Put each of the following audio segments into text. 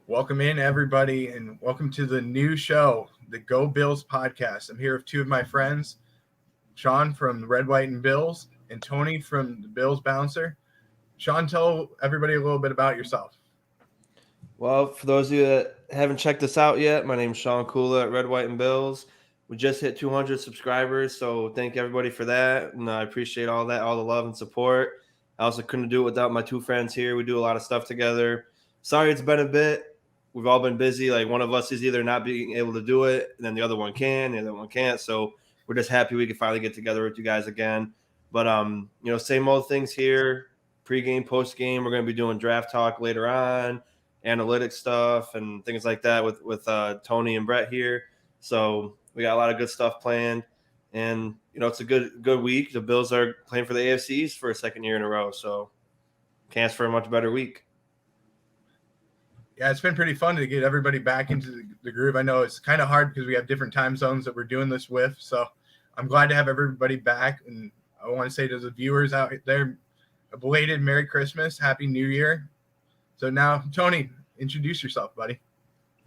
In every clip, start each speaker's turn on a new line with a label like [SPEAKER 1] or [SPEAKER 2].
[SPEAKER 1] Welcome in, everybody, and welcome to the new show, the Go Bills podcast. I'm here with two of my friends, Sean from the Red, White, and Bills, and Tony from the Bills Bouncer. Sean, tell everybody a little bit about yourself.
[SPEAKER 2] Well, for those of you that haven't checked us out yet, my name's Sean Kula at Red, White, and Bills. We just hit 200 subscribers, so thank everybody for that, and I appreciate all that, all the love and support. I also couldn't do it without my two friends here. We do a lot of stuff together. Sorry it's been a bit. We've all been busy. Like, one of us is either not being able to do it, and then the other one can, and the other one can't. So we're just happy we can finally get together with you guys again. But, same old things here. Pre-game, post-game, we're going to be doing draft talk later on, analytics stuff and things like that with Tony and Brett here. So we got a lot of good stuff planned, and it's a good week. The Bills are playing for the AFCs for a second year in a row, so can't ask for a much better week.
[SPEAKER 1] Yeah, it's been pretty fun to get everybody back into the groove. I know it's kind of hard because we have different time zones that we're doing this with, so I'm glad to have everybody back. And I want to say to the viewers out there, a belated Merry Christmas, Happy New Year. So now, Tony, introduce yourself, buddy.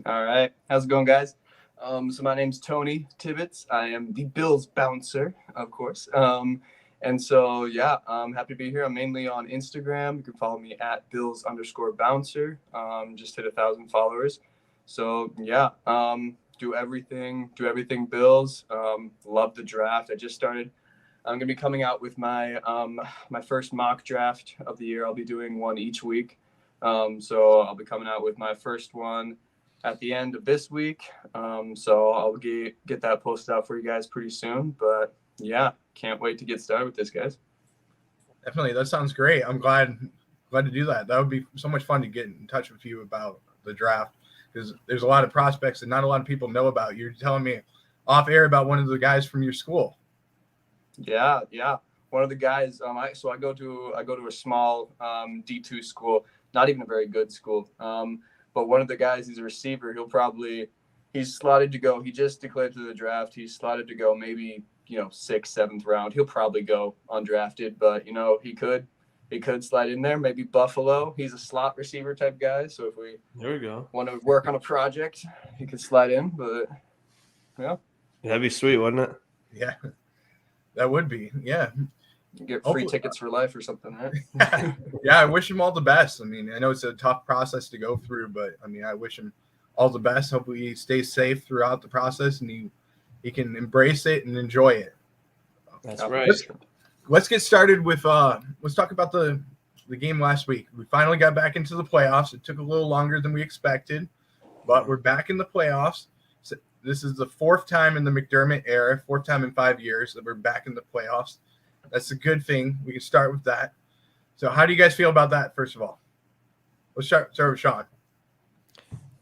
[SPEAKER 3] All right. How's it going, guys? So my name's Tony Tibbetts. I am the Bills Bouncer, of course. I'm happy to be here. I'm mainly on Instagram. You can follow me at Bills_Bouncer. Just hit 1,000 followers. So, do everything Bills. Love the draft. I just started. I'm going to be coming out with my first mock draft of the year. I'll be doing one each week. So I'll be coming out with my first one at the end of this week. So I'll get that posted out for you guys pretty soon. But yeah, can't wait to get started with this, guys.
[SPEAKER 1] Definitely. That sounds great. I'm glad to do that. That would be so much fun to get in touch with you about the draft, because there's a lot of prospects that not a lot of people know about. You're telling me off air about one of the guys from your school.
[SPEAKER 3] Yeah. One of the guys, I go to a small D2 school, not even a very good school. But one of the guys, he's a receiver. He's slotted to go. He just declared to the draft. He's slotted to go maybe, 6th, 7th round. He'll probably go undrafted, but he could slide in there. Maybe Buffalo. He's a slot receiver type guy. So if we want to work on a project, he could slide in. But yeah,
[SPEAKER 2] that'd be sweet, wouldn't it?
[SPEAKER 1] Yeah, that would be. Yeah.
[SPEAKER 3] You get free tickets for life or something, right?
[SPEAKER 1] Yeah, I wish him all the best. I mean, I know it's a tough process to go through, but I wish him all the best. Hopefully he stays safe throughout the process and he can embrace it and enjoy it.
[SPEAKER 2] That's right.
[SPEAKER 1] Let's get started with let's talk about the game last week. We finally got back into the playoffs. It took a little longer than we expected, but we're back in the playoffs. So this is the fourth time in the McDermott era, fourth time in 5 years that we're back in the playoffs. That's a good thing. We can start with that. So how do you guys feel about that, first of all? Let's start with Sean.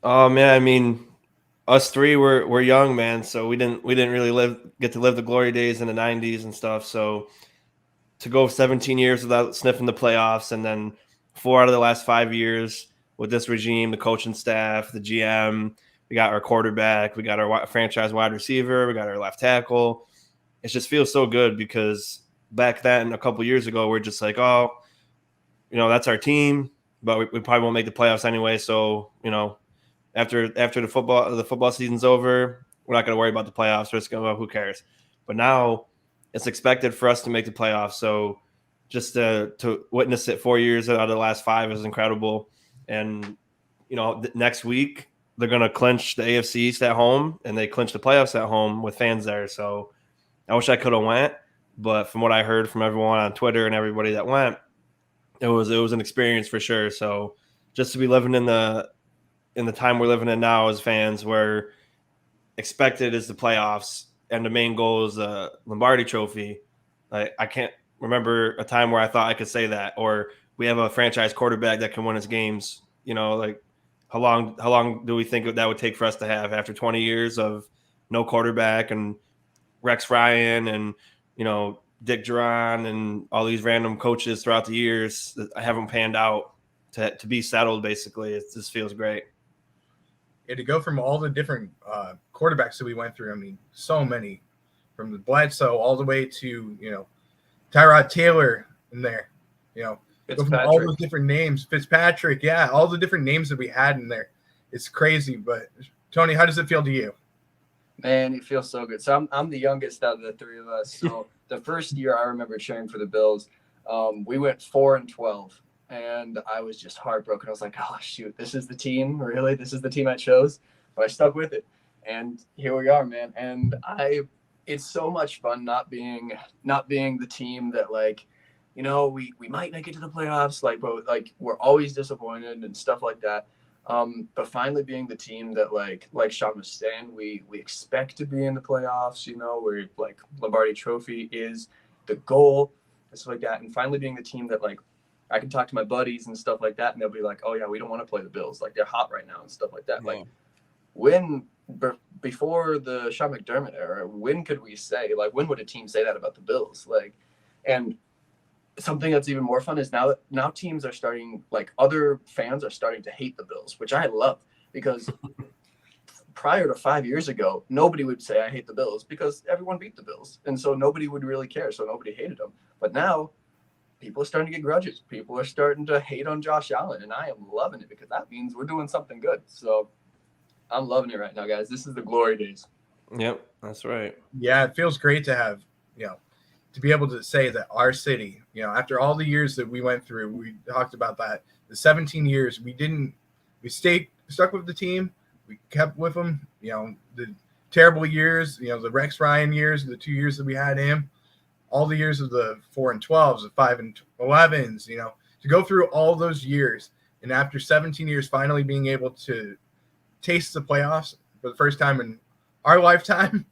[SPEAKER 2] Oh, man, us three were young, man, so we didn't really get to live the glory days in the 90s and stuff. So to go 17 years without sniffing the playoffs, and then 4 out of the last 5 years with this regime, the coaching staff, the GM, we got our quarterback, we got our franchise wide receiver, we got our left tackle. It just feels so good, because back then, a couple years ago, we're just like, that's our team, but we probably won't make the playoffs anyway. So, after the football season's over, we're not going to worry about the playoffs. We're just going to, who cares? But now it's expected for us to make the playoffs. So just to witness it 4 years out of the last 5 is incredible. And, next week they're going to clinch the AFC East at home, and they clinch the playoffs at home with fans there. So I wish I could have went. But from what I heard from everyone on Twitter and everybody that went, it was an experience for sure. So just to be living in the time we're living in now as fans, where expected is the playoffs and the main goal is the Lombardi Trophy. I can't remember a time where I thought I could say that, or we have a franchise quarterback that can win his games. How long do we think that would take for us to have after 20 years of no quarterback and Rex Ryan and Dick Duran and all these random coaches throughout the years that haven't panned out to be settled, basically. It just feels great.
[SPEAKER 1] Yeah, to go from all the different quarterbacks that we went through, so many, from the Bledsoe all the way to, Tyrod Taylor in there, go from all those different names, Fitzpatrick, yeah, all the different names that we had in there. it's crazy. But Tony, how does it feel to you?
[SPEAKER 3] Man, it feels so good. So I'm the youngest out of the three of us. So the first year I remember cheering for the Bills, we went 4-12, and I was just heartbroken. I was like, oh shoot, this is the team, really? This is the team I chose? But I stuck with it, and here we are, man. And it's so much fun not being the team that, like, you know, we might not get to the playoffs, like, but like we're always disappointed and stuff like that. But finally being the team that, like Sean was saying, we expect to be in the playoffs, you know, where like Lombardi Trophy is the goal and stuff like that. And finally being the team that, like, I can talk to my buddies and stuff like that, and they'll be like, oh yeah, we don't want to play the Bills. Like, they're hot right now and stuff like that. Yeah. Like, before the Sean McDermott era, when could we say, like, when would a team say that about the Bills? Like, and something that's even more fun is now teams are starting, like, other fans are starting to hate the Bills, which I love, because prior to 5 years ago, nobody would say I hate the Bills because everyone beat the Bills. And so nobody would really care. So nobody hated them. But now people are starting to get grudges. People are starting to hate on Josh Allen. And I am loving it, because that means we're doing something good. So I'm loving it right now, guys. This is the glory days.
[SPEAKER 2] Yep, that's right.
[SPEAKER 1] Yeah, it feels great to have, to be able to say that our city, after all the years that we went through, we talked about that, the 17 years, we stuck with the team. We kept with them, the terrible years, the Rex Ryan years, the 2 years that we had him, all the years of the 4-12s, the 5-11s, to go through all those years. And after 17 years, finally being able to taste the playoffs for the first time in our lifetime,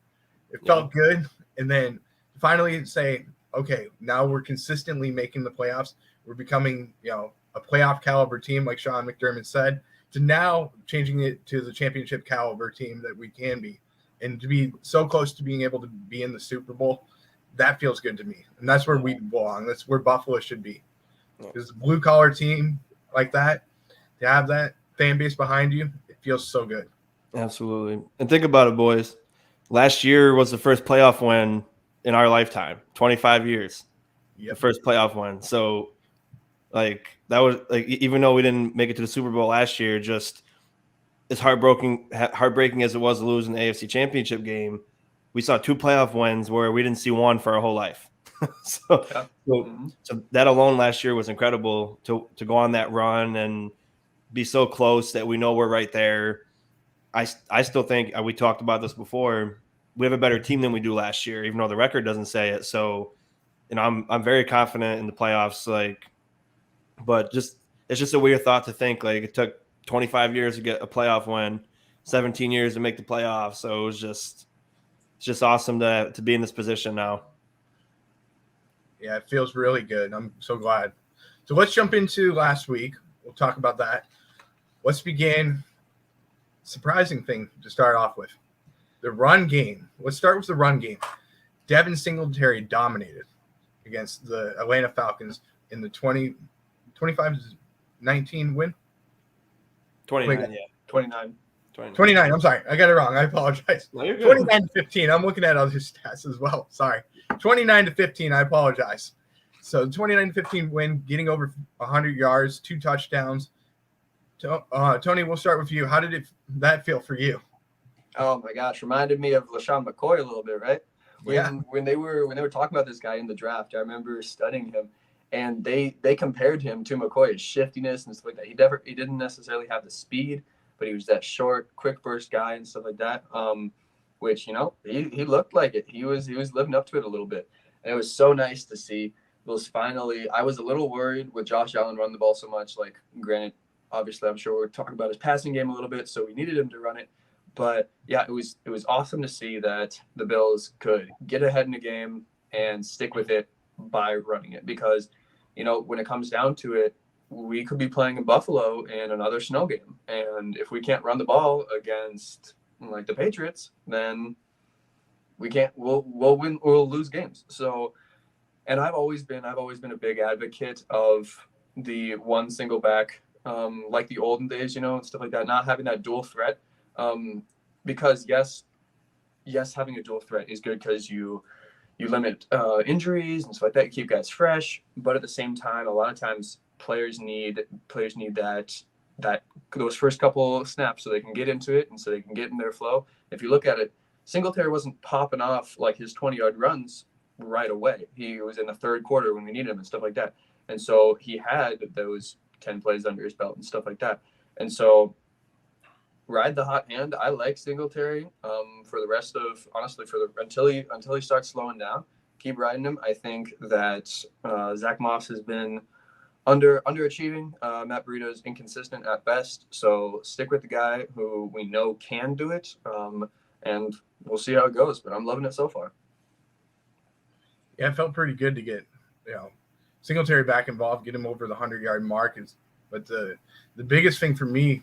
[SPEAKER 1] it felt good. And then finally say, okay, now we're consistently making the playoffs. We're becoming, a playoff caliber team, like Sean McDermott said, to now changing it to the championship caliber team that we can be. And to be so close to being able to be in the Super Bowl, that feels good to me. And that's where we belong. That's where Buffalo should be. Because a blue collar team like that, to have that fan base behind you, it feels so good.
[SPEAKER 2] Absolutely. And think about it, boys. Last year was the first playoff win in our lifetime, 25 years, the first playoff win. So, like, that was, like, even though we didn't make it to the Super Bowl last year, just as heartbreaking as it was to lose in the AFC Championship game, we saw 2 playoff wins where we didn't see one for our whole life. So that alone last year was incredible to go on that run and be so close that we know we're right there. I still think, we talked about this before, we have a better team than we do last year, even though the record doesn't say it. So, I'm very confident in the playoffs. Like, but it's just a weird thought to think, like, it took 25 years to get a playoff win, 17 years to make the playoffs. So it's just awesome to be in this position now.
[SPEAKER 1] Yeah, it feels really good. I'm so glad. So let's jump into last week. We'll talk about that. Let's begin. Surprising thing to start off with. The run game. Let's start with the run game. Devin Singletary dominated against the Atlanta Falcons in the 25-19 win.
[SPEAKER 3] 29, yeah. 29.
[SPEAKER 1] 29. I'm sorry. I got it wrong. I apologize.
[SPEAKER 2] No, you're good.
[SPEAKER 1] 29-15. I'm looking at other stats as well. Sorry. 29-15. I apologize. So 29-15 win, getting over 100 yards, 2 touchdowns. Tony, we'll start with you. How did that feel for you?
[SPEAKER 3] Oh my gosh, reminded me of LaShawn McCoy a little bit, right? When they were talking about this guy in the draft, I remember studying him, and they compared him to McCoy's shiftiness and stuff like that. He didn't necessarily have the speed, but he was that short, quick burst guy and stuff like that. Which, he looked like it. He was living up to it a little bit, and it was so nice to see those finally. I was a little worried with Josh Allen running the ball so much. Like, granted, obviously, I'm sure we're talking about his passing game a little bit, so we needed him to run it. But yeah, it was awesome to see that the Bills could get ahead in the game and stick with it by running it, because, when it comes down to it, we could be playing in Buffalo in another snow game, and if we can't run the ball against, like, the Patriots, then we'll lose games. So, and I've always been a big advocate of the one single back, like the olden days, and stuff like that, not having that dual threat. Because yes, having a dual threat is good because you limit injuries and stuff like that. You keep guys fresh, but at the same time, a lot of times players need that those first couple snaps so they can get into it and so they can get in their flow. If you look at it, Singletary wasn't popping off like his 20-yard runs right away. He was in the third quarter when we needed him and stuff like that. And so he had those 10 plays under his belt and stuff like that. And so ride the hot hand. I like Singletary for the rest of, honestly, until he starts slowing down. Keep riding him. I think that Zach Moss has been underachieving. Matt Burrito is inconsistent at best. So stick with the guy who we know can do it, and we'll see how it goes. But I'm loving it so far.
[SPEAKER 1] Yeah, it felt pretty good to get Singletary back involved, get him over the 100-yard mark. But the biggest thing for me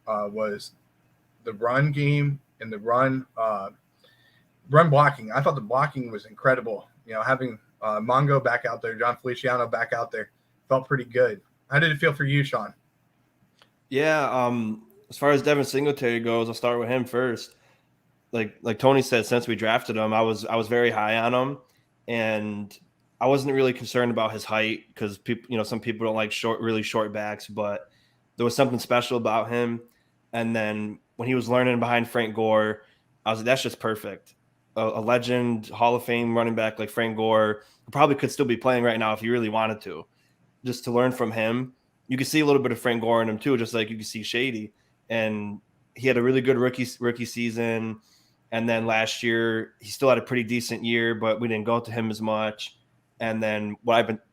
[SPEAKER 1] was the run game and the run blocking. I thought the blocking was incredible. Having Mongo back out there, John Feliciano back out there, felt pretty good. How did it feel for you, Sean?
[SPEAKER 2] Yeah, as far as Devin Singletary goes, I'll start with him first. Like Tony said, since we drafted him, I was very high on him, and I wasn't really concerned about his height because people, some people don't like really short backs, but there was something special about him. And then when he was learning behind Frank Gore, I was like, that's just perfect. A legend, Hall of Fame running back like Frank Gore, who probably could still be playing right now if he really wanted to. Just to learn from him, you can see a little bit of Frank Gore in him too, just like you can see Shady. And he had a really good rookie season. And then last year, he still had a pretty decent year, but we didn't go to him as much. And then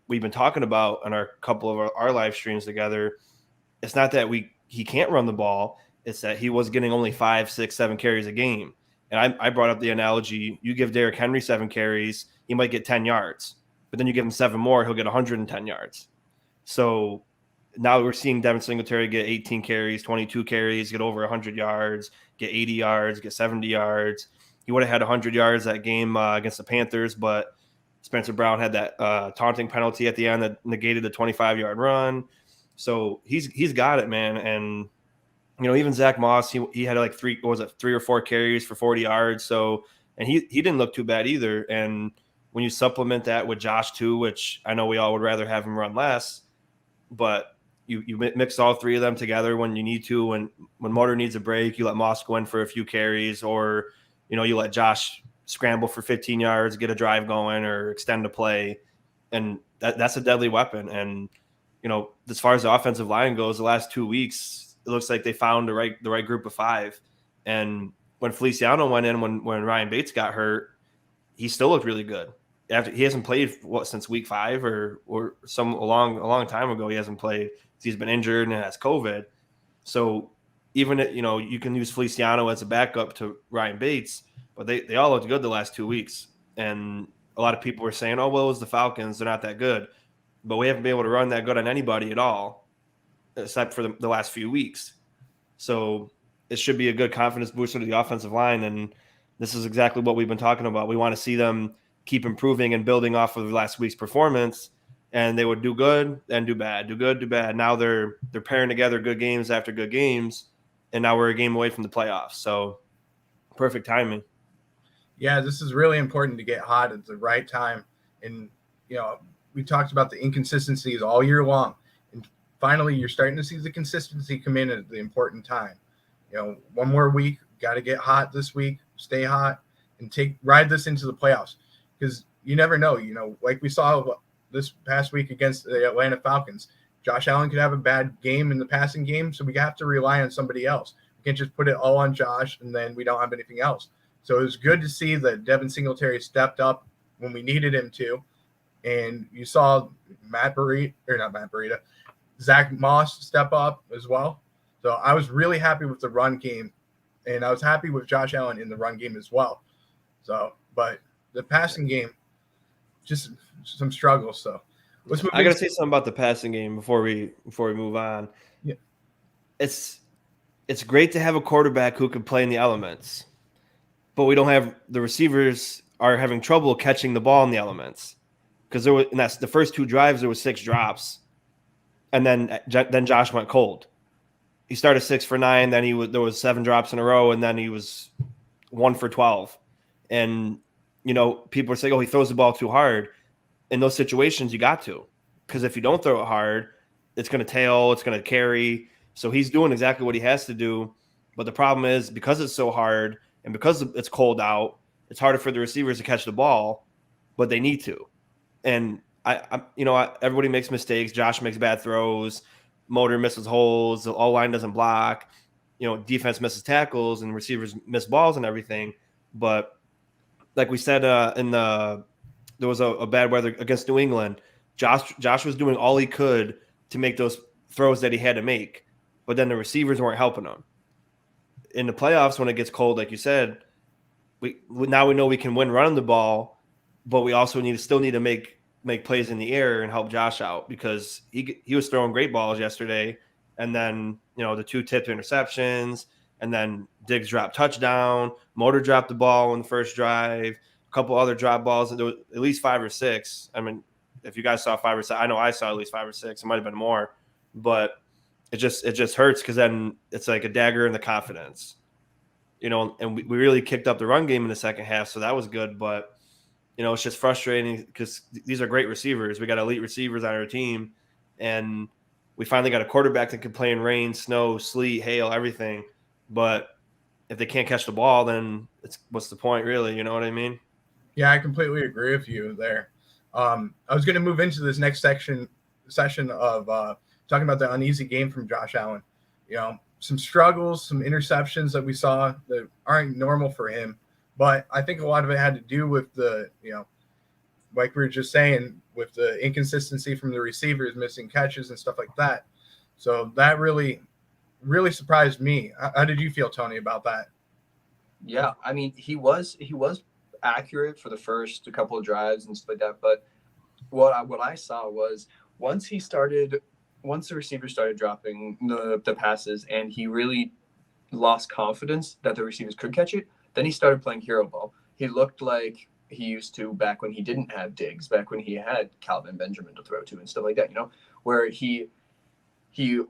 [SPEAKER 2] we've been talking about on our couple of our live streams together, it's not that he can't run the ball. It's that he was getting only 5, 6, 7 carries a game. And I brought up the analogy, you give Derrick Henry 7 carries, he might get 10 yards. But then you give him 7 more, he'll get 110 yards. So now we're seeing Devin Singletary get 18 carries, 22 carries, get over 100 yards, get 80 yards, get 70 yards. He would have had 100 yards that game against the Panthers, but Spencer Brown had that taunting penalty at the end that negated the 25-yard run. So he's got it, man. And even Zach Moss, he had like 3 or 4 carries for 40 yards. So, and he didn't look too bad either. And when you supplement that with Josh too, which I know we all would rather have him run less, but you mix all 3 of them together when you need to. When Motor needs a break, you let Moss go in for a few carries, or you let Josh scramble for 15 yards, get a drive going, or extend a play, and that's a deadly weapon. And as far as the offensive line goes, the last 2 weeks, it looks like they found the right group of 5. And when Feliciano went in, when Ryan Bates got hurt, he still looked really good. After he hasn't played since week 5 or a long time ago. He hasn't played. He's been injured and has COVID. So even you can use Feliciano as a backup to Ryan Bates, but they all looked good the last 2 weeks. And a lot of people were saying, "Oh, well, it was the Falcons. They're not that good." But we haven't been able to run that good on anybody at all, except for the last few weeks. So it should be a good confidence booster to the offensive line. And this is exactly what we've been talking about. We want to see them keep improving and building off of last week's performance. And they would do good and do bad, do good, do bad. Now they're pairing together good games after good games. And now we're a game away from the playoffs. So perfect timing.
[SPEAKER 1] Yeah, this is really important to get hot at the right time. And, we talked about the inconsistencies all year long. And finally, you're starting to see the consistency come in at the important time. One more week, got to get hot this week, stay hot, and ride this into the playoffs. Because you never know, like we saw this past week against the Atlanta Falcons, Josh Allen could have a bad game in the passing game, so we have to rely on somebody else. We can't just put it all on Josh, and then we don't have anything else. So it was good to see that Devin Singletary stepped up when we needed him to. And you saw Zach Moss step up as well. So I was really happy with the run game, and I was happy with Josh Allen in the run game as well. So, but the passing game, just some struggles. So
[SPEAKER 2] I gotta say something about the passing game before we move on.
[SPEAKER 1] Yeah.
[SPEAKER 2] It's great to have a quarterback who can play in the elements, but we don't have the receivers are having trouble catching the ball in the elements. Because that's the first 2 drives, there was 6 drops, and then Josh went cold. He started 6 for 9, then there was 7 drops in a row, and then he was 1 for 12. And people are saying, "Oh, he throws the ball too hard." In those situations, you got to, because if you don't throw it hard, it's going to tail, it's going to carry. So he's doing exactly what he has to do. But the problem is because it's so hard and because it's cold out, it's harder for the receivers to catch the ball, but they need to. And everybody makes mistakes. Josh makes bad throws. Motor misses holes. The O-line doesn't block. Defense misses tackles and receivers miss balls and everything. But like we said, there was a bad weather against New England. Josh was doing all he could to make those throws that he had to make, but then the receivers weren't helping him. In the playoffs, when it gets cold, like you said, we know we can win running the ball, but we also still need to make plays in the air and help Josh out because he was throwing great balls yesterday, and then the 2 tipped interceptions, and then Diggs dropped touchdown, Motor dropped the ball in the first drive, a couple other drop balls, and there was at least 5 or 6. I mean, if you guys saw 5 or 6, I know I saw at least 5 or 6. It might have been more, but it just hurts because then it's like a dagger in the confidence, and we really kicked up the run game in the second half, so that was good, but it's just frustrating because these are great receivers. We got elite receivers on our team, and we finally got a quarterback that can play in rain, snow, sleet, hail, everything. But if they can't catch the ball, then what's the point, really? You know what I mean?
[SPEAKER 1] Yeah, I completely agree with you there. I was going to move into this next session of talking about the uneasy game from Josh Allen. Some struggles, some interceptions that we saw that aren't normal for him. But I think a lot of it had to do with the, like we were just saying, with the inconsistency from the receivers, missing catches and stuff like that. So that really, really surprised me. How did you feel, Tony, about that?
[SPEAKER 3] Yeah, I mean, he was accurate for the first couple of drives and stuff like that. But what I saw was once the receiver started dropping the passes and he really lost confidence that the receivers could catch it, then he started playing hero ball. He looked like he used to back when he didn't have Diggs, back when he had Calvin Benjamin to throw to and stuff like that, where he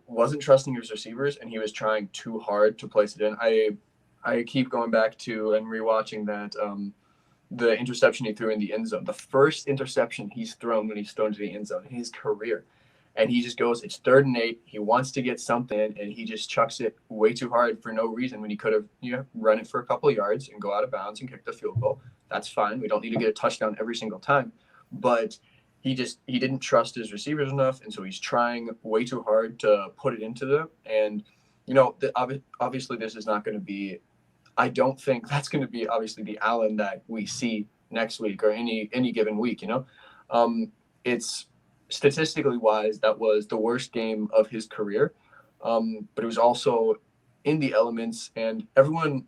[SPEAKER 3] wasn't trusting his receivers and he was trying too hard to place it in. I keep going back to and rewatching that the interception he threw in the end zone, the first interception he's thrown when he's thrown to the end zone in his career. And he just goes, it's 3rd and 8. He wants to get something, and he just chucks it way too hard for no reason when he could have, run it for a couple of yards and go out of bounds and kick the field goal. That's fine. We don't need to get a touchdown every single time. But he didn't trust his receivers enough, and so he's trying way too hard to put it into them. And, obviously this is not going to be – I don't think that's going to be obviously the Allen that we see next week or any given week, It's – statistically wise, that was the worst game of his career. But it was also in the elements, and everyone,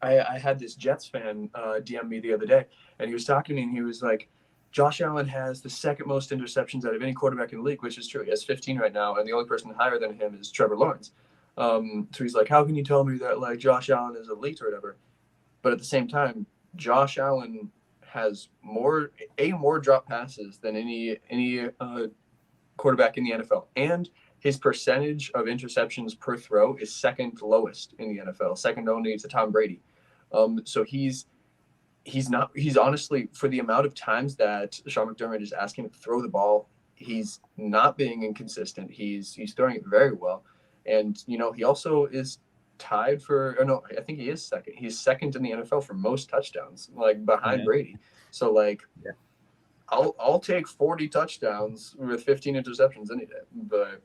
[SPEAKER 3] I had this Jets fan DM me the other day, and he was talking to me and he was like, Josh Allen has the 2nd most interceptions out of any quarterback in the league, which is true. He has 15 right now, and the only person higher than him is Trevor Lawrence. So he's like, how can you tell me that like Josh Allen is elite or whatever? But at the same time, Josh Allen has more drop passes than any quarterback in the NFL, and his percentage of interceptions per throw is 2nd lowest in the NFL, 2nd only to Tom Brady. So he's honestly, for the amount of times that Sean McDermott is asking him to throw the ball, he's not being inconsistent. He's throwing it very well, and he also is tied for, or no, I think he is 2nd. He's 2nd in the NFL for most touchdowns, like behind Brady. So like, yeah. I'll take 40 touchdowns with 15 interceptions any day. But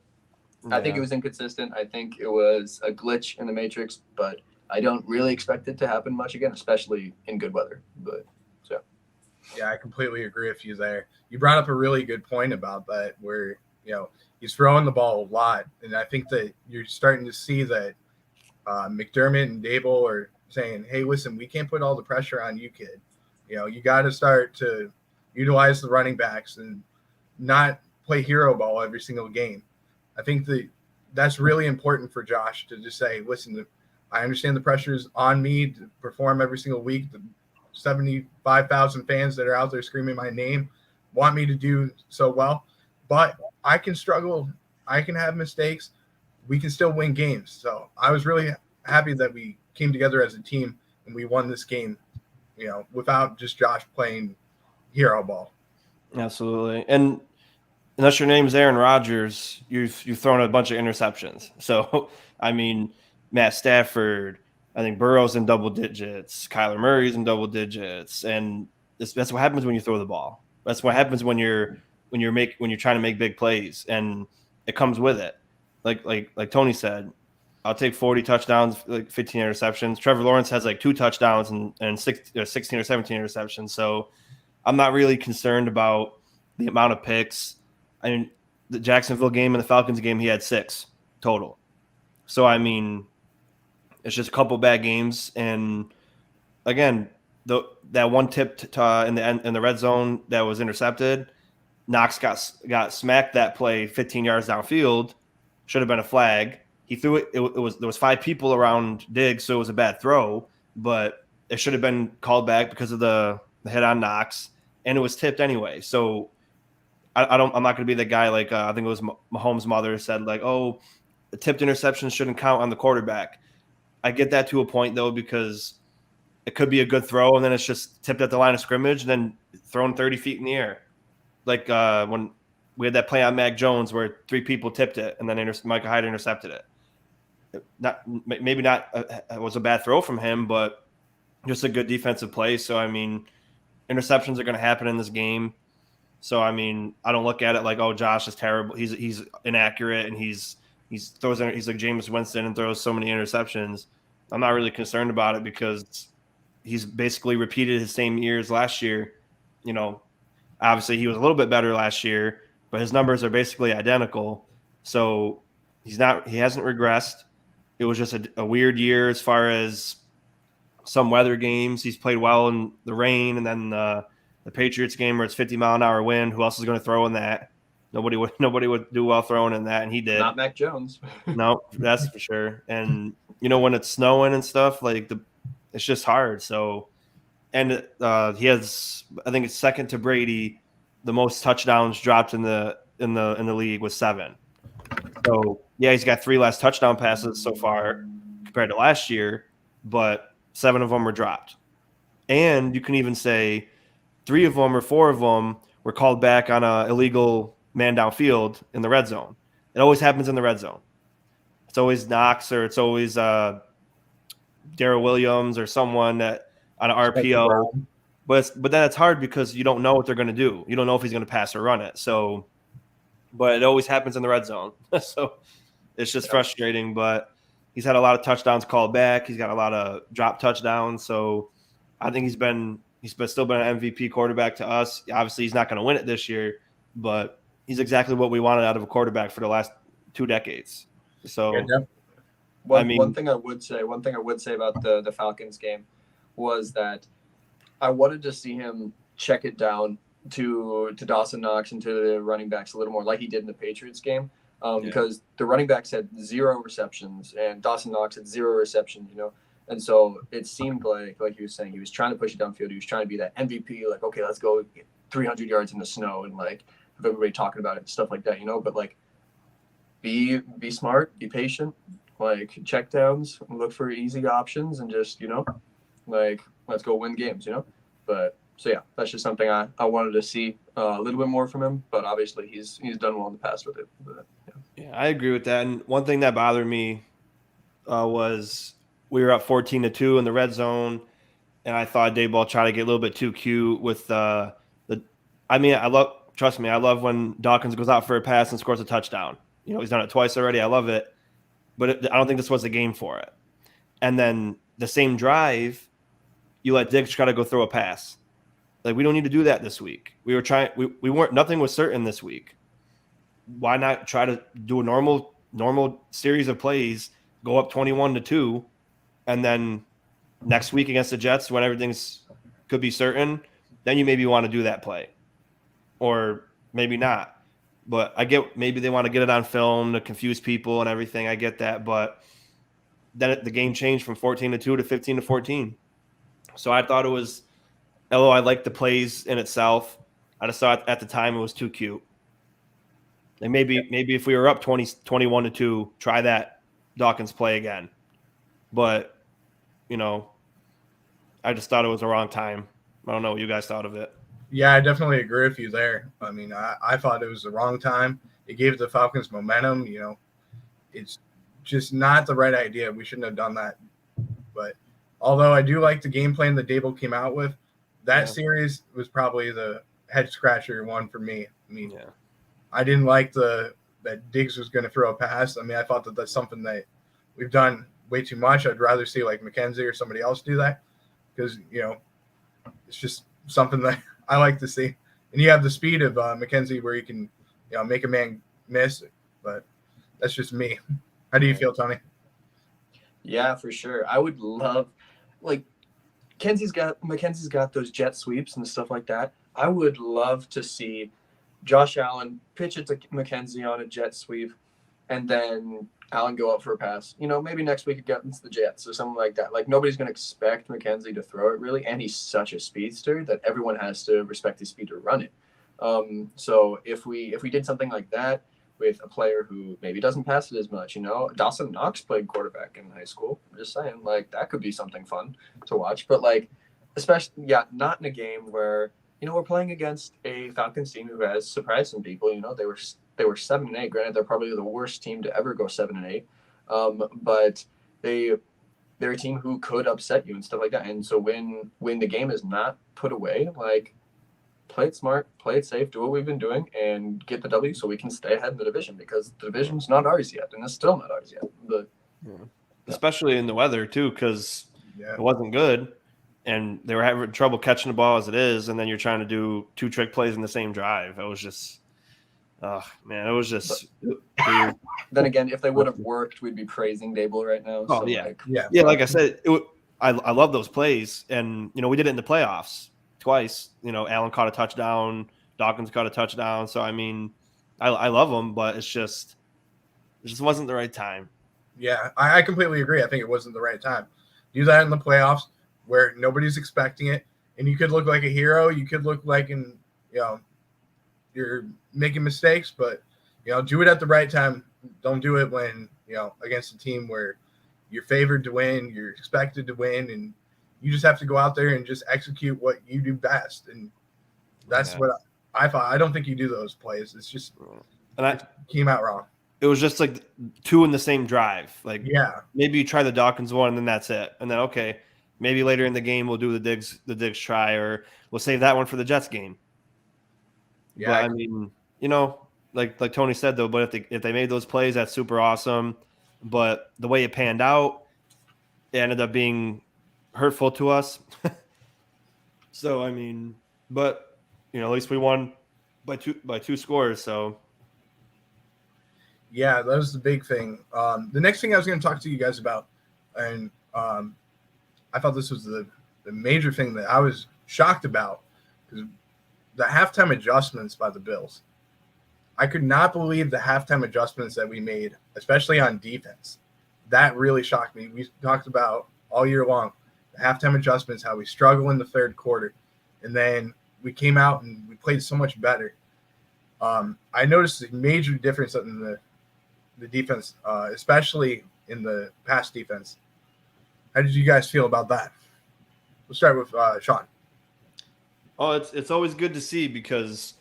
[SPEAKER 3] I think it was inconsistent. I think it was a glitch in the matrix, but I don't really expect it to happen much again, especially in good weather. But so.
[SPEAKER 1] Yeah, I completely agree with you there. You brought up a really good point about that, where he's throwing the ball a lot, and I think that you're starting to see that McDermott and Dable are saying, "Hey, listen, we can't put all the pressure on you, kid. You got to start to utilize the running backs and not play hero ball every single game." I think that's really important for Josh to just say, listen, I understand the pressure is on me to perform every single week. The 75,000 fans that are out there screaming my name want me to do so well, but I can struggle. I can have mistakes. We can still win games. So I was really happy that we came together as a team and we won this game, without just Josh playing hero ball.
[SPEAKER 2] Absolutely. And unless your name's Aaron Rodgers, you've thrown a bunch of interceptions. So, I mean, Matt Stafford, I think Burrow's in double digits, Kyler Murray's in double digits, and that's what happens when you throw the ball. That's what happens when you're trying to make big plays, and it comes with it. Like Tony said, I'll take 40 touchdowns, like 15 interceptions. Trevor Lawrence has like 2 touchdowns and 16 or 17 interceptions. So I'm not really concerned about the amount of picks. I mean, the Jacksonville game and the Falcons game, he had 6 total. So, I mean, it's just a couple bad games. And, again, that one tip in the red zone that was intercepted, Knox got smacked that play 15 yards downfield. Should have been a flag. He threw it. There was 5 people around Diggs, so it was a bad throw. But it should have been called back because of the hit on Knox, and it was tipped anyway. So I'm not going to be the guy like I think it was Mahomes' mother said like, oh, the tipped interception shouldn't count on the quarterback. I get that to a point though, because it could be a good throw and then it's just tipped at the line of scrimmage and then thrown 30 feet in the air. Like when we had that play on Mac Jones where 3 people tipped it and then Micah Hyde intercepted it. It was a bad throw from him, but just a good defensive play. So, I mean, interceptions are going to happen in this game. So, I mean, I don't look at it like, oh, Josh is terrible. He's inaccurate and he's like Jameis Winston and throws so many interceptions. I'm not really concerned about it because he's basically repeated his same years last year. You know, obviously he was a little bit better last year, but his numbers are basically identical. So he hasn't regressed. It was just a weird year as far as some weather games. He's played well in the rain, and then the Patriots game where it's 50-mile-an-hour wind. Who else is going to throw in that? Nobody would do well throwing in that, and he did.
[SPEAKER 3] Not Mac Jones.
[SPEAKER 2] No, that's for sure. And when it's snowing and stuff, like it's just hard. So, and he has, I think it's second to Brady, the most touchdowns dropped in the league with 7. So yeah, he's got 3 less touchdown passes so far compared to last year, but 7 of them were dropped. And you can even say 3 of them or 4 of them were called back on a illegal man downfield in the red zone. It always happens in the red zone. It's always Knox or it's always Darrell Williams or someone that on an RPO. But then it's hard because you don't know what they're going to do. You don't know if he's going to pass or run it. So, but it always happens in the red zone. So it's just frustrating. But he's had a lot of touchdowns called back. He's got a lot of drop touchdowns. So I think he's still been an MVP quarterback to us. Obviously, he's not going to win it this year, but he's exactly what we wanted out of a quarterback for the last 2 decades. So,
[SPEAKER 3] one thing I would say about the Falcons game was that I wanted to see him check it down to Dawson Knox and to the running backs a little more, like he did in the Patriots game, because the running backs had 0 receptions and Dawson Knox had 0 receptions. And so it seemed like he was saying, he was trying to push it downfield. He was trying to be that MVP, like, okay, let's go get 300 yards in the snow and like have everybody talking about it and stuff like that, But like, be smart, be patient, like check downs, look for easy options, and just like let's go win games, But so yeah, that's just something I wanted to see a little bit more from him. But obviously he's done well in the past with it. But,
[SPEAKER 2] yeah, I agree with that. And one thing that bothered me was we were up 14-2 in the red zone, and I thought Dayball tried to get a little bit too cute with trust me, I love when Dawkins goes out for a pass and scores a touchdown. He's done it twice already. I love it. But I don't think this was the game for it. And then the same drive, you let Diggs try to go throw a pass. Like, we don't need to do that this week. We were trying. We weren't. Nothing was certain this week. Why not try to do a normal series of plays, go up 21-2, and then next week against the Jets, when everything's could be certain, then you maybe want to do that play, or maybe not. But I get maybe they want to get it on film to confuse people and everything. I get that, but then the game changed from 14-2 to 15-14. So I thought it was, although I liked the plays in itself, I just thought at the time it was too cute. And maybe if we were up 21-2, try that Dawkins play again. But, I just thought it was the wrong time. I don't know what you guys thought of it.
[SPEAKER 1] Yeah, I definitely agree with you there. I mean, I thought it was the wrong time. It gave the Falcons momentum. It's just not the right idea. We shouldn't have done that. But although I do like the game plan that Dable came out with, that series was probably the head scratcher one for me. I mean, I didn't like that Diggs was going to throw a pass. I mean, I thought that that's something that we've done way too much. I'd rather see like McKenzie or somebody else do that because, it's just something that I like to see. And you have the speed of McKenzie where you can, make a man miss. But that's just me. How do you feel, Tony?
[SPEAKER 3] Yeah, for sure. I would love, like, McKenzie's got those jet sweeps and stuff like that. I would love to see Josh Allen pitch it to McKenzie on a jet sweep, and then Allen go up for a pass. Maybe next week against the Jets or something like that. Like, nobody's going to expect McKenzie to throw it, really, and he's such a speedster that everyone has to respect his speed to run it. So if we did something like that with a player who maybe doesn't pass it as much, Dawson Knox played quarterback in high school. I'm just saying, like, that could be something fun to watch. But, like, especially, not in a game where, we're playing against a Falcons team who has surprised some people. They were 7-8. Granted, they're probably the worst team to ever go 7-8. But they're a team who could upset you and stuff like that. And so when the game is not put away, like, play it smart, play it safe, do what we've been doing, and get the W so we can stay ahead in the division, because the division's not ours yet, and it's still not ours yet. But
[SPEAKER 2] especially in the weather too, because it wasn't good, and they were having trouble catching the ball as it is, and then you're trying to do 2 trick plays in the same drive. It was just, it was just.
[SPEAKER 3] Then again, if they would have worked, we'd be praising Dable right now.
[SPEAKER 2] Oh, so like I said, I love those plays, and we did it in the playoffs twice. Allen caught a touchdown, Dawkins caught a touchdown. So I mean, I love them, but it just wasn't the right time.
[SPEAKER 1] Yeah, I completely agree. I think it wasn't the right time. Do that in the playoffs where nobody's expecting it, and you could look like a hero. You could look like you're making mistakes, but do it at the right time. Don't do it when against a team where you're favored to win, you're expected to win, and you just have to go out there and just execute what you do best. And that's what I thought. I don't think you do those plays. It's just it came out wrong.
[SPEAKER 2] It was just like 2 in the same drive. Like, maybe you try the Dawkins one and then that's it. And then, okay, maybe later in the game we'll do the Diggs try, or we'll save that one for the Jets game. Yeah, but I mean, like Tony said though, but if they made those plays, that's super awesome. But the way it panned out, it ended up being hurtful to us. So I mean, but at least we won by two scores. So
[SPEAKER 1] yeah, that was the big thing. The next thing I was going to talk to you guys about, and I thought this was the major thing that I was shocked about, because the halftime adjustments by the Bills. I could not believe the halftime adjustments that we made, especially on defense. That really shocked me. We talked about all year long the halftime adjustments, how we struggle in the third quarter, and then we came out and we played so much better. I noticed a major difference in the defense, especially in the pass defense. How did you guys feel about that? We'll start with Sean.
[SPEAKER 2] Oh, it's always good to see, because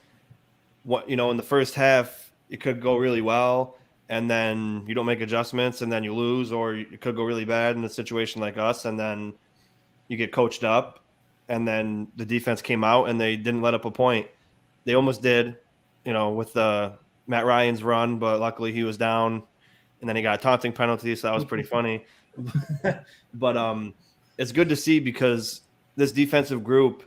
[SPEAKER 2] in the first half it could go really well, and then you don't make adjustments and then you lose, or it could go really bad in a situation like us, and then you get coached up, and then the defense came out and they didn't let up a point. They almost did, with Matt Ryan's run, but luckily he was down, and then he got a taunting penalty, so that was pretty funny. But it's good to see, because this defensive group,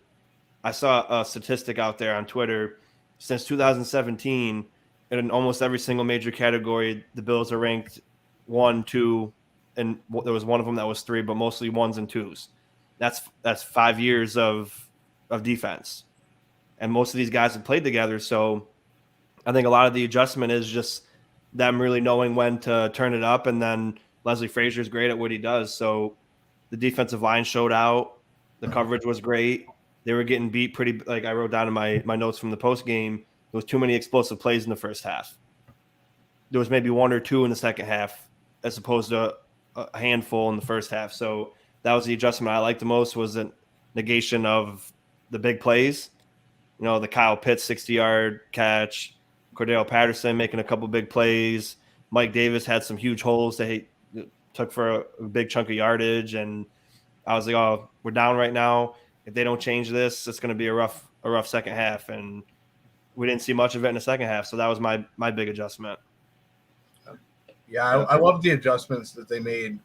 [SPEAKER 2] I saw a statistic out there on Twitter, since 2017, in almost every single major category, the Bills are ranked 1, 2, and there was one of them that was 3, but mostly 1s and 2s. That's 5 years of defense, and most of these guys have played together. So I think a lot of the adjustment is just them really knowing when to turn it up, and then Leslie Frazier's great at what he does. So the defensive line showed out. The coverage was great. They were getting beat pretty, like I wrote down in my notes from the post game, there was too many explosive plays in the first half. There was maybe 1 or 2 in the second half, as opposed to a handful in the first half. So that was the adjustment I liked the most, was the negation of the big plays. the Kyle Pitts 60-yard catch, Cordell Patterson making a couple big plays. Mike Davis had some huge holes that he took for a big chunk of yardage. And I was like, oh, we're down right now. If they don't change this, it's going to be a rough second half. And we didn't see much of it in the second half. So that was my big adjustment.
[SPEAKER 1] Yeah, I love the adjustments that they made,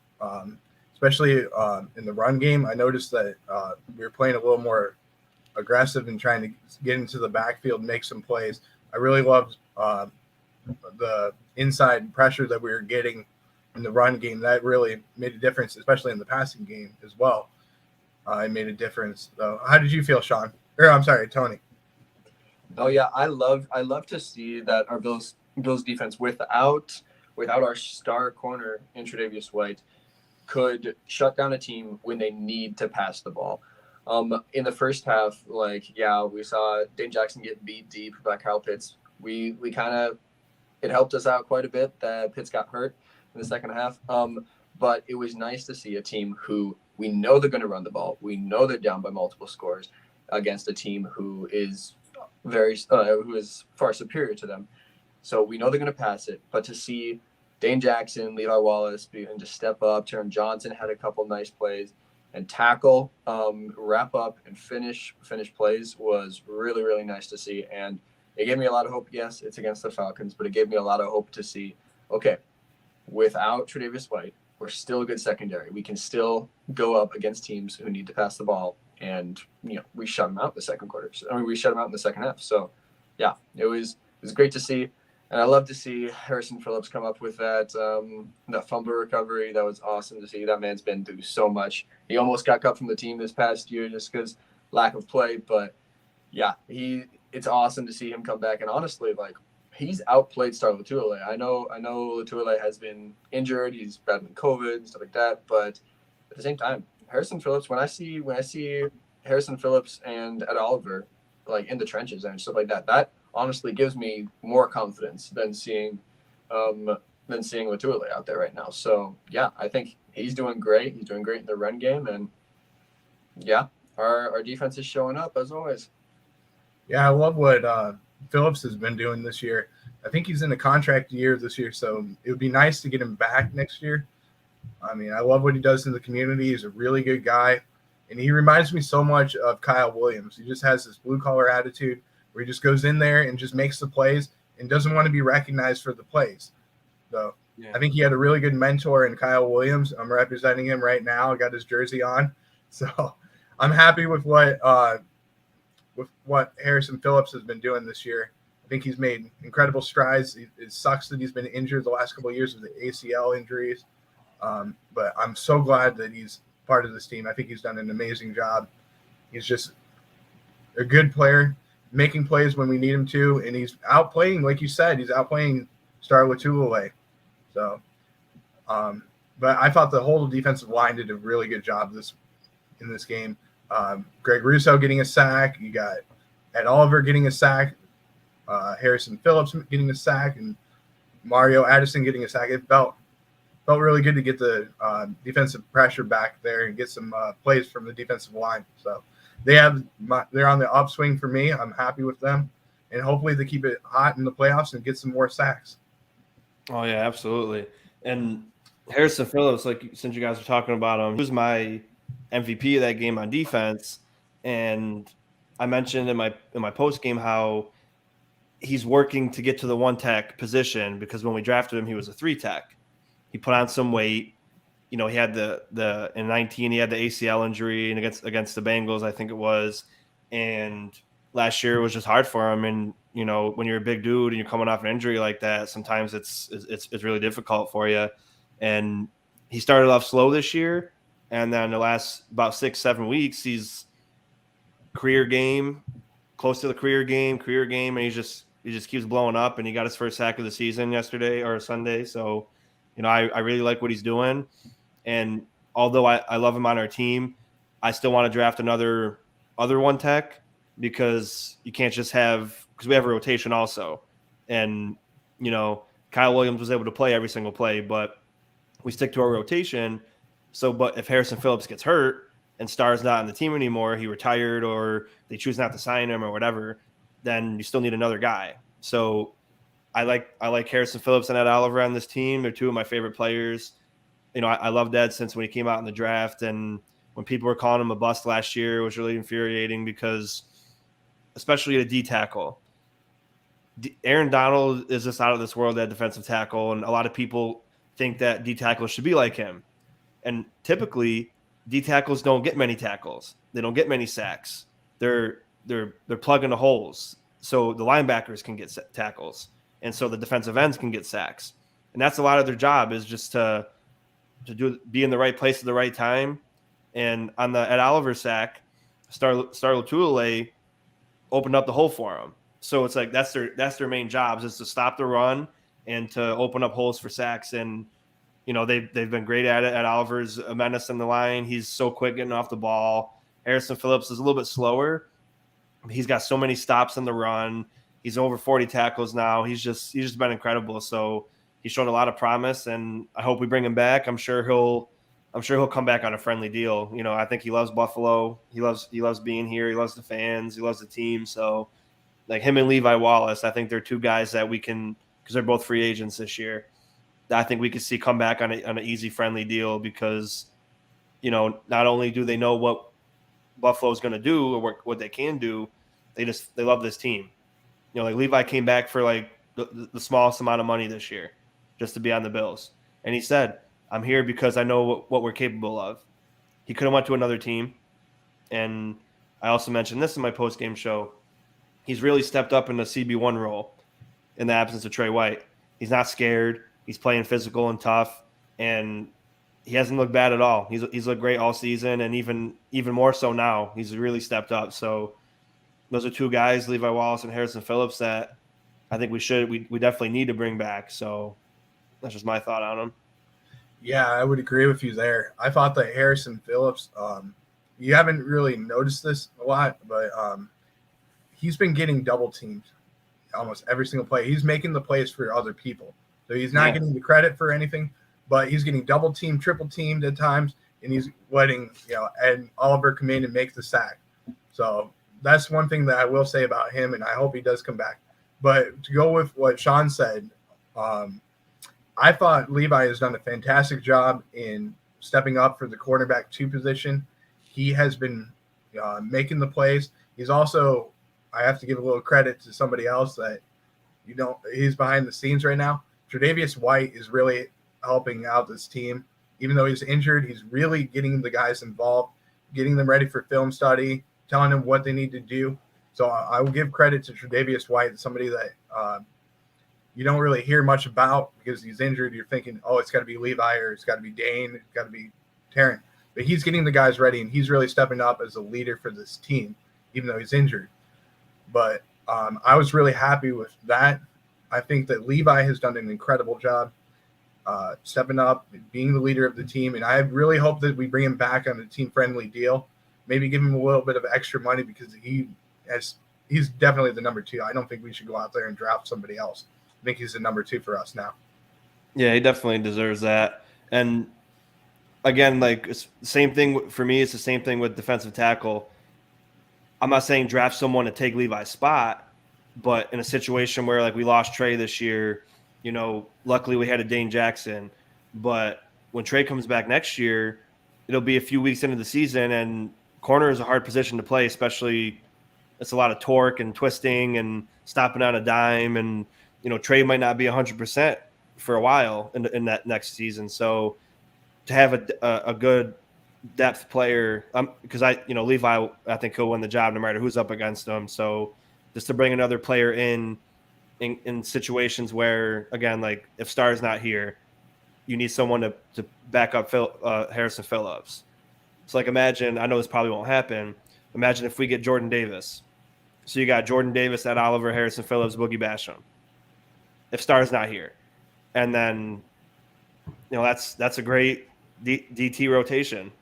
[SPEAKER 1] especially in the run game. I noticed that we were playing a little more aggressive and trying to get into the backfield and make some plays. I really loved the inside pressure that we were getting in the run game. That really made a difference, especially in the passing game as well. It made a difference. So how did you feel, Sean? Or I'm sorry, Tony.
[SPEAKER 3] Oh yeah, I love to see that our Bills defense without our star corner in Tre'Davious White could shut down a team when they need to pass the ball. In the first half, we saw Dane Jackson get beat deep by Kyle Pitts. We kind of, it helped us out quite a bit that Pitts got hurt in the second half. But it was nice to see a team who we know they're going to run the ball. We know they're down by multiple scores against a team who is who is far superior to them. So we know they're going to pass it, but to see Dane Jackson, Levi Wallace and just step up, Taron Johnson had a couple nice plays, and tackle, wrap up, and finish plays was really, really nice to see. And it gave me a lot of hope. Yes, it's against the Falcons, but it gave me a lot of hope to see, okay, without Tre'Davious White, we're still a good secondary. We can still go up against teams who need to pass the ball, and we shut them out in the second quarter. We shut them out in the second half. So, yeah, it was great to see. And I love to see Harrison Phillips come up with that fumble recovery. That was awesome to see. That man's been through so much. He almost got cut from the team this past year just because lack of play. But, yeah, it's awesome to see him come back. And honestly, he's outplayed Star Latuile. I know Latuile has been injured. He's battling COVID and stuff like that. But at the same time, Harrison Phillips, when I see Harrison Phillips and Ed Oliver in the trenches and stuff like that, that honestly gives me more confidence than seeing Latuile out there right now. So yeah, I think he's doing great. He's doing great in the run game, and yeah, our defense is showing up as always.
[SPEAKER 1] Yeah, I love what Phillips has been doing this year. I think he's in a contract year this year, so it would be nice to get him back next year. I mean, I love what he does in the community. He's a really good guy, and he reminds me so much of Kyle Williams. He just has this blue-collar attitude where he just goes in there and just makes the plays and doesn't want to be recognized for the plays. So yeah. I think he had a really good mentor in Kyle Williams. I'm representing him right now. I got his jersey on. So I'm happy with what Harrison Phillips has been doing this year. I think he's made incredible strides. It sucks that he's been injured the last couple of years with the ACL injuries. But I'm so glad that he's part of this team. I think he's done an amazing job. He's just a good player, making plays when we need him to, and he's outplaying, like you said, he's outplaying Star Latuile. So, but I thought the whole defensive line did a really good job in this game. Greg Russo getting a sack, you got Ed Oliver getting a sack, Harrison Phillips getting a sack, and Mario Addison getting a sack. It felt really good to get the defensive pressure back there and get some plays from the defensive line. So they're on the upswing for me. I'm happy with them, and hopefully they keep it hot in the playoffs and get some more sacks.
[SPEAKER 2] Oh yeah, absolutely. And Harrison Phillips, since you guys were talking about him, he was my MVP of that game on defense. And I mentioned in my post game how he's working to get to the 1-tech position, because when we drafted him, he was a 3-tech. He put on some weight. He had the in 19 he had the ACL injury and against the Bengals, I think it was. And last year was just hard for him. And when you're a big dude and you're coming off an injury like that, sometimes it's really difficult for you. And he started off slow this year, and then the last about 6-7 weeks, he's career game, close to the career game, and he just keeps blowing up. And he got his first sack of the season yesterday or Sunday. So, I really like what he's doing. And although I love him on our team, I still want to draft other 1-tech, because you can't just because we have a rotation also. And, Kyle Williams was able to play every single play, but we stick to our rotation. So, but if Harrison Phillips gets hurt, and Starr's not on the team anymore, he retired or they choose not to sign him or whatever, then you still need another guy. So I like Harrison Phillips and Ed Oliver on this team. They're two of my favorite players. I loved Ed since when he came out in the draft, and when people were calling him a bust last year, it was really infuriating because, especially at a D tackle, Aaron Donald is just out of this world at defensive tackle, and a lot of people think that D tackles should be like him. And typically, D tackles don't get many tackles. They don't get many sacks. They're plugging the holes so the linebackers can get tackles, and so the defensive ends can get sacks. And that's a lot of their job, is just to be in the right place at the right time. And on the Ed Oliver sack, Star Lotulelei opened up the hole for him. So it's like that's their main jobs, is to stop the run and to open up holes for sacks. And they've been great at it. Ed Oliver's a menace in the line. He's so quick getting off the ball. Harrison Phillips is a little bit slower. He's got so many stops in the run. He's over 40 tackles now. He's just been incredible. So he showed a lot of promise, and I hope we bring him back. I'm sure he'll come back on a friendly deal. I think he loves Buffalo. He loves being here. He loves the fans. He loves the team. So like him and Levi Wallace, I think they're two guys that we can, because they're both free agents this year, that I think we could see come back on an easy, friendly deal, because, not only do they know what Buffalo's going to do or what they can do, they love this team. Like Levi came back for like the smallest amount of money this year just to be on the Bills. And he said, I'm here because I know what we're capable of. He could have went to another team. And I also mentioned this in my post-game show. He's really stepped up in the CB1 role in the absence of Trey White. He's not scared. He's playing physical and tough, and he hasn't looked bad at all. He's looked great all season, and even more so now. He's really stepped up. So those are two guys, Levi Wallace and Harrison Phillips, that I think we definitely need to bring back. So that's just my thought on them.
[SPEAKER 1] Yeah, I would agree with you there. I thought that Harrison Phillips, you haven't really noticed this a lot, but he's been getting double teamed almost every single play. He's making the plays for other people. So he's not getting the credit for anything, but he's getting double teamed, triple teamed at times, and he's letting Ed Oliver come in and make the sack. So that's one thing that I will say about him, and I hope he does come back. But to go with what Sean said, I thought Levi has done a fantastic job in stepping up for the quarterback 2 position. He has been making the plays. He's also, I have to give a little credit to somebody else that he's behind the scenes right now. Tre'Davious White is really helping out this team. Even though he's injured, he's really getting the guys involved, getting them ready for film study, telling them what they need to do. So I will give credit to Tre'Davious White, somebody that you don't really hear much about because he's injured. You're thinking, oh, it's got to be Levi or it's got to be Dane, it's got to be Tarrant. But he's getting the guys ready, and he's really stepping up as a leader for this team, even though he's injured. But I was really happy with that. I think that Levi has done an incredible job stepping up and being the leader of the team. And I really hope that we bring him back on a team-friendly deal, maybe give him a little bit of extra money, because he's definitely the number 2. I don't think we should go out there and draft somebody else. I think he's the number 2 for us now.
[SPEAKER 2] Yeah, he definitely deserves that. And again, like, it's the same thing for me. It's the same thing with defensive tackle. I'm not saying draft someone to take Levi's spot, but in a situation where, like, we lost Trey this year, luckily we had a Dane Jackson. But when Trey comes back next year, it'll be a few weeks into the season, and corner is a hard position to play, especially it's a lot of torque and twisting and stopping on a dime. And, Trey might not be 100% for a while in that next season. So to have a good depth player, because Levi, I think he'll win the job no matter who's up against him. So just to bring another player in situations where, again, like if Starr's not here, you need someone to back up Harrison Phillips. So like imagine, I know this probably won't happen, imagine if we get Jordan Davis. So you got Jordan Davis, Ed Oliver, Harrison Phillips, Boogie Basham. If Starr's not here. And then, that's a great DT rotation.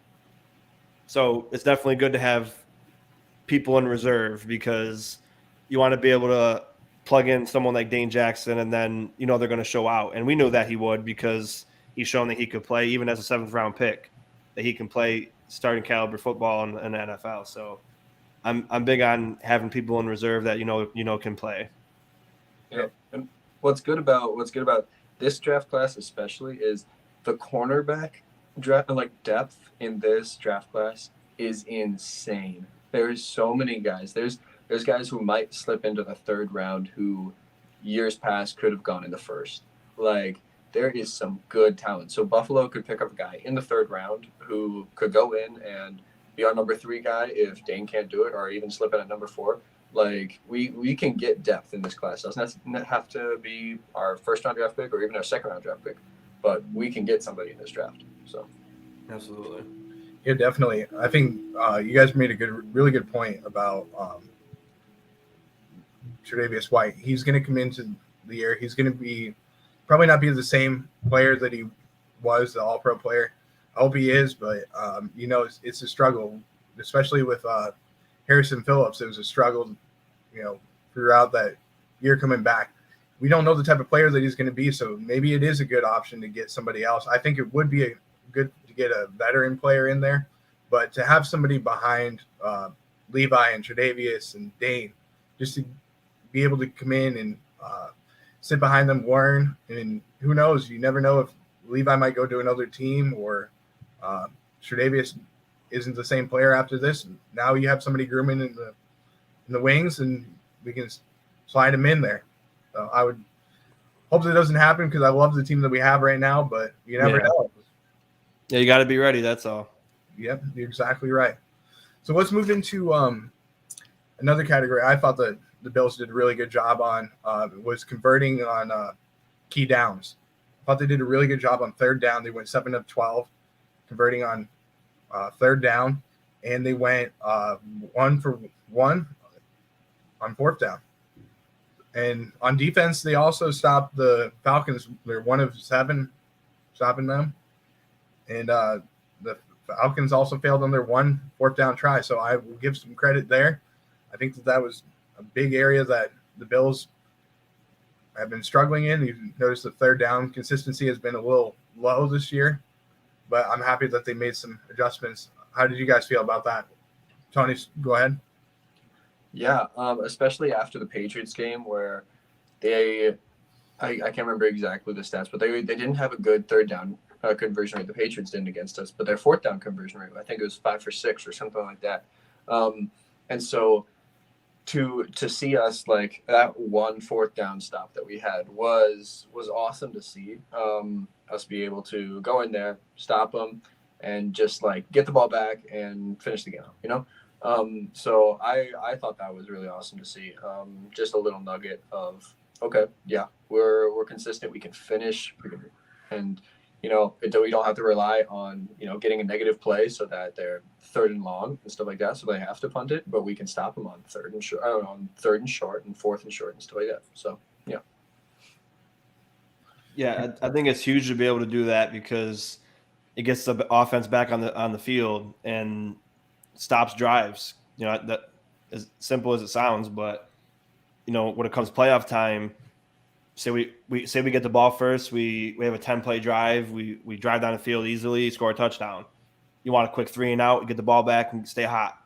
[SPEAKER 2] So it's definitely good to have people in reserve, because you want to be able to plug in someone like Dane Jackson, and then they're going to show out. And we knew that he would, because he's shown that he could play even as a 7th round pick, that he can play starting caliber football in the NFL. So I'm big on having people in reserve that can play.
[SPEAKER 3] Yeah. And what's good about this draft class especially is the cornerback draft, like depth in this draft class is insane. There's so many guys. There's guys who might slip into the third round who years past could have gone in the first. Like there is some good talent. So Buffalo could pick up a guy in the third round who could go in and be our number 3 guy if Dane can't do it, or even slip in at number 4. Like we can get depth in this class. It doesn't have to be our first round draft pick or even our second round draft pick, but we can get somebody in this draft. So
[SPEAKER 2] absolutely.
[SPEAKER 1] Yeah, definitely. I think you guys made a really good point about Tre'Davious White. He's going to come into the year. He's going to probably not be the same player that he was, the All-Pro player. I hope he is, but it's a struggle, especially with Harrison Phillips. It was a struggle, throughout that year coming back. We don't know the type of player that he's going to be, so maybe it is a good option to get somebody else. I think it would be good to get a veteran player in there, but to have somebody behind Levi and Tre'Davious and Dane, just to be able to come in and sit behind them, learn, and who knows? You never know if Levi might go to another team or Tre'Davious isn't the same player after this. Now you have somebody grooming in the wings, and we can slide him in there. So I would hope that doesn't happen because I love the team that we have right now, but you never know.
[SPEAKER 2] Yeah, you got to be ready. That's all.
[SPEAKER 1] Yep, you're exactly right. So let's move into another category I thought that the Bills did a really good job on was converting on key downs. I thought they did a really good job on third down. They went 7 of 12, converting on third down, and they went 1 for 1 on fourth down. And on defense, they also stopped the Falcons. They're 1 of 7 stopping them. And the Falcons also failed on their 1 fourth down try. So I will give some credit there. I think that was a big area that the Bills have been struggling in. You've noticed the third down consistency has been a little low this year, but I'm happy that they made some adjustments. How did you guys feel about that? Tony, go ahead.
[SPEAKER 3] Yeah, especially after the Patriots game where I can't remember exactly the stats, but they didn't have a good third down conversion rate. The Patriots didn't against us, but their fourth down conversion rate, I think it was 5 for 6 or something like that. And so to see us like that 1 fourth down stop that we had was awesome to see. Us be able to go in there, stop them, and just like get the ball back and finish the game out, So I thought that was really awesome to see. Just a little nugget of, okay, yeah, we're consistent. We can finish, and we don't have to rely on getting a negative play so that they're third and long and stuff like that. So they have to punt it, but we can stop them on third and short and fourth and short and stuff like that. So yeah.
[SPEAKER 2] Yeah, I think it's huge to be able to do that because it gets the offense back on the field and stops drives. That as simple as it sounds, but when it comes playoff time, say we get the ball first, we have a 10-play drive, we drive down the field easily, score a touchdown. You want a quick 3 and out, get the ball back and stay hot.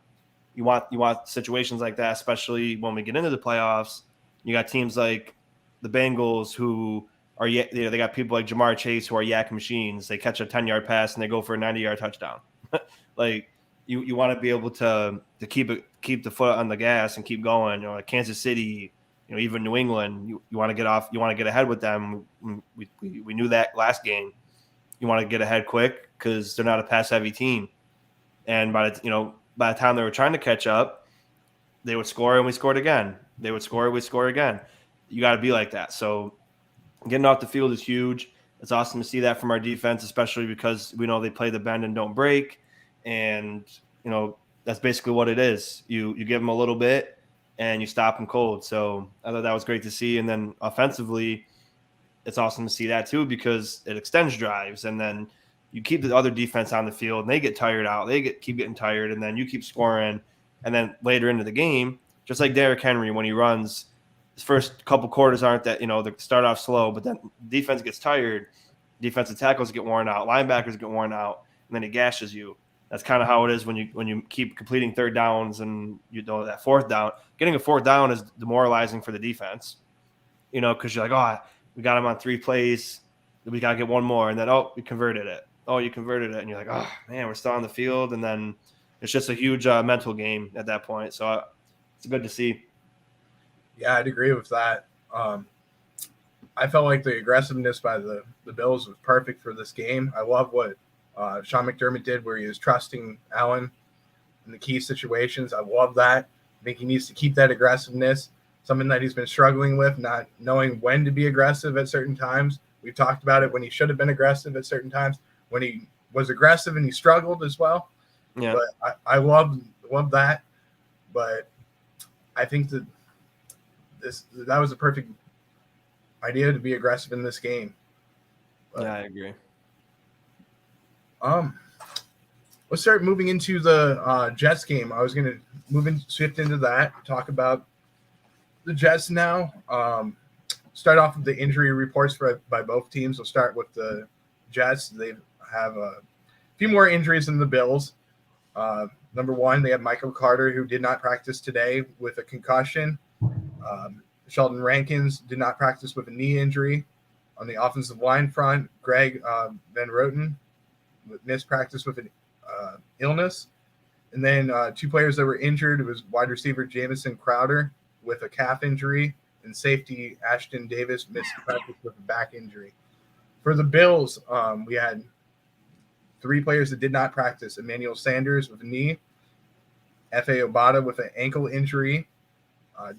[SPEAKER 2] You want situations like that, especially when we get into the playoffs. You got teams like the Bengals who are they got people like Jamar Chase who are yak machines. They catch a 10-yard pass and they go for a 90-yard touchdown. Like you want to be able to keep the foot on the gas and keep going. Like Kansas City, even New England, you want to get off, you want to get ahead with them. We knew that last game. You want to get ahead quick because they're not a pass heavy team. And by the time they were trying to catch up, they would score and we scored again. They would score, we score again. You got to be like that. So getting off the field is huge. It's awesome to see that from our defense, especially because we know they play the bend and don't break. And, that's basically what it is. You give them a little bit and you stop them cold. So I thought that was great to see. And then offensively, it's awesome to see that too because it extends drives. And then you keep the other defense on the field and they get tired out. They keep getting tired and then you keep scoring. And then later into the game, just like Derrick Henry when he runs, his first couple quarters aren't that, they start off slow, but then defense gets tired. Defensive tackles get worn out. Linebackers get worn out. And then it gashes you. That's kind of how it is when you keep completing third downs and that fourth down. Getting a fourth down is demoralizing for the defense, because you're like, oh, we got him on 3 plays, we got to get one more, and then we converted it. Oh, you converted it, and you're like, oh man, we're still on the field, and then it's just a huge mental game at that point. So it's good to see.
[SPEAKER 1] Yeah, I'd agree with that. I felt like the aggressiveness by the Bills was perfect for this game. I love what Sean McDermott did, where he was trusting Allen in the key situations. I love that. I think he needs to keep that aggressiveness, something that he's been struggling with, not knowing when to be aggressive at certain times. We've talked about it when he should have been aggressive at certain times, when he was aggressive and he struggled as well.
[SPEAKER 2] Yeah.
[SPEAKER 1] But I love that. But I think that that was a perfect idea to be aggressive in this game. But,
[SPEAKER 2] yeah, I agree.
[SPEAKER 1] Let's start moving into the Jets game. I was going to shift into that, talk about the Jets now. Start off with the injury reports by both teams. We'll start with the Jets. They have a few more injuries than the Bills. Number one, they have Michael Carter, who did not practice today with a concussion. Sheldon Rankins did not practice with a knee injury. On the offensive line front, Greg Van Roten missed practice with an illness. And then 2 players that were injured. It was wide receiver Jamison Crowder with a calf injury, and safety Ashton Davis missed practice with a back injury. For the Bills, we had 3 players that did not practice: Emmanuel Sanders with a knee, F.A. Obata with an ankle injury,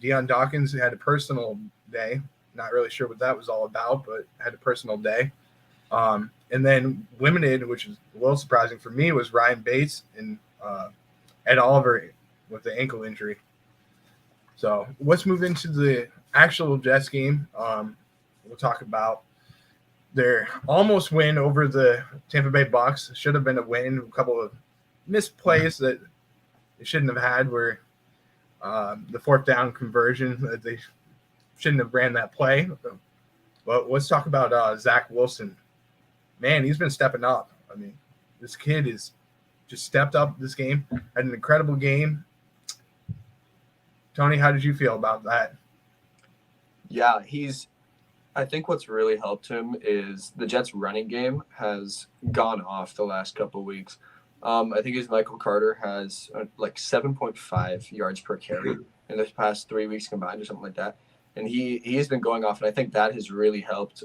[SPEAKER 1] Deion Dawkins had a personal day. Not really sure what that was all about, but had a personal day. And then limited, which is a little surprising for me, was Ryan Bates and Ed Oliver with the ankle injury. So let's move into the actual Jets game. We'll talk about their almost win over the Tampa Bay Bucks. Should have been a win. A couple of missed plays that they shouldn't have had were the 4th down conversion. That they shouldn't have ran that play. But let's talk about Zach Wilson. Man, he's been stepping up. I mean, this kid is just stepped up this game. Had an incredible game. Tony, how did you feel about that?
[SPEAKER 3] Yeah, I think what's really helped him is the Jets' running game has gone off the last couple of weeks. I think his Michael Carter has like 7.5 yards per carry in the past 3 weeks combined or something like that. And he has been going off, and I think that has really helped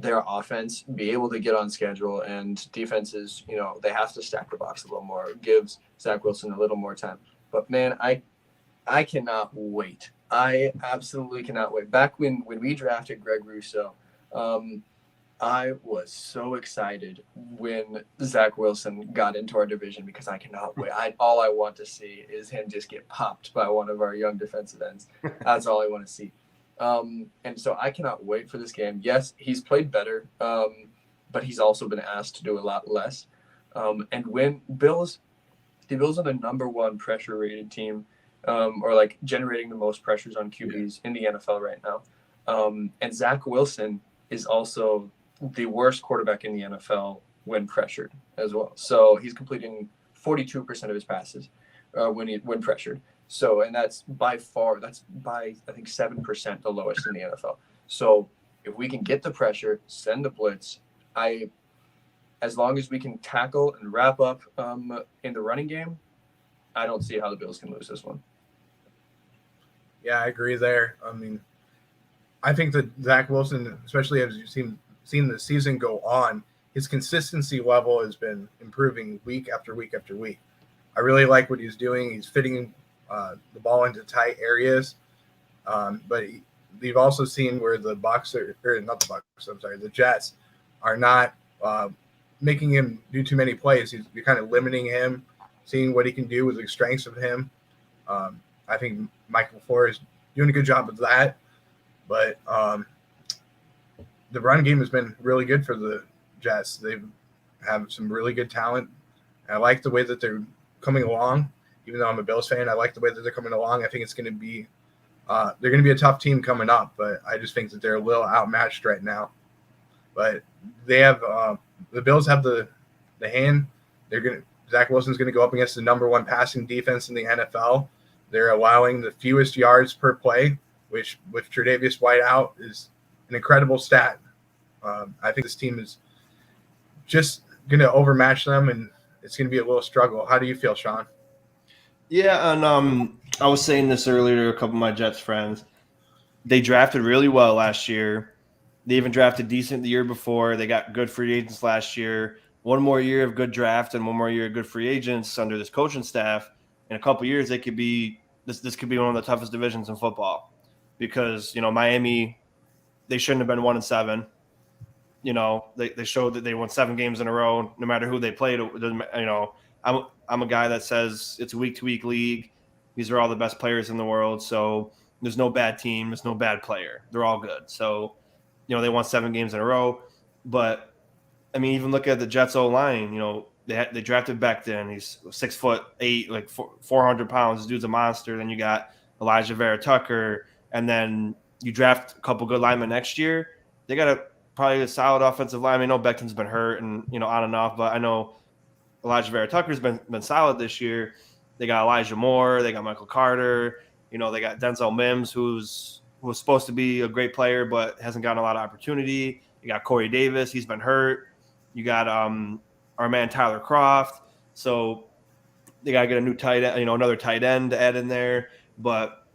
[SPEAKER 3] their offense be able to get on schedule, and defenses, they have to stack the box a little more. It gives Zach Wilson a little more time. But, man, I cannot wait. I absolutely cannot wait. Back when we drafted Greg Rousseau, I was so excited when Zach Wilson got into our division because I cannot wait. All I want to see is him just get popped by one of our young defensive ends. That's all I want to see. And so I cannot wait for this game. Yes, he's played better, but he's also been asked to do a lot less. And when the Bills are the number 1 pressure rated team, or like generating the most pressures on QBs in the NFL right now. And Zach Wilson is also the worst quarterback in the NFL when pressured as well. So he's completing 42% of his passes when pressured. So, and that's by I think 7% the lowest in the NFL. So if we can get the pressure, send the blitz, as long as we can tackle and wrap up in the running game, I don't see how the Bills can lose this one.
[SPEAKER 1] Yeah, I agree there. I mean, I think that Zach Wilson, especially as you've seen the season go on, his consistency level has been improving week after week after week. I really like what he's doing. He's fitting the ball into tight areas. But we've also seen where the the Jets are not making him do too many plays. You're kind of limiting him, seeing what he can do with the strengths of him. I think Michael LaFleur is doing a good job of that. But the run game has been really good for the Jets. They have some really good talent. I like the way that they're coming along. Even though I'm a Bills fan, I like the way that they're coming along. I think it's going to be they're going to be a tough team coming up, but I just think that they're a little outmatched right now. But they have the Bills have the hand. They're going to Zach Wilson's going to go up against the number one passing defense in the NFL. They're allowing the fewest yards per play, which with Tre'Davious White out is an incredible stat. I think this team is just going to overmatch them, and it's going to be a little struggle. How do you feel, Sean?
[SPEAKER 2] Yeah, and I was saying this earlier to a couple of my Jets friends. They drafted really well last year. They even drafted decent the year before. They got good free agents last year. One more year of good draft and one more year of good free agents under this coaching staff. In a couple of years, they could be this could be one of the toughest divisions in football, because Miami, they shouldn't have been 1-7. They showed that they won 7 games in a row, no matter who they played. I'm a guy that says it's a week-to-week league. These are all the best players in the world, so there's no bad team, there's no bad player. They're all good. So, they won 7 games in a row. But I mean, even look at the Jets O-line. They drafted Becton. He's 6'8", like 400 pounds. This dude's a monster. Then you got Elijah Vera Tucker, and then you draft a couple good linemen next year. They got probably a solid offensive line. I know Becton's been hurt and on and off, but I know Elijah Vera Tucker's been solid this year. They got Elijah Moore. They got Michael Carter. They got Denzel Mims, who was supposed to be a great player but hasn't gotten a lot of opportunity. You got Corey Davis. He's been hurt. You got our man Tyler Kroft. So they got to get a new tight end, another tight end to add in there. But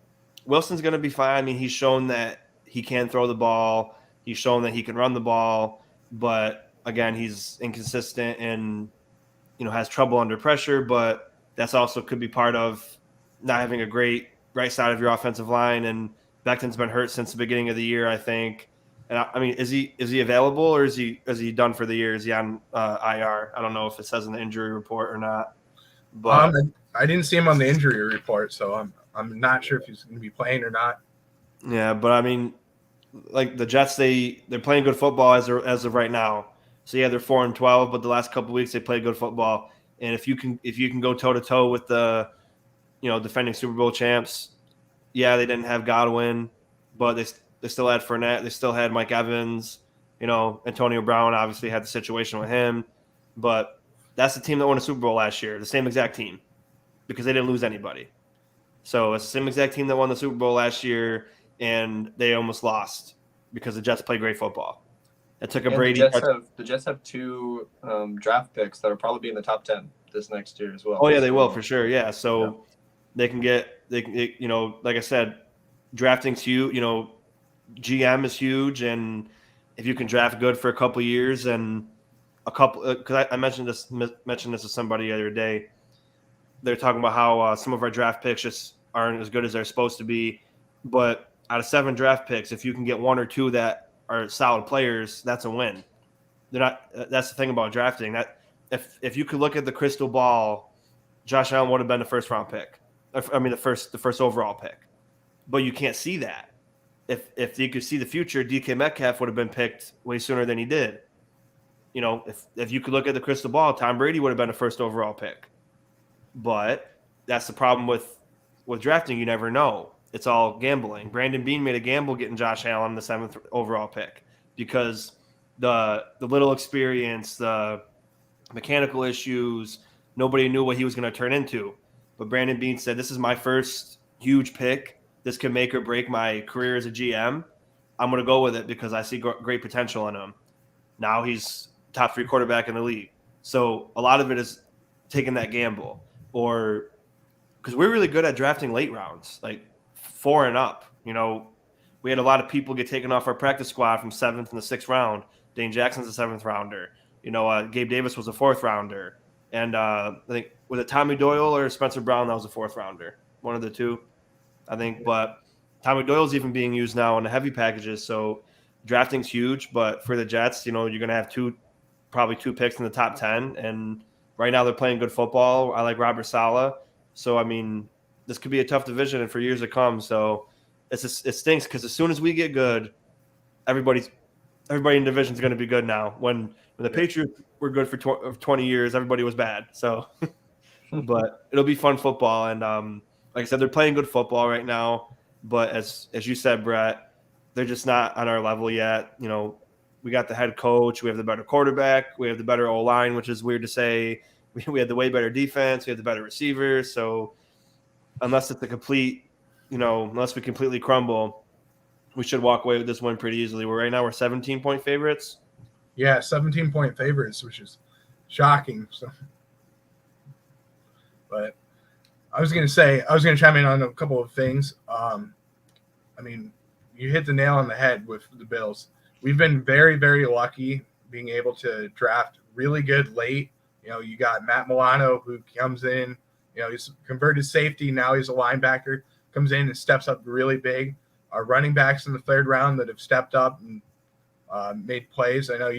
[SPEAKER 2] Wilson's going to be fine. I mean, he's shown that he can throw the ball. He's shown that he can run the ball. But, again, he's inconsistent and, has trouble under pressure. But that's also could be part of not having a great right side of your offensive line. And Becton's been hurt since the beginning of the year, I think. And I mean, is he available, or is he done for the year? Is he on IR? I don't know if it says in the injury report or not. But
[SPEAKER 1] I didn't see him on the injury report, so I'm not sure if he's going to be playing or not.
[SPEAKER 2] Yeah, but I mean, like the Jets, they're playing good football as of right now. So yeah, they're 4-12, but the last couple of weeks they played good football. And if you can go toe to toe with the defending Super Bowl champs, yeah, they didn't have Godwin, but they still had Fournette. They still had Mike Evans. Antonio Brown obviously had the situation with him. But that's the team that won a Super Bowl last year, the same exact team, because they didn't lose anybody. So it's the same exact team that won the Super Bowl last year, and they almost lost because the Jets played great football. It took a Brady.
[SPEAKER 3] The Jets have 2 draft picks that will probably be in the top 10 this next year as well.
[SPEAKER 2] Oh, yeah, they will for sure, yeah. So they can like I said, drafting's huge. GM is huge, and if you can draft good for a couple of years and a couple, because I mentioned this to somebody the other day. They're talking about how some of our draft picks just aren't as good as they're supposed to be, but out of 7 draft picks, if you can get 1 or 2 that are solid players, that's a win. They're not. That's the thing about drafting. That if you could look at the crystal ball, Josh Allen would have been the first round pick. I mean, the first overall pick, but you can't see that. If you could see the future, DK Metcalf would have been picked way sooner than he did. If you could look at the crystal ball, Tom Brady would have been a first overall pick. But that's the problem with drafting. You never know. It's all gambling. Brandon Beane made a gamble getting Josh Allen the 7th overall pick because the little experience, the mechanical issues, nobody knew what he was going to turn into. But Brandon Beane said, "This is my first huge pick. This can make or break my career as a GM. I'm going to go with it because I see great potential in him." Now he's top 3 quarterback in the league. So a lot of it is taking that gamble, or because we're really good at drafting late rounds, like 4 and up. We had a lot of people get taken off our practice squad from 7th and the 6th round. Dane Jackson's a 7th rounder. Gabe Davis was a 4th rounder. And I think, was it Tommy Doyle or Spencer Brown that was a 4th rounder? One of the two, I think. But Tommy Doyle's even being used now in the heavy packages. So drafting's huge. But for the Jets, you're going to have probably 2 picks in the top 10. And right now they're playing good football. I like Robert Saleh. So, I mean, this could be a tough division and for years to come. So it stinks because as soon as we get good, everybody in the division is going to be good now. When the Patriots were good for 20 years, everybody was bad. So, but it'll be fun football. And like I said, they're playing good football right now. But as you said, Brett, they're just not on our level yet. We got the head coach. We have the better quarterback. We have the better O-line, which is weird to say. we had the way better defense, we had the better receivers. So unless it's a complete, unless we completely crumble, we should walk away with this win pretty easily. Right now we're 17-point favorites.
[SPEAKER 1] Yeah, 17-point favorites, which is shocking. So, but I was going to chime in on a couple of things. I mean, you hit the nail on the head with the Bills. We've been very, very lucky being able to draft really good late. You got Matt Milano, who comes in, he's converted safety. Now he's a linebacker, comes in and steps up really big. Our running backs in the third round that have stepped up and made plays. I know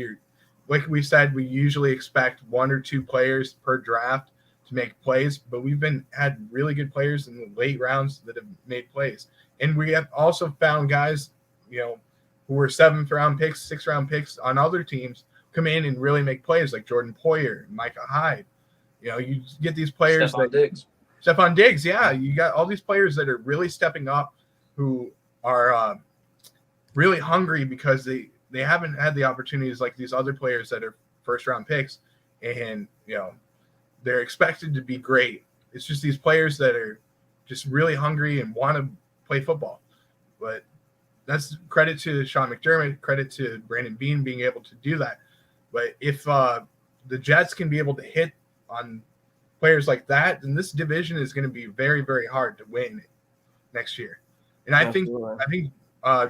[SPEAKER 1] like we said, we usually expect 1 or 2 players per draft to make plays, but we've had really good players in the late rounds that have made plays. And we have also found guys, who were 7th round picks, 6th round picks on other teams come in and really make plays, like Jordan Poyer, Micah Hyde. You get these players. Stephon Diggs, yeah. You got all these players that are really stepping up who are really hungry because they haven't had the opportunities like these other players that are first-round picks. And, they're expected to be great. It's just these players that are just really hungry and want to play football. But that's credit to Sean McDermott, credit to Brandon Beane being able to do that. But if the Jets can be able to hit on players like that, then this division is going to be very, very hard to win next year. And I think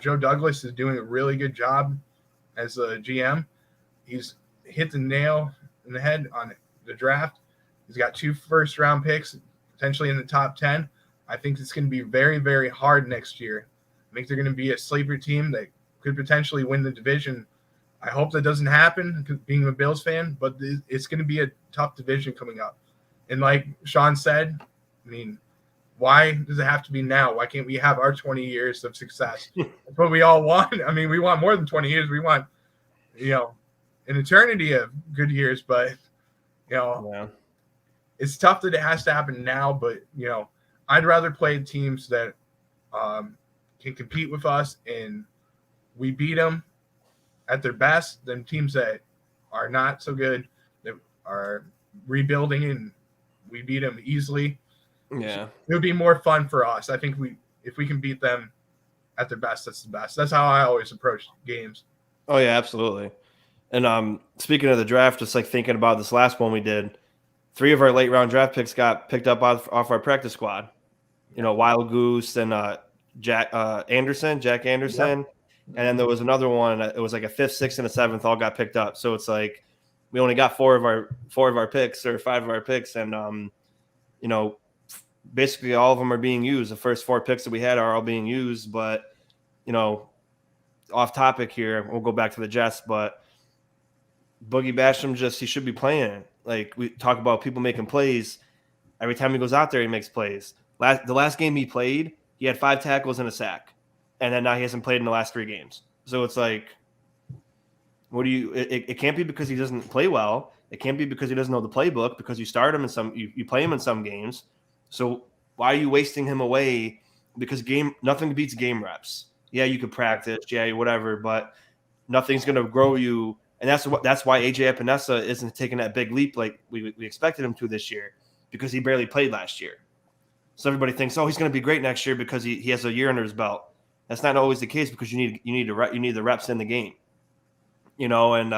[SPEAKER 1] Joe Douglas is doing a really good job as a GM. He's hit the nail in the head on the draft. He's got 2 first-round picks, potentially in the top 10. I think it's going to be very, very hard next year. I think they're going to be a sleeper team that could potentially win the division. I hope that doesn't happen, being a Bills fan, but it's going to be a tough division coming up. And like Sean said, I mean, why does it have to be now? Why can't we have our 20 years of success? That's what we all want. I mean, we want more than 20 years. We want, an eternity of good years, but, it's tough that it has to happen now. But, I'd rather play teams that can compete with us and we beat them at their best than teams that are not so good, that are rebuilding and we beat them easily.
[SPEAKER 2] Yeah,
[SPEAKER 1] it would be more fun for us. I think if we can beat them at their best, that's the best. That's how I always approach games.
[SPEAKER 2] Oh yeah, absolutely. And speaking of the draft, just like thinking about this last one we did, 3 of our late round draft picks got picked up off our practice squad. Wild Goose and Jack Anderson. Yep. And then there was another one. It was like a 5th, 6th, and a 7th all got picked up. So it's like we only got 4 of our picks or 5 of our picks, and basically all of them are being used. The first 4 picks that we had are all being used. But off topic here, we'll go back to the Jets, but Boogie Basham he should be playing. Like we talk about people making plays. Every time he goes out there, he makes plays. The last game he played, he had 5 tackles and a sack. And then now he hasn't played in the last 3 games. So it's like, it can't be because he doesn't play well. It can't be because he doesn't know the playbook, because you start him you play him in some games. So why are you wasting him away? Because nothing beats game reps. Yeah, you could practice, yeah, whatever, but nothing's going to grow you. And that's why AJ Epinesa isn't taking that big leap like we expected him to this year, because he barely played last year. So everybody thinks, he's going to be great next year because he has a year under his belt. That's not always the case, because you need the reps in the game. And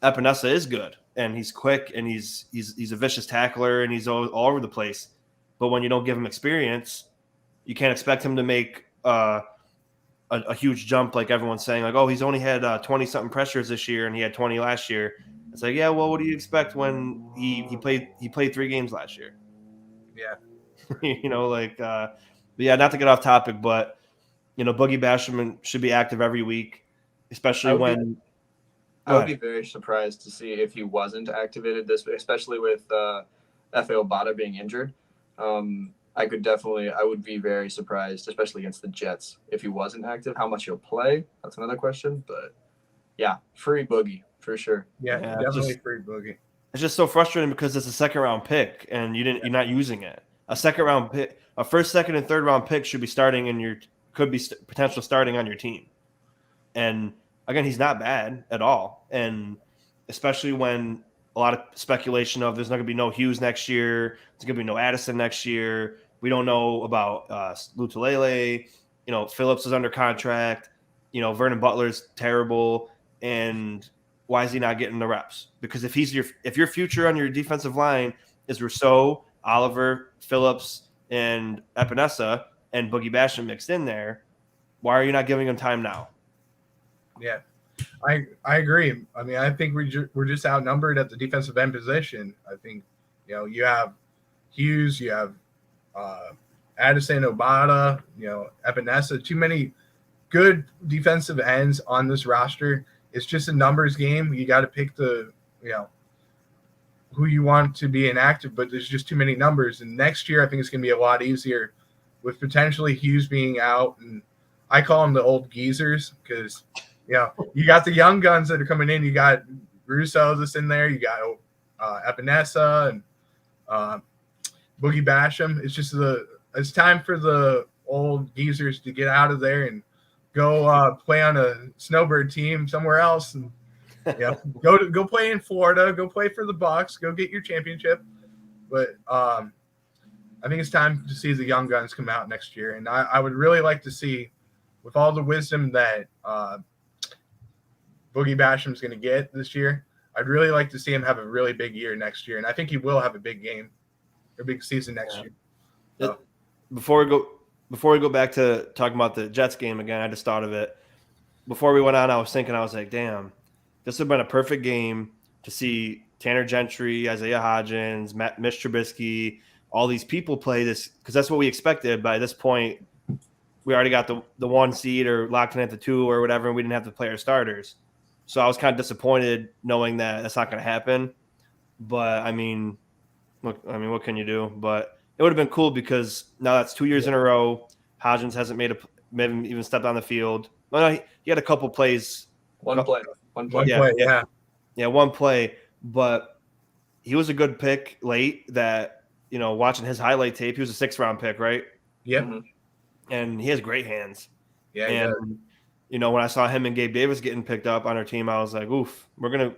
[SPEAKER 2] Epinesa is good, and he's quick, and he's a vicious tackler, and he's all over the place. But when you don't give him experience, you can't expect him to make a huge jump like everyone's saying. Like, he's only had 20-something pressures this year, and he had 20 last year. It's like, yeah, well, what do you expect when he played 3 games last year?
[SPEAKER 1] Yeah.
[SPEAKER 2] But yeah, not to get off topic, but Boogie Basham should be active every week, especially when.
[SPEAKER 3] I would be very surprised to see if he wasn't activated this week, especially with F.A. Obata being injured. I would be very surprised, especially against the Jets, if he wasn't active. How much he'll play, that's another question. But yeah, free Boogie for sure.
[SPEAKER 1] Yeah, definitely free Boogie.
[SPEAKER 2] It's just so frustrating because it's a 2nd round pick and you're not using it. A 2nd round pick, a 1st, 2nd, and 3rd round pick should be starting potential starting on your team. And again, he's not bad at all. And especially when a lot of speculation of there's not going to be no Hughes next year. There's going to be no Addison next year. We don't know about Lutulele. Phillips is under contract. Vernon Butler's terrible. And why is he not getting the reps? Because if your future on your defensive line is Rousseau, Oliver, Phillips, and Epinesa, and Boogie Basham mixed in there, why are you not giving him time now?
[SPEAKER 1] Yeah, I agree. I mean, I think we're just outnumbered at the defensive end position. I think, you have Hughes, you have Addison, Obata, Epinesa, too many good defensive ends on this roster. It's just a numbers game. You got to pick who you want to be inactive, but there's just too many numbers. And next year, I think it's going to be a lot easier with potentially Hughes being out. And I call them the old geezers because, you got the young guns that are coming in. You got Russo that's in there. You got Epinesa and Boogie Basham. It's time for the old geezers to get out of there and go play on a snowbird team somewhere else, and go play in Florida, go play for the Bucks, go get your championship. But I think it's time to see the young guns come out next year, and I would really like to see, with all the wisdom that Boogie Basham's going to get this year, I'd really like to see him have a really big year next year, and I think he will have a big game or big season next year. So.
[SPEAKER 2] Before we go back to talking about the Jets game again, I just thought of it. Before we went on, I was like, damn, this would have been a perfect game to see Tanner Gentry, Isaiah Hodgins, Mitch Trubisky, all these people play this, because that's what we expected. By this point, we already got the 1 seed or locked in at the 2 or whatever, and we didn't have to play our starters. So I was kind of disappointed knowing that that's not going to happen. But, what can you do? But it would have been cool because now that's 2 years in a row. Hodgins hasn't made even stepped on the field. Well, no, he had a couple plays.
[SPEAKER 3] One play.
[SPEAKER 1] Yeah,
[SPEAKER 2] one play. But he was a good pick late that, watching his highlight tape, he was a 6th-round pick, right?
[SPEAKER 1] Yep.
[SPEAKER 2] Mm-hmm. And he has great hands.
[SPEAKER 1] Yeah,
[SPEAKER 2] and, when I saw him and Gabe Davis getting picked up on our team, I was like, oof, we're gonna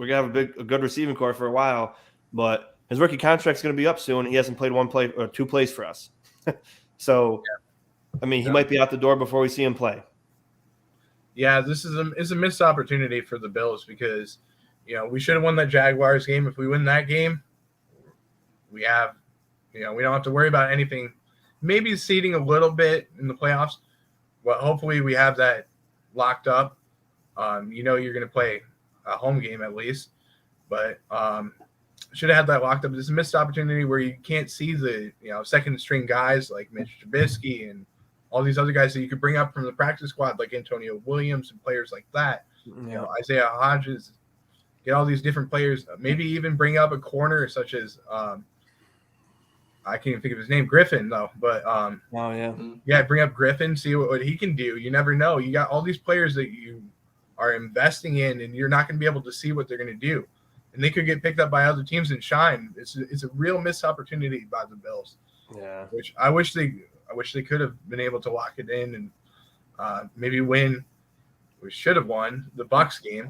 [SPEAKER 2] have a good receiving core for a while. But his rookie contract's going to be up soon. He hasn't played 1 play or 2 plays for us. So, he might be out the door before we see him play.
[SPEAKER 1] Yeah, this is a missed opportunity for the Bills because, we should have won that Jaguars game. If we win that game, we have, we don't have to worry about anything. Maybe seeding a little bit in the playoffs, but hopefully we have that locked up. You're going to play a home game at least, but should have had that locked up. It's a missed opportunity where you can't see the second string guys like Mitch Trubisky and all these other guys that you could bring up from the practice squad like Antonio Williams and players like that.
[SPEAKER 2] Yeah.
[SPEAKER 1] Isaiah Hodgins, get all these different players. Maybe even bring up a corner such as I can't even think of his name, Griffin though. But bring up Griffin, see what he can do. You never know. You got all these players that you are investing in, and you're not going to be able to see what they're going to do. And they could get picked up by other teams and shine. It's a real missed opportunity by the Bills.
[SPEAKER 2] Yeah.
[SPEAKER 1] Which I wish they could have been able to lock it in and maybe win. We should have won the Bucks game.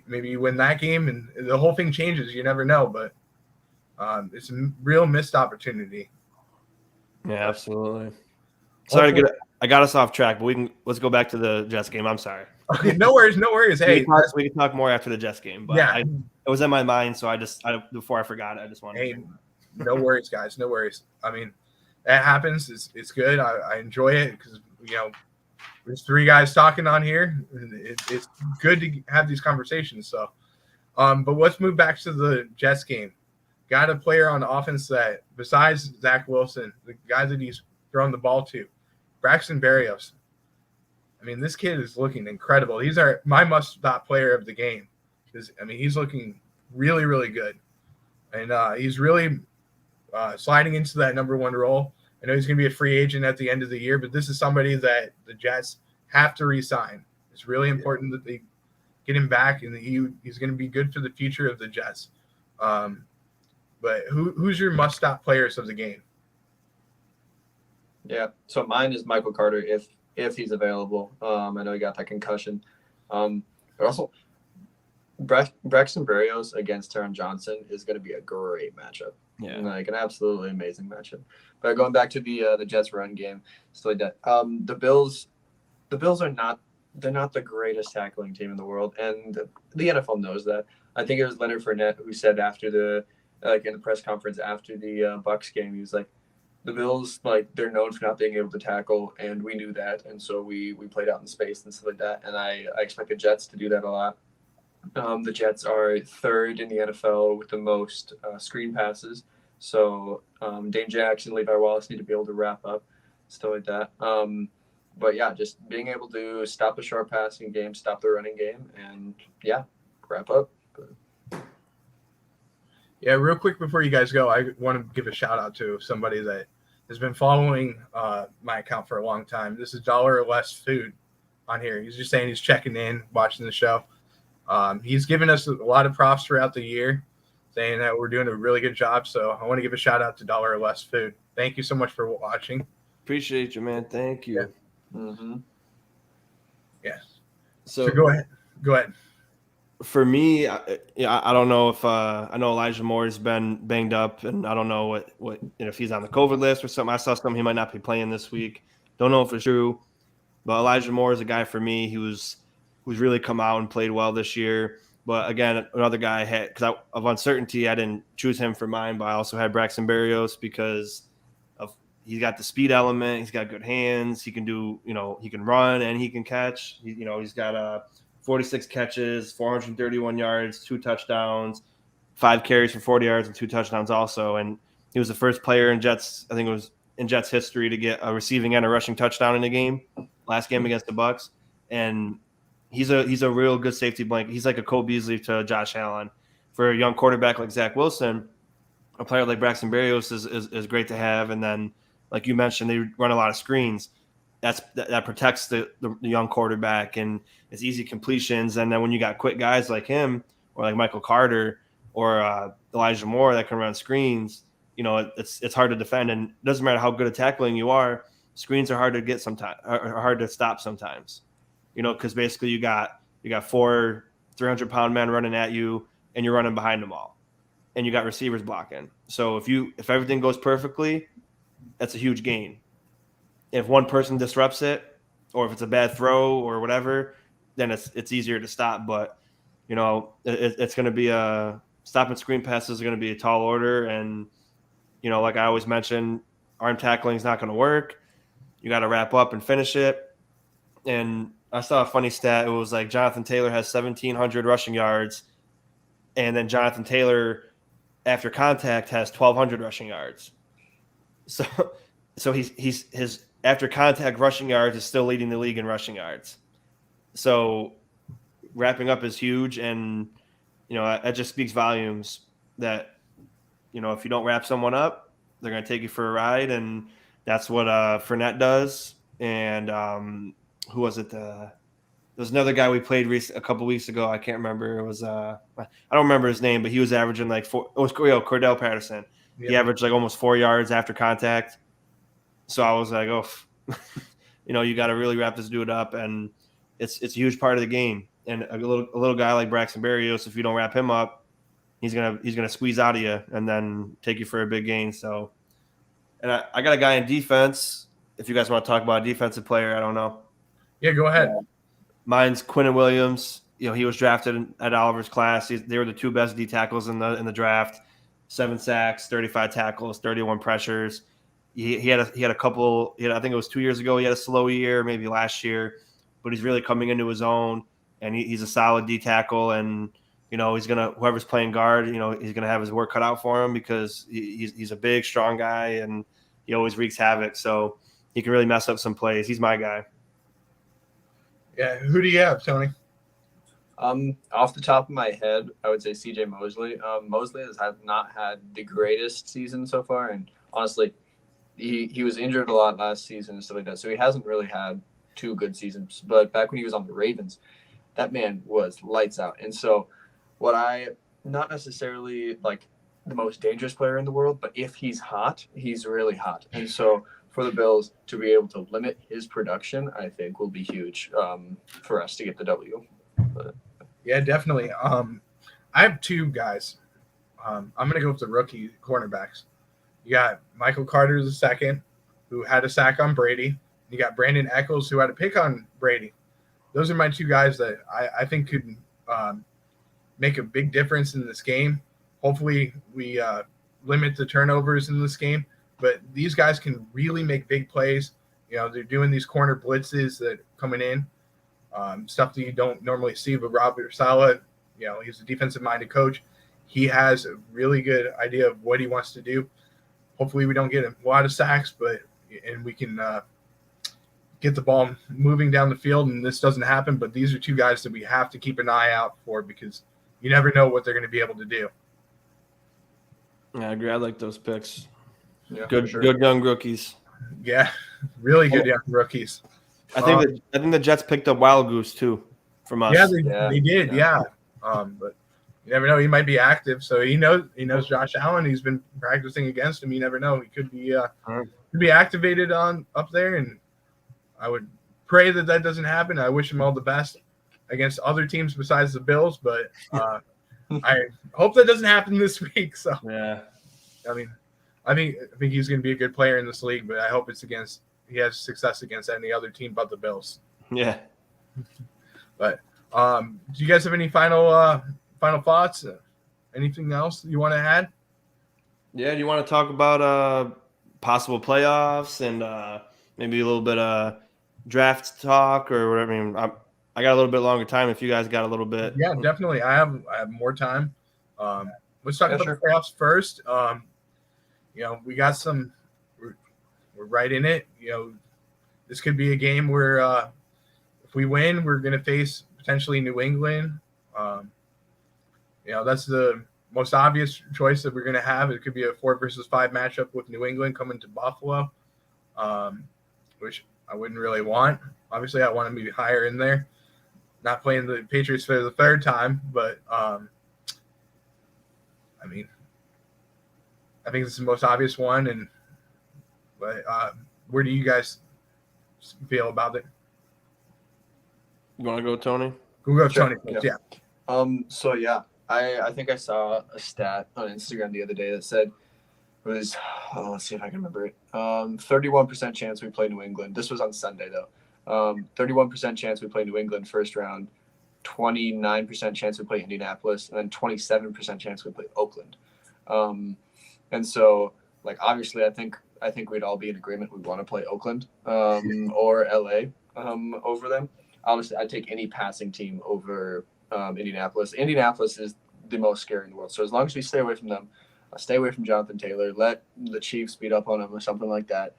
[SPEAKER 1] Maybe you win that game and the whole thing changes. You never know, but it's a real missed opportunity.
[SPEAKER 2] Yeah, absolutely. Sorry I got us off track, but let's go back to the Jets game. I'm sorry.
[SPEAKER 1] Okay, no worries. Hey,
[SPEAKER 2] we can talk more after the Jets game, but
[SPEAKER 1] yeah.
[SPEAKER 2] It was in my mind, so before I forgot it, I just wanted to.
[SPEAKER 1] No worries, guys. No worries. That happens. It's good. I enjoy it because there's 3 guys talking on here. It's good to have these conversations. So, but let's move back to the Jets game. Got a player on the offense that, besides Zach Wilson, the guy that he's throwing the ball to, Braxton Barrios. This kid is looking incredible. He's my must-stop player of the game. He's looking really, really good. And he's really sliding into that number 1 role. I know he's going to be a free agent at the end of the year, but this is somebody that the Jets have to re-sign. It's really important that they get him back, and he's going to be good for the future of the Jets. But who's your must-stop players of the game?
[SPEAKER 3] Yeah, so mine is Michael Carter if he's available. I know he got that concussion. But also, Braxton Barrios against Taron Johnson is going to be a great matchup.
[SPEAKER 2] Yeah.
[SPEAKER 3] Like an absolutely amazing matchup. But going back to the Jets run game, so like that. The Bills are not the greatest tackling team in the world, and the NFL knows that. I think it was Leonard Fournette who said after in the press conference after the Bucks game, he was like, the Bills, like, they're known for not being able to tackle, and we knew that, and so we played out in space and stuff like that, and I expect the Jets to do that a lot. The Jets are third in the NFL with the most screen passes, so Dane Jackson, Levi Wallace need to be able to wrap up, stuff like that. But yeah, just being able to stop the short passing game, stop the running game, and yeah, wrap up.
[SPEAKER 1] Yeah, real quick before you guys go, I want to give a shout out to somebody that has been following my account for a long time. This is $1 or Less Food on here. He's just saying he's checking in, watching the show. He's given us a lot of props throughout the year, saying that we're doing a really good job. So I want to give a shout out to $1 or Less Food. Thank you so much for watching.
[SPEAKER 2] Appreciate you, man. Thank you.
[SPEAKER 1] Yeah.
[SPEAKER 3] Mm-hmm.
[SPEAKER 1] Yeah.
[SPEAKER 2] So
[SPEAKER 1] go ahead. Go ahead.
[SPEAKER 2] For me, I don't know if I know Elijah Moore's been banged up, and I don't know what if he's on the COVID list or something. I saw something he might not be playing this week. Don't know if it's true, but Elijah Moore is a guy for me who's really come out and played well this year. But again, another guy I had because of uncertainty, I didn't choose him for mine, but I also had Braxton Barrios because he's got the speed element, he's got good hands, he can do he can run and he can catch. He's got 46 catches, 431 yards, 2 touchdowns, 5 carries for 40 yards and 2 touchdowns also. And he was the first player in Jets, I think it was in Jets history, to get a receiving and a rushing touchdown in a game, last game against the Bucks. And he's a real good safety blanket. He's like a Cole Beasley to Josh Allen. For a young quarterback like Zach Wilson, a player like Braxton Barrios is great to have. And then, like you mentioned, they run a lot of screens. That protects the young quarterback, and it's easy completions. And then when you got quick guys like him or like Michael Carter or Elijah Moore that can run screens, it's hard to defend. And it doesn't matter how good at tackling you are, screens are hard to get sometimes, are hard to stop sometimes. Because basically you got 4 300-pound men running at you, and you're running behind them all, and you got receivers blocking. So if everything goes perfectly, that's a huge gain. If one person disrupts it, or if it's a bad throw or whatever, then it's easier to stop. But it's going to be stopping screen passes is going to be a tall order, and like I always mention, arm tackling is not going to work. You got to wrap up and finish it. And I saw a funny stat. It was like Jonathan Taylor has 1,700 rushing yards, and then Jonathan Taylor, after contact, has 1,200 rushing yards. So his after contact rushing yards is still leading the league in rushing yards. So wrapping up is huge, and that just speaks volumes that if you don't wrap someone up, they're going to take you for a ride, and that's what Fournette does. And who was it? There was another guy we played a couple weeks ago. I can't remember. It was I don't remember his name, but he was averaging like 4. It was Cordell Patterson. Yep. He averaged like almost 4 yards after contact. So I was like, oh, you got to really wrap this dude up, and it's a huge part of the game. And a little guy like Braxton Barrios, if you don't wrap him up, he's gonna squeeze out of you and then take you for a big gain. So, and I got a guy in defense. If you guys want to talk about a defensive player, I don't know.
[SPEAKER 1] Yeah, go ahead.
[SPEAKER 2] Mine's Quinnen Williams. He was drafted at Oliver's class. They were the 2 best D tackles in the draft. 7 sacks, 35 tackles, 31 pressures. He had a couple. I think it was 2 years ago. He had a slow year, maybe last year, but he's really coming into his own, and he's a solid D tackle. And he's gonna, whoever's playing guard, he's gonna have his work cut out for him because he's a big, strong guy, and he always wreaks havoc. So he can really mess up some plays. He's my guy.
[SPEAKER 1] Yeah, who do you have, Tony?
[SPEAKER 3] Off the top of my head, I would say CJ Mosley. Mosley has not had the greatest season so far, and honestly, he was injured a lot last season and stuff like that, so he hasn't really had 2 good seasons. But back when he was on the Ravens, that man was lights out. And so not necessarily like the most dangerous player in the world, but if he's hot, he's really hot. And so for the Bills to be able to limit his production, I think will be huge for us to get the W. But
[SPEAKER 1] Yeah, definitely. I have two guys. I'm going to go with the rookie cornerbacks. You got Michael Carter the second, who had a sack on Brady. You got Brandon Eccles, who had a pick on Brady. Those are my two guys that I think could make a big difference in this game. Hopefully, we limit the turnovers in this game. But these guys can really make big plays. They're doing these corner blitzes that coming in, stuff that you don't normally see. But Robert Saleh, he's a defensive-minded coach. He has a really good idea of what he wants to do. Hopefully, we don't get a lot of sacks, and we can get the ball moving down the field, and this doesn't happen. But these are two guys that we have to keep an eye out for because you never know what they're going to be able to do.
[SPEAKER 2] Yeah, I agree. I like those picks.
[SPEAKER 3] Yeah,
[SPEAKER 2] Good,
[SPEAKER 3] sure.
[SPEAKER 2] good young rookies.
[SPEAKER 1] Yeah, really good young rookies.
[SPEAKER 2] I think the Jets picked up Wild Goose too from us.
[SPEAKER 1] Yeah, they did. Yeah. But you never know. He might be active, so he knows Josh Allen. He's been practicing against him. You never know. He could be activated up there, and I would pray that doesn't happen. I wish him all the best against other teams besides the Bills, but I hope that doesn't happen this week. So
[SPEAKER 2] yeah,
[SPEAKER 1] I think he's going to be a good player in this league, but I hope he has success against any other team but the Bills.
[SPEAKER 2] Yeah.
[SPEAKER 1] But do you guys have any final thoughts? Anything else you want to add?
[SPEAKER 2] Yeah. Do you want to talk about possible playoffs and maybe a little bit of draft talk or whatever? I mean, I got a little bit longer time if you guys got a little bit.
[SPEAKER 1] Yeah, definitely. I have more time. Let's talk about the playoffs first. We got some. We're right in it. This could be a game where if we win, we're going to face potentially New England. That's the most obvious choice that we're going to have. It could be a 4 versus 5 matchup with New England coming to Buffalo, which I wouldn't really want. Obviously, I want to be higher in there. Not playing the Patriots for the third time, but I think this is the most obvious one. But where do you guys feel about it?
[SPEAKER 2] You want to go, Tony?
[SPEAKER 1] We'll go
[SPEAKER 3] Sure.
[SPEAKER 1] Tony. Yeah.
[SPEAKER 3] So yeah, I think I saw a stat on Instagram the other day that said let's see if I can remember it. 31% chance we play New England. This was on Sunday though. 31% chance we play New England first round, 29% chance we play Indianapolis, and then 27% chance we play Oakland. And so obviously I think we'd all be in agreement we want to play Oakland or LA over them. Honestly, I'd take any passing team over Indianapolis. Indianapolis is the most scary in the world. So as long as we stay away from them, stay away from Jonathan Taylor, let the Chiefs beat up on him or something like that,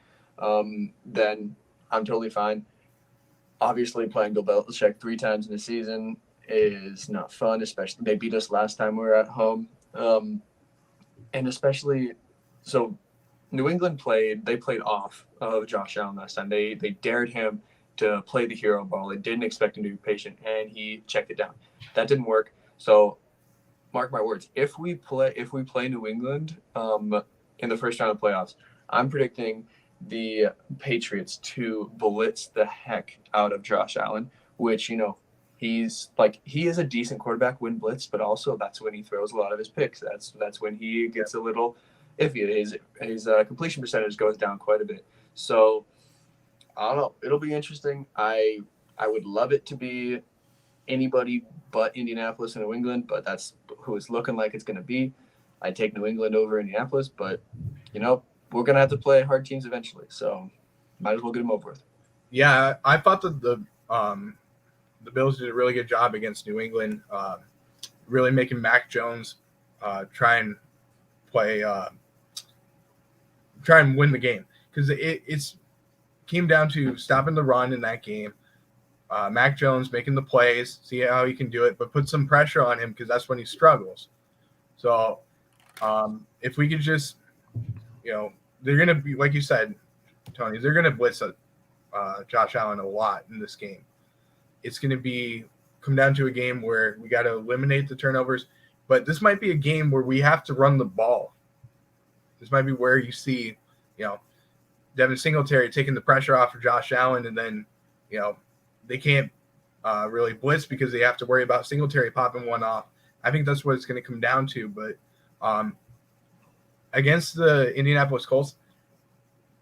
[SPEAKER 3] then I'm totally fine. Obviously, playing Bill Belichick 3 times in a season is not fun, especially they beat us last time we were at home. And especially, so New England played off of Josh Allen last time. They dared him to play the hero ball. They didn't expect him to be patient, and he checked it down. That didn't work. So mark my words, if we play New England in the first round of playoffs, I'm predicting the Patriots to blitz the heck out of Josh Allen, which, he is a decent quarterback when blitzed, but also that's when he throws a lot of his picks. That's when he gets a little iffy. His completion percentage goes down quite a bit. So I don't know. It'll be interesting. I would love it to be anybody but Indianapolis and New England, but that's who it's looking like it's going to be. I take New England over Indianapolis, but we're going to have to play hard teams eventually, so might as well get them over with.
[SPEAKER 1] Yeah, I thought that the Bills did a really good job against New England, really making Mac Jones try and win the game, because it's came down to stopping the run in that game. Mac Jones making the plays, see how he can do it, but put some pressure on him because that's when he struggles. So if we could just, they're going to be, like you said, Tony, they're going to blitz Josh Allen a lot in this game. It's going to come down to a game where we got to eliminate the turnovers, but this might be a game where we have to run the ball. This might be where you see, Devin Singletary taking the pressure off of Josh Allen, and then, they can't really blitz because they have to worry about Singletary popping one off. I think that's what it's going to come down to. But against the Indianapolis Colts,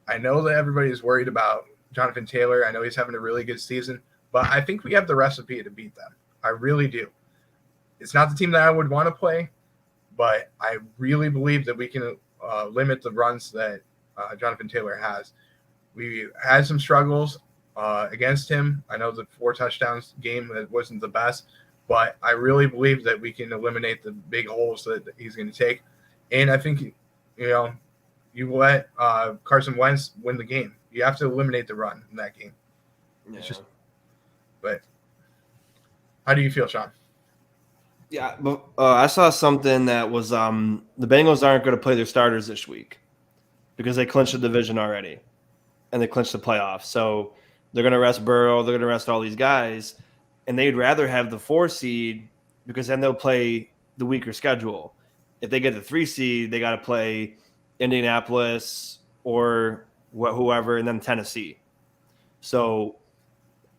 [SPEAKER 1] I know that everybody is worried about Jonathan Taylor. I know he's having a really good season, but I think we have the recipe to beat them. I really do. It's not the team that I would want to play, but I really believe that we can limit the runs that Jonathan Taylor has. We had some struggles against him. I know the 4 touchdowns game that wasn't the best, but I really believe that we can eliminate the big holes that he's going to take. And I think, you let Carson Wentz win the game. You have to eliminate the run in that game.
[SPEAKER 2] Yeah.
[SPEAKER 1] But how do you feel, Sean?
[SPEAKER 2] Yeah, but I saw something that was the Bengals aren't going to play their starters this week because they clinched the division already and they clinched the playoffs. So they're going to rest Burrow, they're going to rest all these guys, and they'd rather have the 4 seed because then they'll play the weaker schedule. If they get the 3 seed, they got to play Indianapolis or whoever, and then Tennessee. So,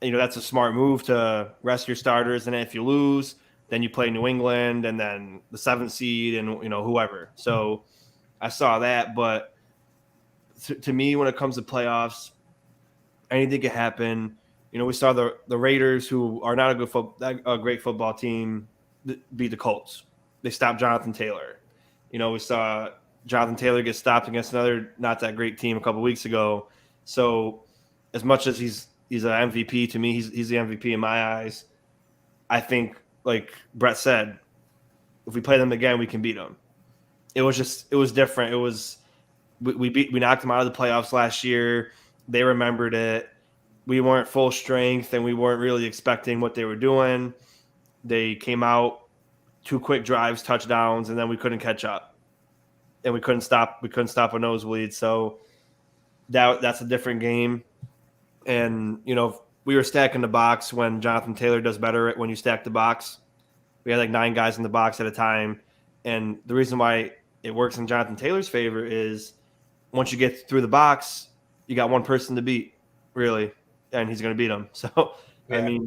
[SPEAKER 2] that's a smart move to rest your starters, and if you lose, then you play New England and then the 7th seed and, whoever. So I saw that, but to me, when it comes to playoffs, anything can happen. We saw the Raiders, who are not a great football team, beat the Colts. They stopped Jonathan Taylor. We saw Jonathan Taylor get stopped against another not that great team a couple weeks ago. So as much as he's an MVP to me, he's the MVP in my eyes. I think, like Brett said, if we play them again, we can beat them. It was different. It was we knocked them out of the playoffs last year. They remembered it. We weren't full strength, and we weren't really expecting what they were doing. They came out 2 quick drives, touchdowns, and then we couldn't catch up, and we couldn't stop a nosebleed. So that's a different game. And we were stacking the box when Jonathan Taylor does better when you stack the box. We had like 9 guys in the box at a time. And the reason why it works in Jonathan Taylor's favor is once you get through the box, you got one person to beat, really, and he's going to beat them. So, yeah.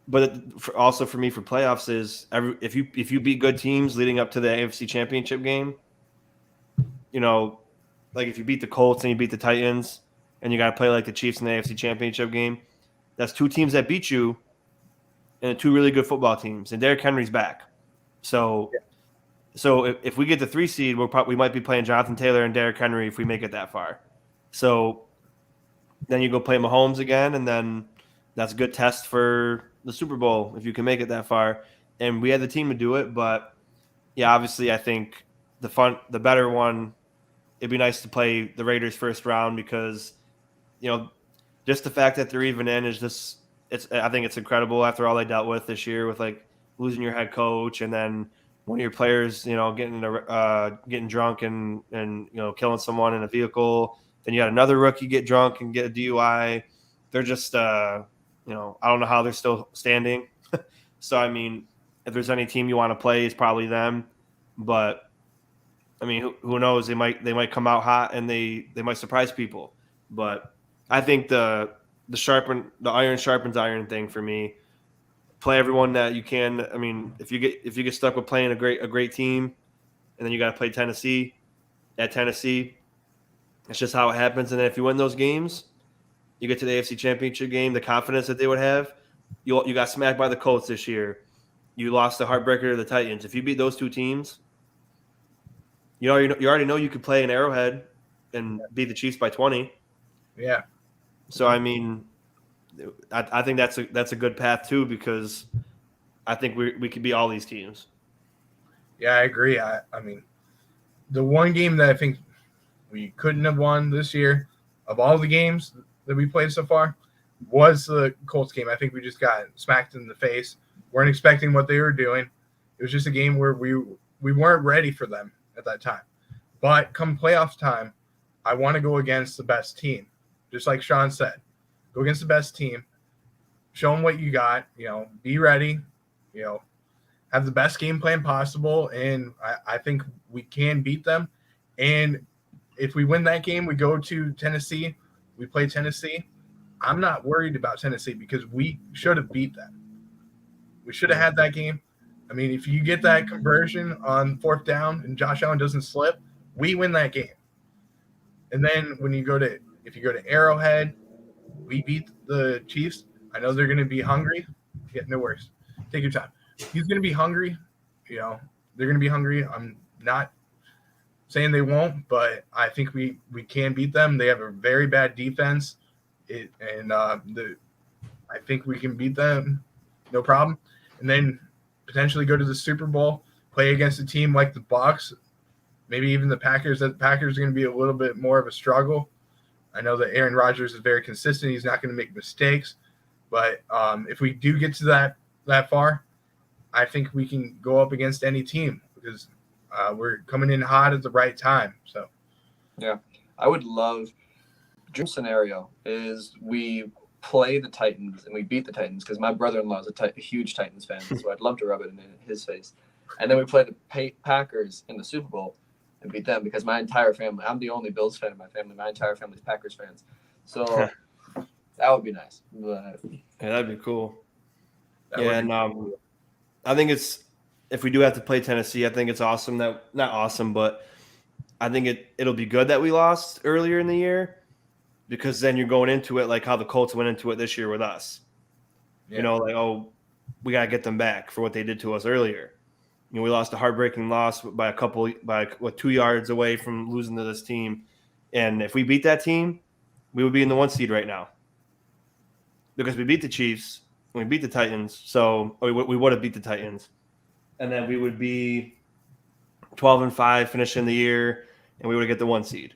[SPEAKER 2] But also for me for playoffs is if you beat good teams leading up to the AFC Championship game, like if you beat the Colts and you beat the Titans and you got to play like the Chiefs in the AFC Championship game, that's 2 teams that beat you and 2 really good football teams. And Derrick Henry's back. So if we get the 3 seed, we might be playing Jonathan Taylor and Derrick Henry if we make it that far. So then you go play Mahomes again, and then that's a good test for the Super Bowl if you can make it that far. And we had the team to do it, but yeah, obviously I think the better one, it'd be nice to play the Raiders first round because, just the fact that they're even in is I think it's incredible after all they dealt with this year with like losing your head coach and then one of your players, getting drunk and killing someone in a vehicle. Then you got another rookie get drunk and get a DUI. They're just, I don't know how they're still standing. So, if there's any team you want to play, it's probably them. But, who knows? They might come out hot and they might surprise people. But I think the iron sharpens iron thing for me. Play everyone that you can. If you get stuck with playing a great team, and then you got to play Tennessee at Tennessee, it's just how it happens. And then if you win those games, you get to the AFC Championship game. The confidence that they would have, you got smacked by the Colts this year. You lost the heartbreaker to the Titans. If you beat those 2 teams, you already know you could play an Arrowhead and beat the Chiefs by 20.
[SPEAKER 1] Yeah.
[SPEAKER 2] So I think that's a good path too because I think we could beat all these teams.
[SPEAKER 1] Yeah, I agree. The one game that I think we couldn't have won this year of all the games that we played so far was the Colts game. I think we just got smacked in the face. Weren't expecting what they were doing. It was just a game where we weren't ready for them at that time. But come playoff time, I want to go against the best team. Just like Sean said, go against the best team, show them what you got, be ready, have the best game plan possible. And I think we can beat them. And if we win that game, we go to Tennessee, we play Tennessee. I'm not worried about Tennessee because we should have beat them. We should have had that game. I mean, if you get that conversion on 4th down and Josh Allen doesn't slip, we win that game. And then if you go to Arrowhead, we beat the Chiefs. I know they're going to be hungry. Yeah, no worries. Take your time. He's going to be hungry. You know, they're going to be hungry. I'm not saying they won't, but I think we can beat them. They have a very bad defense, I think we can beat them, no problem. And then potentially go to the Super Bowl, play against a team like the Bucs, maybe even the Packers. The Packers are going to be a little bit more of a struggle. I know that Aaron Rodgers is very consistent. He's not going to make mistakes. But if we do get to that far, I think we can go up against any team because we're coming in hot at the right time. So,
[SPEAKER 3] yeah, I would love – dream scenario is we play the Titans and we beat the Titans because my brother-in-law is a huge Titans fan, so I'd love to rub it in his face. And then we play the Packers in the Super Bowl and beat them because my entire family – I'm the only Bills fan in my family. My entire family's Packers fans. So that would be nice. But,
[SPEAKER 2] yeah, that'd be cool. I think if we do have to play Tennessee, I think it's awesome that – not awesome, but I think it'll be good that we lost earlier in the year because then you're going into it like how the Colts went into it this year with us. Yeah. You know, like, oh, we got to get them back for what they did to us earlier. You know, we lost a heartbreaking loss by 2 yards away from losing to this team. And if we beat that team, we would be in the 1 seed right now because we beat the Chiefs, we beat the Titans. So we would have beat the Titans. And then we would be 12-5 finishing the year, and we would get the 1 seed.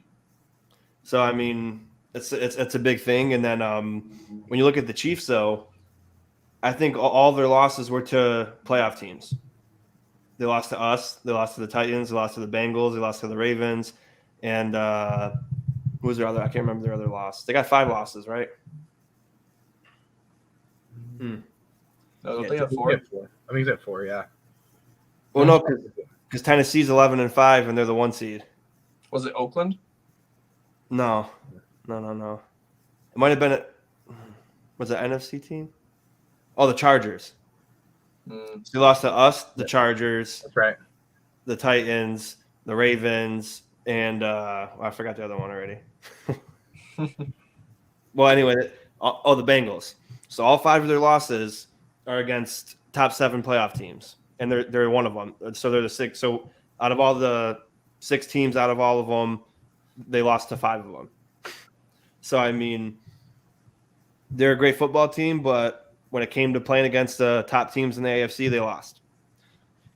[SPEAKER 2] So, I mean, it's a big thing. And then when you look at the Chiefs, though, I think all their losses were to playoff teams. They lost to us. They lost to the Titans. They lost to the Bengals. They lost to the Ravens. And who was their other? I can't remember their other loss. They got 5 losses, right?
[SPEAKER 3] No, don't they have 4?
[SPEAKER 1] I think they have 4, yeah.
[SPEAKER 2] Well, no, because Tennessee's 11-5, and they're the 1 seed.
[SPEAKER 3] Was it Oakland?
[SPEAKER 2] No. It might have been was it NFC team? Oh, the Chargers. So they lost to us, the Chargers.
[SPEAKER 1] That's right.
[SPEAKER 2] The Titans, the Ravens, and I forgot the other one already. Well, anyway, the Bengals. So all 5 of their losses are against top 7 playoff teams, and they're one of them. So they're the 6. So out of all the 6 teams, out of all of them, they lost to 5 of them. So, I mean, they're a great football team, but when it came to playing against the top teams in the AFC, they lost.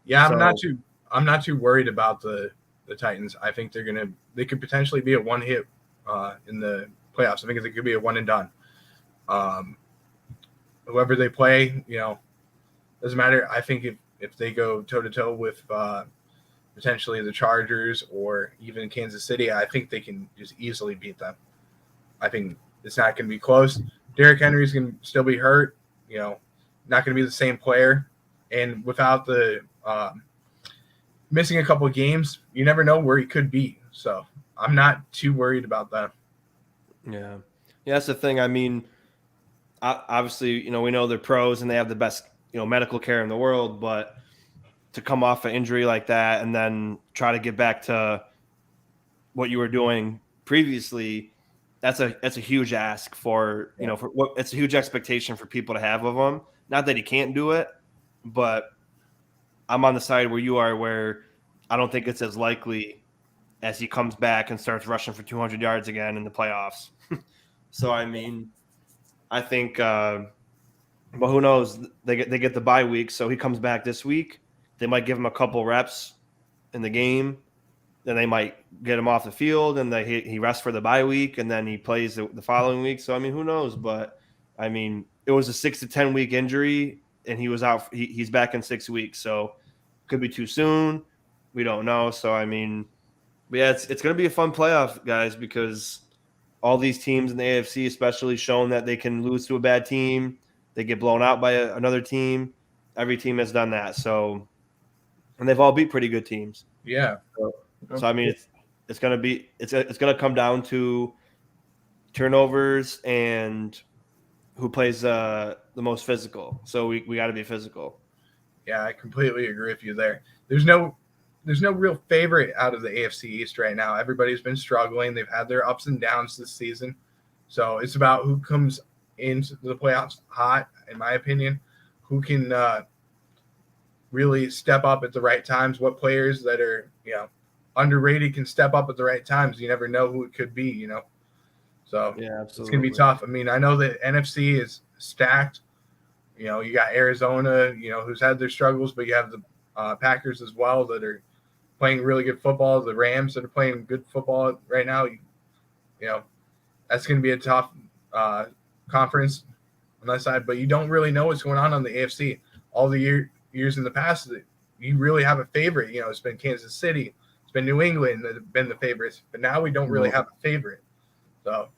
[SPEAKER 1] Yeah, I'm not too worried about the Titans. I think they could potentially be a one hit in the playoffs. I think it could be a one and done. Whoever they play, doesn't matter. I think if they go toe to toe with potentially the Chargers or even Kansas City, I think they can just easily beat them. I think it's not going to be close. Derrick Henry's going to still be hurt, not going to be the same player. And without the missing a couple of games, you never know where he could be. So I'm not too worried about that.
[SPEAKER 2] Yeah, that's the thing. I mean, obviously, we know they're pros and they have the best, medical care in the world, but to come off an injury like that and then try to get back to what you were doing previously, that's a huge ask for, for what it's a huge expectation for people to have of him. Not that he can't do it, but I'm on the side where you are, where I don't think it's as likely as he comes back and starts rushing for 200 yards again in the playoffs. So, I mean, I think, but who knows? They get the bye week, so he comes back this week. They might give him a couple reps in the game. Then they might get him off the field, and he rests for the bye week, and then he plays the following week. So, I mean, who knows? But, I mean, it was a 6 to 10 week injury, and he was out. He's back in 6 weeks, so could be too soon. We don't know. So, I mean, but yeah, it's going to be a fun playoff, guys, because all these teams in the AFC especially shown that they can lose to a bad team. They get blown out by another team. Every team has done that. So, and they've all beat pretty good teams.
[SPEAKER 1] Yeah.
[SPEAKER 2] So I mean, it's going to come down to turnovers and who plays the most physical. So we got to be physical.
[SPEAKER 1] Yeah, I completely agree with you there. There's no real favorite out of the AFC East right now. Everybody's been struggling. They've had their ups and downs this season. So it's about who comes into the playoffs hot, in my opinion, who can really step up at the right times, what players that are, underrated can step up at the right times. You never know who it could be, So
[SPEAKER 2] Yeah, absolutely.
[SPEAKER 1] It's going to be tough. I mean, I know that NFC is stacked. You got Arizona, who's had their struggles, but you have the Packers as well that are playing really good football. The Rams that are playing good football right now. That's going to be a tough conference on that side, but you don't really know what's going on the AFC. All the years in the past, you really have a favorite. It's been Kansas City, it's been New England that have been the favorites, but now we don't really have a favorite. So,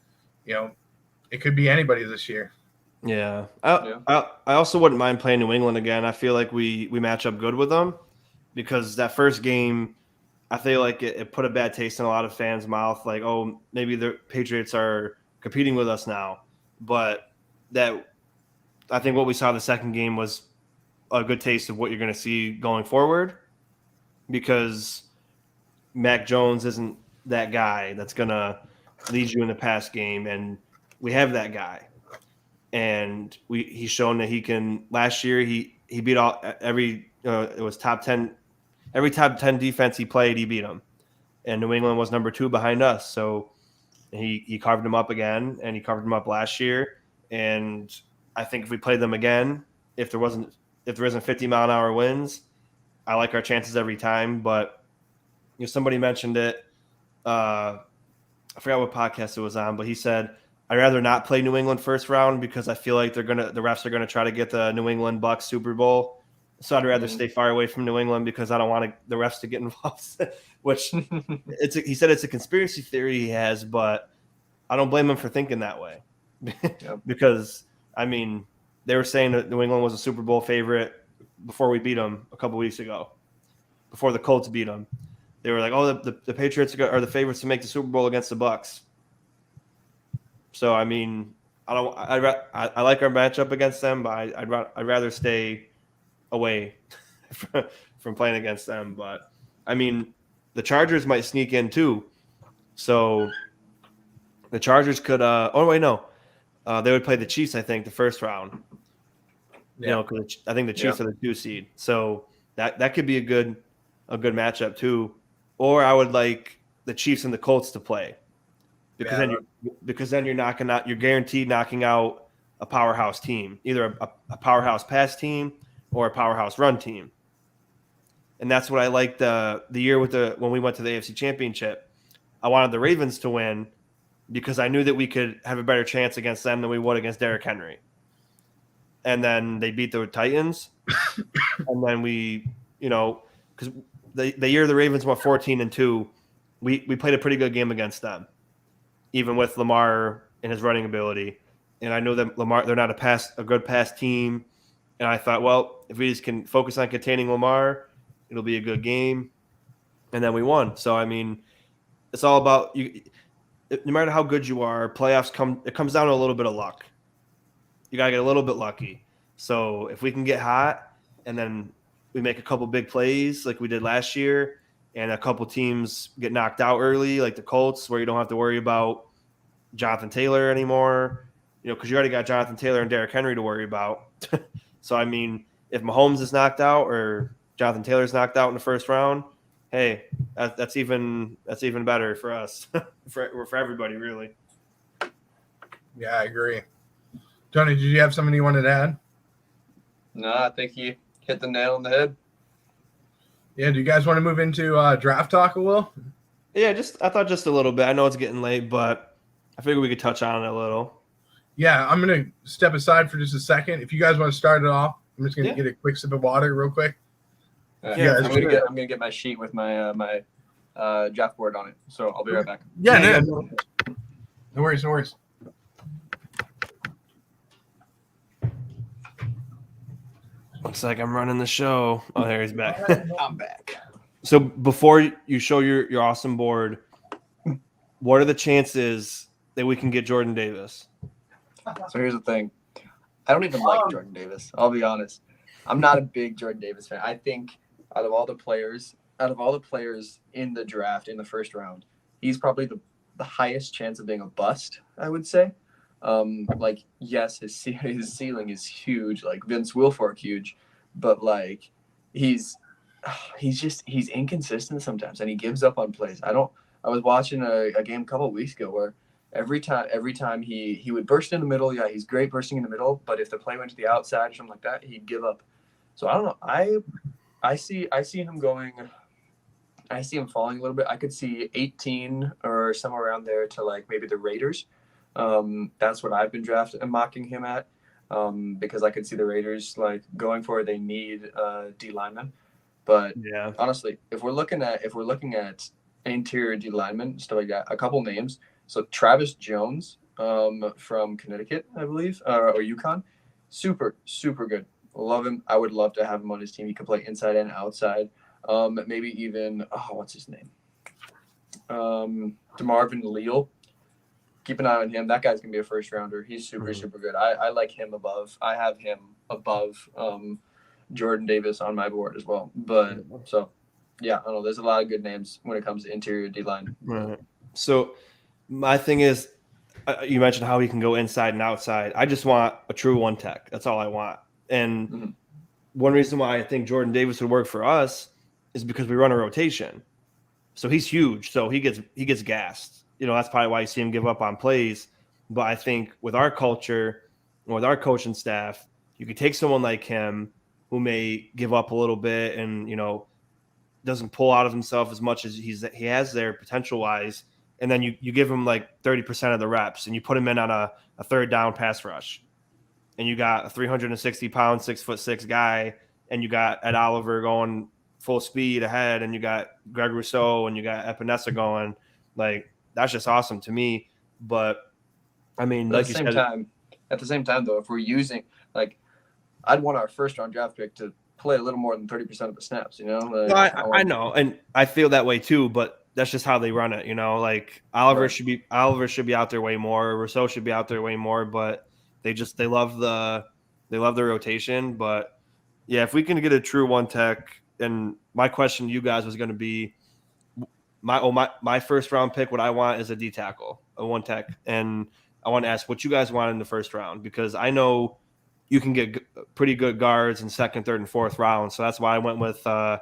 [SPEAKER 1] it could be anybody this year.
[SPEAKER 2] Yeah. I also wouldn't mind playing New England again. I feel like we match up good with them because that first game, I feel like it put a bad taste in a lot of fans' mouth. Like, oh, maybe the Patriots are competing with us now. But I think what we saw the second game was a good taste of what you're going to see going forward because Mac Jones isn't that guy that's going to lead you in the pass game. And we have that guy. And he's shown that he can. Last year, he beat every it was top 10. Every top 10 defense he played, he beat them. And New England was number 2 behind us. So he carved them up again, and he carved them up last year. And I think if we play them again, if there isn't 50-mile-an-hour winds, I like our chances every time. But somebody mentioned it. I forgot what podcast it was on, but he said, I'd rather not play New England first round because I feel like the refs are gonna try to get the New England Bucks Super Bowl. So I'd rather stay far away from New England because I don't want the refs to get involved. Which he said it's a conspiracy theory he has, but I don't blame him for thinking that way. Because I mean, they were saying that New England was a Super Bowl favorite before we beat them a couple weeks ago. Before the Colts beat them, they were like, "Oh, the Patriots are the favorites to make the Super Bowl against the Bucks." So I mean, I like our matchup against them, but I'd rather stay away from playing against them. But I mean, the Chargers might sneak in too. So the Chargers could they would play the Chiefs, I think, the first round.
[SPEAKER 1] Yeah.
[SPEAKER 2] Because I think the Chiefs are the 2 seed. So that could be a good matchup too. Or I would like the Chiefs and the Colts to play. Because then you're guaranteed knocking out a powerhouse team, either a powerhouse pass team or a powerhouse run team. And that's what I liked the year when we went to the AFC Championship. I wanted the Ravens to win because I knew that we could have a better chance against them than we would against Derrick Henry. And then they beat the Titans. And then because the year the Ravens went 14-2, we played a pretty good game against them, even with Lamar and his running ability. And I know that they're not a good pass team. And I thought, well, if we just can focus on containing Lamar, it'll be a good game. And then we won. So, I mean, it's all about you. No matter how good you are, playoffs comes down to a little bit of luck. You got to get a little bit lucky. So if we can get hot and then we make a couple big plays like we did last year and a couple teams get knocked out early, like the Colts, where you don't have to worry about Jonathan Taylor anymore, because you already got Jonathan Taylor and Derrick Henry to worry about. So, I mean, if Mahomes is knocked out or Jonathan Taylor's knocked out in the first round, hey, that's even better for us, for everybody, really.
[SPEAKER 1] Yeah, I agree. Tony, did you have something you wanted to add?
[SPEAKER 3] No, I think you hit the nail on the head.
[SPEAKER 1] Yeah, do you guys want to move into draft talk a little?
[SPEAKER 2] Yeah, I thought just a little bit. I know it's getting late, but I figured we could touch on it a little.
[SPEAKER 1] Yeah, I'm going to step aside for just a second. If you guys want to start it off, I'm just going to get a quick sip of water real quick.
[SPEAKER 3] I'm gonna get my sheet with my my draft board on it. So I'll be right back.
[SPEAKER 1] Yeah, no worries.
[SPEAKER 2] Looks like I'm running the show. Oh, there he's back.
[SPEAKER 3] I'm back.
[SPEAKER 2] So before you show your awesome board, what are the chances that we can get Jordan Davis?
[SPEAKER 3] So here's the thing. I don't even like Jordan Davis. I'll be honest. I'm not a big Jordan Davis fan. I think out of all the players in the draft in the first round, he's probably the highest chance of being a bust, I would say. Like, yes, his ceiling is huge, like Vince Wilfork huge, but like he's inconsistent sometimes, and he gives up on plays. I was watching a game a couple of weeks ago where every time he would burst in the middle. Yeah, he's great bursting in the middle, but if the play went to the outside or something like that, he'd give up. So I don't know. I see him going. I see him falling a little bit. I could see 18 or somewhere around there to like maybe the Raiders. That's what I've been drafting and mocking him at, because I could see the Raiders like going for it. They need D lineman, but
[SPEAKER 2] Yeah.
[SPEAKER 3] honestly, if we're looking at interior D lineman, stuff like that, a couple names. So Travis Jones, from Connecticut, I believe, or UConn, super good. Love him. I would love to have him on his team. He can play inside and outside. Maybe even what's his name? DeMarvin Leal. Keep an eye on him. That guy's gonna be a first rounder. He's super good. I like him above. I have him above Jordan Davis on my board as well. But so yeah, I don't know. There's a lot of good names when it comes to interior D line.
[SPEAKER 2] Right. So my thing is, you mentioned how he can go inside and outside. I just want a true one tech. That's all I want. And one reason why I think Jordan Davis would work for us is because we run a rotation. So he's huge. So he gets gassed. That's probably why you see him give up on plays. But I think with our culture, with our coaching staff, you could take someone like him who may give up a little bit and, doesn't pull out of himself as much as he has there potential wise. And then you give him like 30% of the reps and you put him in on a third down pass rush. And you got a 360-pound, 6'6" guy, and you got Ed Oliver going full speed ahead, and you got Greg Rousseau, and you got Epinesa going. Like, that's just awesome to me. But I mean, like you said,
[SPEAKER 3] at the same time, though, if we're using like, I'd want our first round draft pick to play a little more than 30% of the snaps. Like,
[SPEAKER 2] I know, and I feel that way too. But that's just how they run it. Like Oliver should be out there way more. Rousseau should be out there way more, but they love the rotation. But yeah, if we can get a true one tech, and my question to you guys was going to be my first round pick. What I want is a D tackle, a one tech, and I want to ask what you guys want in the first round, because I know you can get pretty good guards in second, third, and fourth round. So that's why I went with because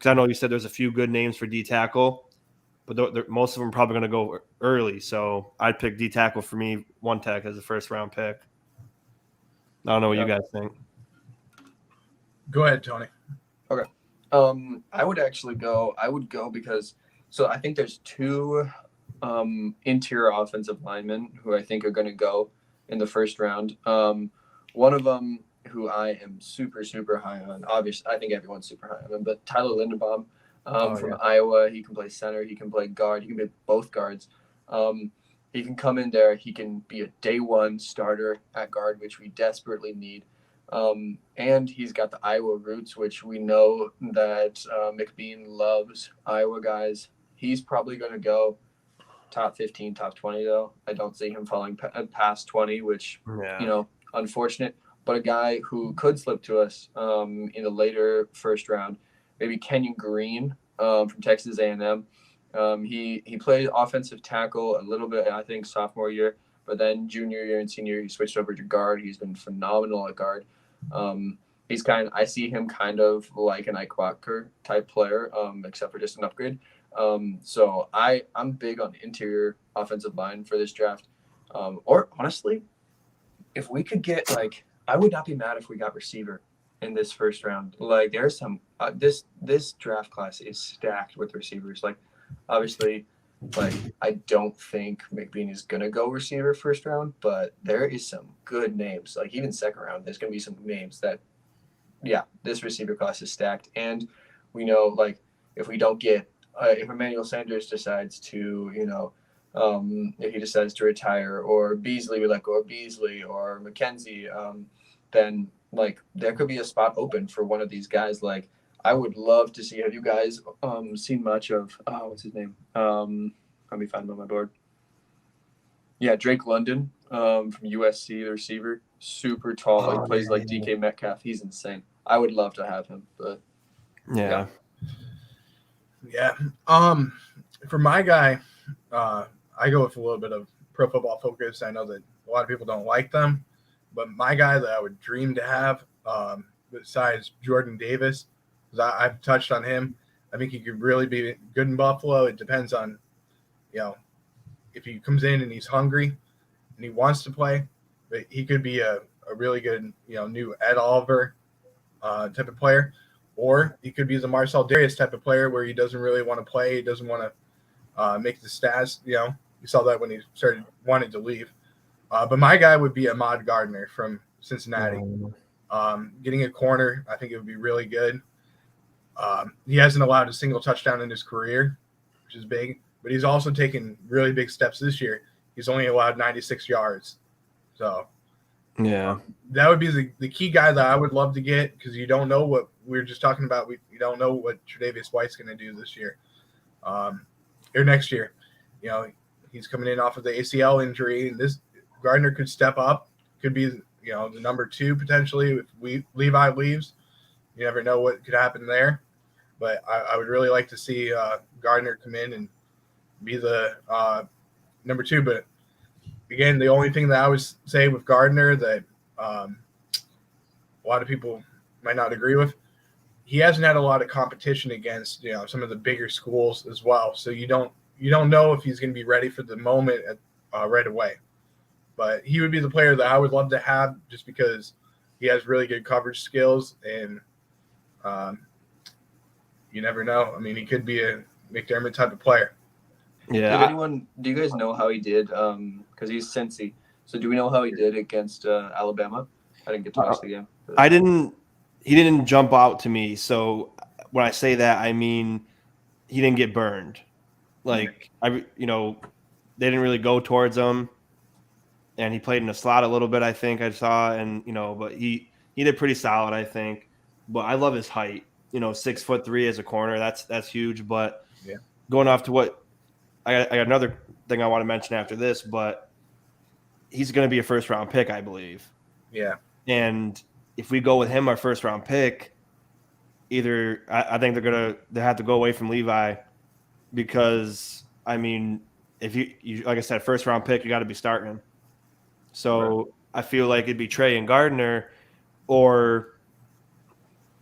[SPEAKER 2] I know you said there's a few good names for D tackle, but most of them are probably going to go early. So I'd pick D tackle for me, one tech as a first round pick. I don't know what you guys think.
[SPEAKER 1] Go ahead, Tony.
[SPEAKER 3] Okay. I would go because I think there's two interior offensive linemen who I think are going to go in the first round. One of them who I am super, super high on, obviously, I think everyone's super high on him, but Tyler Lindenbaum from Iowa. He can play center. He can play guard. He can be both guards. He can come in there. He can be a day one starter at guard, which we desperately need. And he's got the Iowa roots, which we know that McBean loves Iowa guys. He's probably going to go top 15, top 20, though. I don't see him falling past 20, which, unfortunate. But a guy who could slip to us in the later first round, maybe Kenyon Green from Texas A&M. He played offensive tackle a little bit, I think, sophomore year. But then junior year and senior, he switched over to guard. He's been phenomenal at guard. I see him kind of like an Ike Walker type player, except for just an upgrade. So I'm big on interior offensive line for this draft. Or honestly, if we could get I would not be mad if we got receiver in this first round. Like there's some this draft class is stacked with receivers. Like obviously, I don't think McBean is gonna go receiver first round, but there is some good names. Like even second round, there's gonna be some names that, this receiver class is stacked. And we know if we don't get if Emmanuel Sanders decides to if he decides to retire, or Beasley, we let go of Beasley, or McKenzie, then there could be a spot open for one of these guys. I would love to see. Have you guys seen much of what's his name? Let me find him on my board. Yeah, Drake London from USC, the receiver, super tall, like plays like DK Metcalf. He's insane. I would love to have him, but
[SPEAKER 2] Yeah.
[SPEAKER 1] Yeah. For my guy, I go with a little bit of Pro Football Focus. I know that a lot of people don't like them, but my guy that I would dream to have, besides Jordan Davis, because I've touched on him. I think he could really be good in Buffalo. It depends on, if he comes in and he's hungry and he wants to play, but he could be a really good, new Ed Oliver type of player. Or he could be the Marcel Darius type of player where he doesn't really want to play. He doesn't want to make the stats. You saw that when he started wanting to leave. But my guy would be Ahmad Gardner from Cincinnati. Getting a corner, I think it would be really good. He hasn't allowed a single touchdown in his career, which is big. But he's also taken really big steps this year. He's only allowed 96 yards. So
[SPEAKER 2] Yeah.
[SPEAKER 1] that would be the key guy that I would love to get, because you don't know what we were just talking about. You don't know what Tre'Davious White's going to do this year or next year. He's coming in off of the ACL injury, and this Gardner could step up, could be the number 2 potentially if Levi leaves. You never know what could happen there. But I would really like to see Gardner come in and be the number 2. But again, the only thing that I would say with Gardner that a lot of people might not agree with, he hasn't had a lot of competition against some of the bigger schools as well. So you don't know if he's going to be ready for the moment right away. But he would be the player that I would love to have, just because he has really good coverage skills, and you never know. I mean, he could be a McDermott type of player.
[SPEAKER 2] Yeah.
[SPEAKER 3] Do you guys know how he did? Because he's Cincy. So do we know how he did against Alabama? I didn't get to watch the game.
[SPEAKER 2] He didn't jump out to me. So when I say that, I mean he didn't get burned. Like they didn't really go towards him, and he played in the slot a little bit. I think I saw, and but he did pretty solid, I think. But I love his height. 6'3" as a corner. That's huge. But going off to what I got another thing I want to mention after this, but he's going to be a first-round pick, I believe.
[SPEAKER 1] Yeah.
[SPEAKER 2] And if we go with him, our first-round pick, either I think they have to go away from Levi, because I mean, if you like I said, first-round pick, you got to be starting him. So right. I feel like it'd be Trey and Gardner, or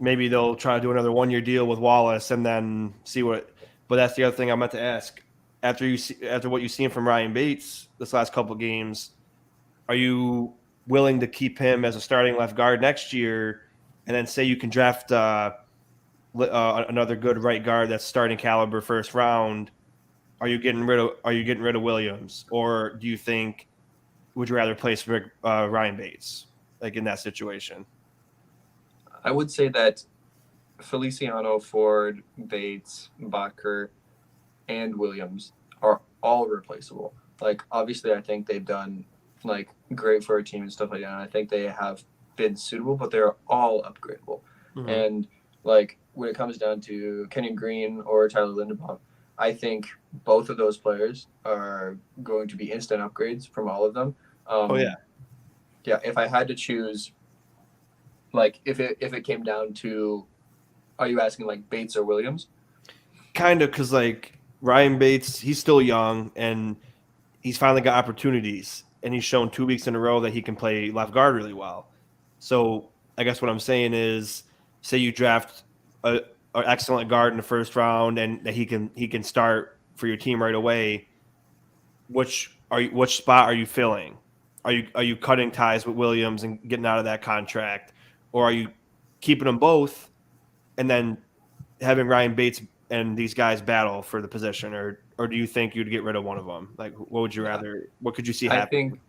[SPEAKER 2] maybe they'll try to do another 1-year deal with Wallace and then see what. But that's the other thing I meant to ask. After what you've seen from Ryan Bates this last couple of games, are you willing to keep him as a starting left guard next year, and then say you can draft another good right guard that's starting caliber first round? Are you getting rid of Williams, or do you think would you rather place Ryan Bates like in that situation?
[SPEAKER 3] I would say that Feliciano, Ford, Bates, Bakker, and Williams are all replaceable. Like, obviously, I think they've done like great for a team and stuff like that. And I think they have been suitable, but they're all upgradable. Mm-hmm. And like when it comes down to Kenyon Green or Tyler Lindenbaum, I think both of those players are going to be instant upgrades from all of them. Yeah. If I had to choose, like if it came down to, are you asking like Bates or Williams?
[SPEAKER 2] Kind of, because like Ryan Bates, he's still young and he's finally got opportunities, and he's shown 2 weeks in a row that he can play left guard really well. So I guess what I'm saying is, say you draft an excellent guard in the first round and that he can start for your team right away. Which spot are you filling? Are you cutting ties with Williams and getting out of that contract, or are you keeping them both and then having Ryan Bates and these guys battle for the position, or do you think you'd get rid of one of them? Like, what would you rather? What could you see happen?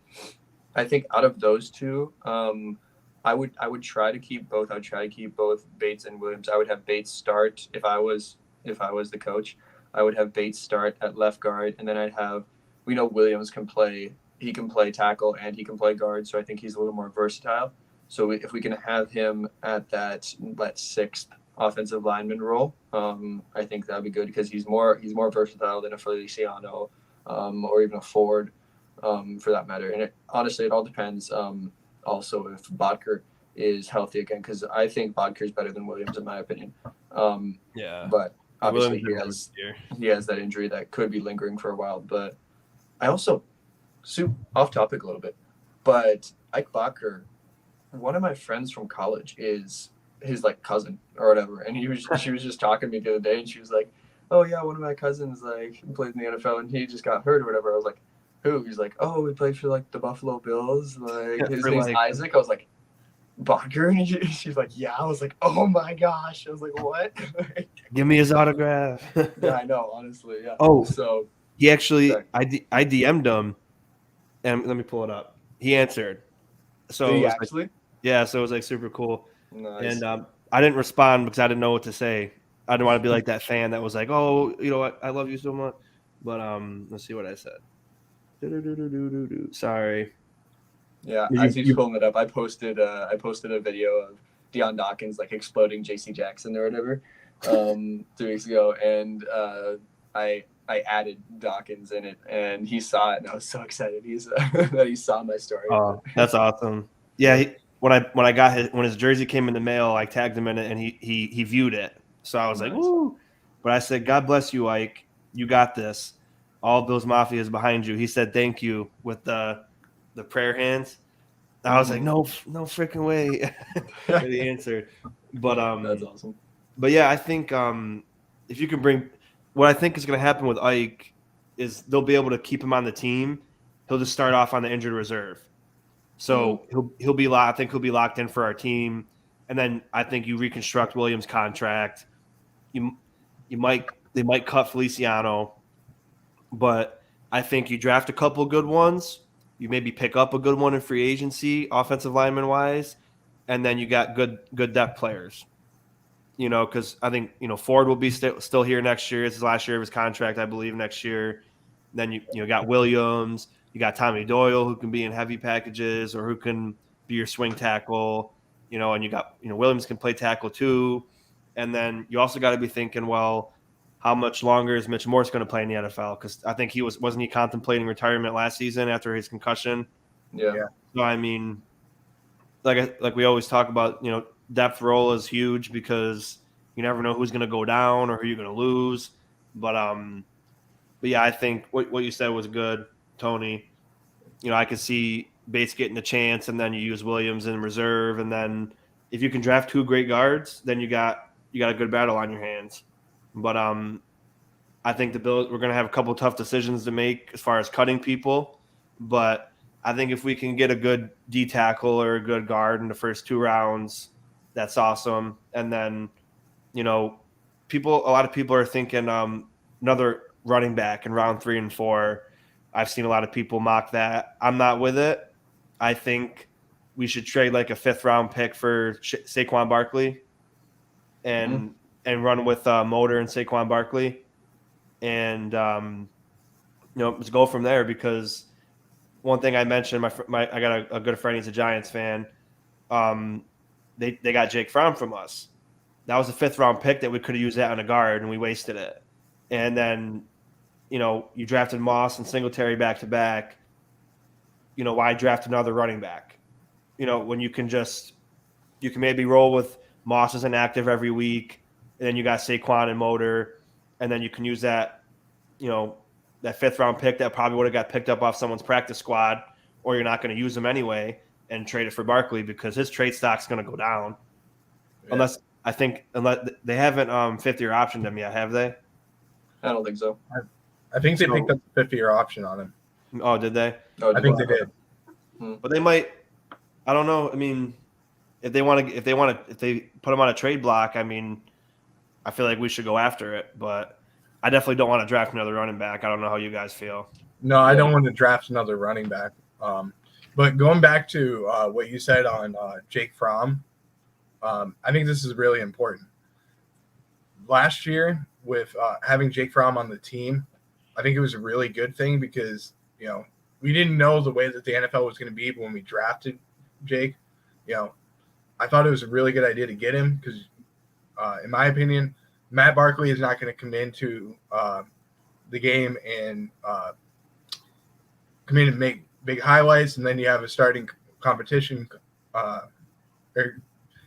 [SPEAKER 3] I think out of those two, I would try to keep both. I would try to keep both Bates and Williams. I would have Bates start if I was the coach. I would have Bates start at left guard, and then we know Williams can play. He can play tackle and he can play guard, so I think he's a little more versatile. So if we can have him at that sixth offensive lineman role, I think that'd be good, because he's more versatile than a Feliciano or even a Ford. for that matter. And honestly, it all depends. Also, if Bodker is healthy again, because I think Bodker is better than Williams in my opinion.
[SPEAKER 2] Yeah.
[SPEAKER 3] But obviously
[SPEAKER 2] Williams
[SPEAKER 3] he has that injury that could be lingering for a while. But I also, off topic a little bit, but Ike Bodker, one of my friends from college is his like cousin or whatever, and she was just talking to me the other day, and she was like, "Oh yeah, one of my cousins like plays in the NFL, and he just got hurt or whatever." I was like, "Who?" He's like, "Oh, he played for like the Buffalo Bills. Like his name's Isaac." I was like, "Bodker?" And she's like, "Yeah." I was like, "Oh my gosh!" I was like, "What?"
[SPEAKER 2] Give me his autograph.
[SPEAKER 3] Yeah, I know, honestly. Yeah.
[SPEAKER 2] Oh,
[SPEAKER 3] So
[SPEAKER 2] he actually,
[SPEAKER 3] sorry.
[SPEAKER 2] I DM'd him, and let me pull it up. He answered. So
[SPEAKER 3] Did
[SPEAKER 2] it
[SPEAKER 3] he
[SPEAKER 2] was
[SPEAKER 3] actually?
[SPEAKER 2] like, yeah, so it was like super cool.
[SPEAKER 3] Nice.
[SPEAKER 2] And I didn't respond because I didn't know what to say. I didn't want to be like that fan that was like, "Oh, you know what? I love you so much." But let's see what I said. Sorry.
[SPEAKER 3] Yeah, as he's pulling it up, I posted a video of Deion Dawkins like exploding J.C. Jackson or whatever 2 weeks ago, and I added Dawkins in it, and he saw it, and I was so excited that he saw my story.
[SPEAKER 2] Oh, that's awesome. Yeah, when his jersey came in the mail, I tagged him in it, and he viewed it. So I was like, "Woo!" But I said, "God bless you, Ike. You got this. All Bills Mafia is behind you." He said, "Thank you" with the prayer hands. I was like, "No freaking way!" And he answered. But
[SPEAKER 3] that's awesome.
[SPEAKER 2] But yeah, I think if you can bring, what I think is going to happen with Ike is they'll be able to keep him on the team. He'll just start off on the injured reserve. So he'll be I think he'll be locked in for our team, and then I think you reconstruct Williams' contract. They might cut Feliciano, but I think you draft a couple good ones. You maybe pick up a good one in free agency, offensive lineman wise, and then you got good depth players. You know, because I think Ford will be still here next year. It's his last year of his contract, I believe, next year. Then you got Williams. You got Tommy Doyle, who can be in heavy packages or who can be your swing tackle, and you got, Williams can play tackle too. And then you also got to be thinking, well, how much longer is Mitch Morse going to play in the NFL? Because I think wasn't he contemplating retirement last season after his concussion?
[SPEAKER 3] Yeah.
[SPEAKER 2] So, I mean, like we always talk about, depth role is huge because you never know who's going to go down or who you're going to lose. But yeah, I think what you said was good, Tony. I could see Bates getting a chance, and then you use Williams in reserve, and then if you can draft two great guards, then you got a good battle on your hands. But I think the Bills, we're going to have a couple of tough decisions to make as far as cutting people. But I think if we can get a good D tackle or a good guard in the first 2 rounds, that's awesome. And then, a lot of people are thinking another running back in round 3 and 4. I've seen a lot of people mock that. I'm not with it. I think we should trade like a 5th round pick for Saquon Barkley and run with Motor and Saquon Barkley. And, let's go from there, because one thing I mentioned, I got a good friend. He's a Giants fan. They got Jake Fromm from us. That was a 5th round pick that we could have used that on a guard, and we wasted it. And then, you drafted Moss and Singletary back to back. Why draft another running back? When you can maybe roll with Moss as an active every week, and then you got Saquon and Motor, and then you can use that, that 5th round pick that probably would have got picked up off someone's practice squad, or you're not going to use him anyway, and trade it for Barkley because his trade stock's going to go down. Yeah. Unless they haven't 50-year optioned him yet, have they?
[SPEAKER 3] I don't think so.
[SPEAKER 1] I think they picked up the 50-year option on him.
[SPEAKER 2] Oh, did they?
[SPEAKER 1] I think they did.
[SPEAKER 2] But they might. I don't know. I mean, if they put him on a trade block, I mean, I feel like we should go after it. But I definitely don't want to draft another running back. I don't know how you guys feel.
[SPEAKER 1] No, I don't want to draft another running back. But going back to what you said on Jake Fromm, I think this is really important. Last year, with having Jake Fromm on the team, I think it was a really good thing because, we didn't know the way that the NFL was going to be when we drafted Jake. I thought it was a really good idea to get him because, in my opinion, Matt Barkley is not going to come into the game and come in and make big highlights, and then you have a starting competition or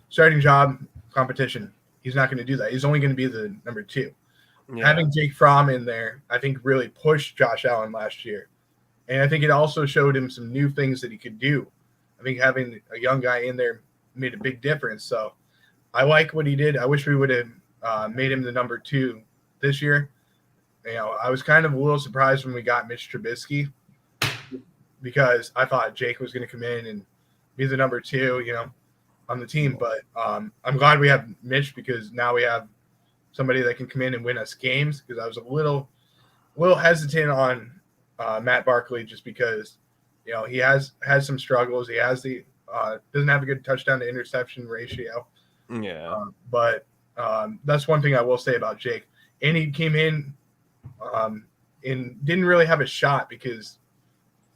[SPEAKER 1] starting job competition. He's not going to do that. He's only going to be the number 2. Yeah. Having Jake Fromm in there, I think, really pushed Josh Allen last year. And I think it also showed him some new things that he could do. I think having a young guy in there made a big difference. So I like what he did. I wish we would have made him the number 2 this year. I was kind of a little surprised when we got Mitch Trubisky because I thought Jake was going to come in and be the number 2, on the team. But I'm glad we have Mitch because now we have somebody that can come in and win us games, because I was a little hesitant on Matt Barkley just because, he has some struggles. He has doesn't have a good touchdown to interception ratio.
[SPEAKER 2] Yeah.
[SPEAKER 1] But that's one thing I will say about Jake. And he came in and didn't really have a shot because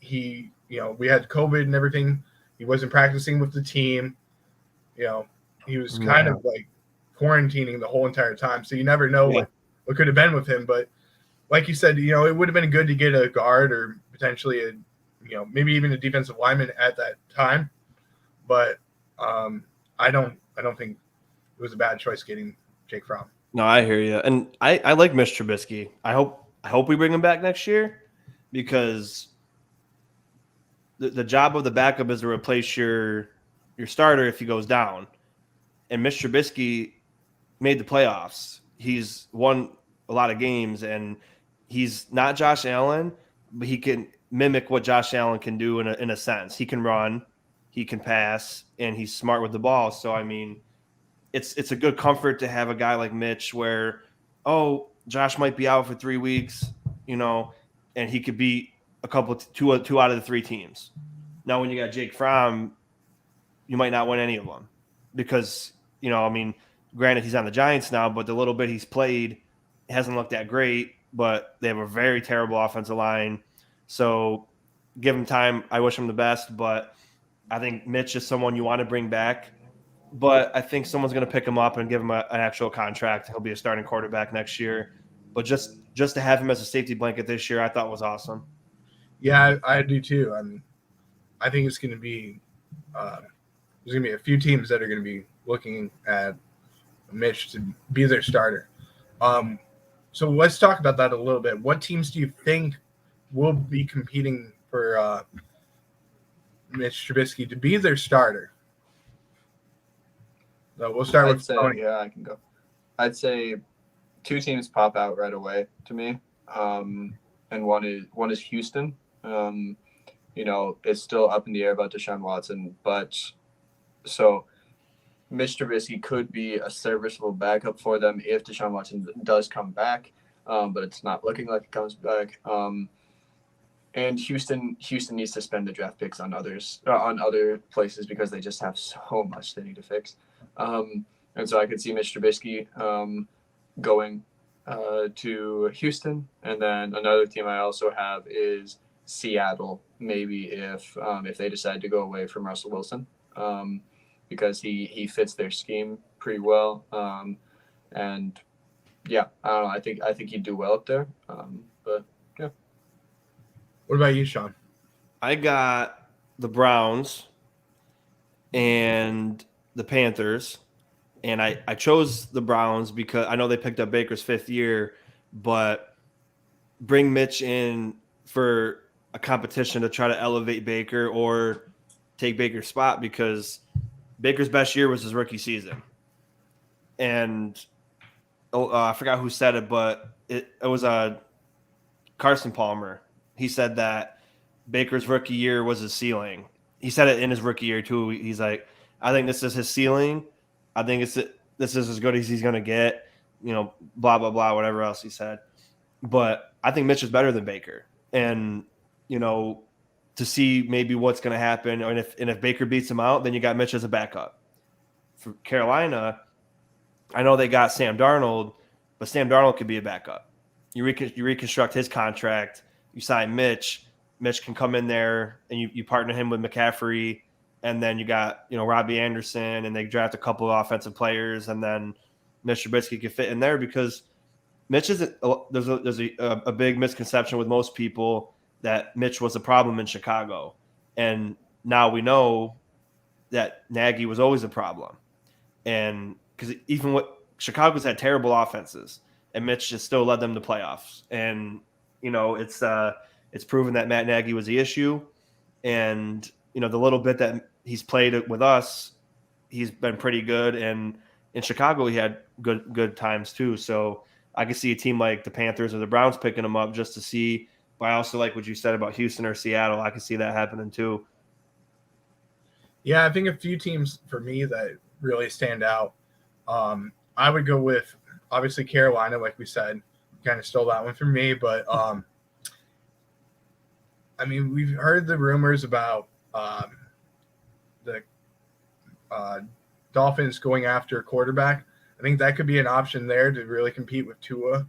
[SPEAKER 1] we had COVID and everything. He wasn't practicing with the team. He was kind of like quarantining the whole entire time. So you never know what could have been with him. But like you said, it would have been good to get a guard or potentially maybe even a defensive lineman at that time. But I don't think it was a bad choice getting Jake Fromm.
[SPEAKER 2] No, I hear you. And I like Mitch Trubisky. I hope we bring him back next year, because the job of the backup is to replace your starter if he goes down. And Mitch Trubisky made the playoffs. He's won a lot of games, and he's not Josh Allen, but he can mimic what Josh Allen can do in a sense. He can run, he can pass, and he's smart with the ball. So, I mean, it's a good comfort to have a guy like Mitch where, Josh might be out for 3 weeks, and he could beat two out of the 3 teams. Now, when you got Jake Fromm, you might not win any of them because, granted he's on the Giants now, but the little bit he's played hasn't looked that great, but they have a very terrible offensive line. So give him time. I wish him the best, but I think Mitch is someone you want to bring back. But I think someone's going to pick him up and give him an actual contract. He'll be a starting quarterback next year. But just to have him as a safety blanket this year, I thought was awesome.
[SPEAKER 1] Yeah, I do too. I think it's going to be there's going to be a few teams that are going to be looking at Mitch to be their starter. So let's talk about that a little bit. What teams do you think will be competing for Mitch Trubisky to be their starter? So we'll start with Tony.
[SPEAKER 3] Yeah, I can go. I'd say 2 teams pop out right away to me, and one is Houston. It's still up in the air about Deshaun Watson, but so Mitch Trubisky could be a serviceable backup for them if Deshaun Watson does come back, but it's not looking like it comes back. And Houston needs to spend the draft picks on other places because they just have so much they need to fix. And so I could see Mitch Trubisky going to Houston, and then another team I also have is Seattle. Maybe if they decide to go away from Russell Wilson, because he fits their scheme pretty well. And yeah, I don't know. I think he'd do well up there. But yeah.
[SPEAKER 1] What about you, Sean?
[SPEAKER 2] I got the Browns and the Panthers, and I chose the Browns because I know they picked up Baker's 5th year, but bring Mitch in for a competition to try to elevate Baker or take Baker's spot, because Baker's best year was his rookie season. And I forgot who said it, but it was Carson Palmer. He said that Baker's rookie year was his ceiling. He said it in his rookie year too. He's like, I think this is his ceiling. I think this is as good as he's going to get, blah, blah, blah, whatever else he said. But I think Mitch is better than Baker. And, to see maybe what's going to happen. And if Baker beats him out, then you got Mitch as a backup. For Carolina, I know they got Sam Darnold, but Sam Darnold could be a backup. You reconstruct his contract, you sign Mitch. Mitch can come in there and you partner him with McCaffrey, and then you got, Robbie Anderson, and they draft a couple of offensive players, and then Mitch Trubisky can fit in there, because Mitch isn't. There's a big misconception with most people that Mitch was a problem in Chicago. And now we know that Nagy was always a problem. And because even what Chicago's had terrible offenses, and Mitch just still led them to playoffs. And, it's proven that Matt Nagy was the issue. And, the little bit that he's played with us, he's been pretty good. And in Chicago, he had good times too. So I could see a team like the Panthers or the Browns picking him up just to see. But I also like what you said about Houston or Seattle. I could see that happening too.
[SPEAKER 1] Yeah, I think a few teams for me that really stand out. I would go with obviously Carolina, like we said, kind of stole that one from me. But we've heard the rumors about the Dolphins going after a quarterback. I think that could be an option there to really compete with Tua.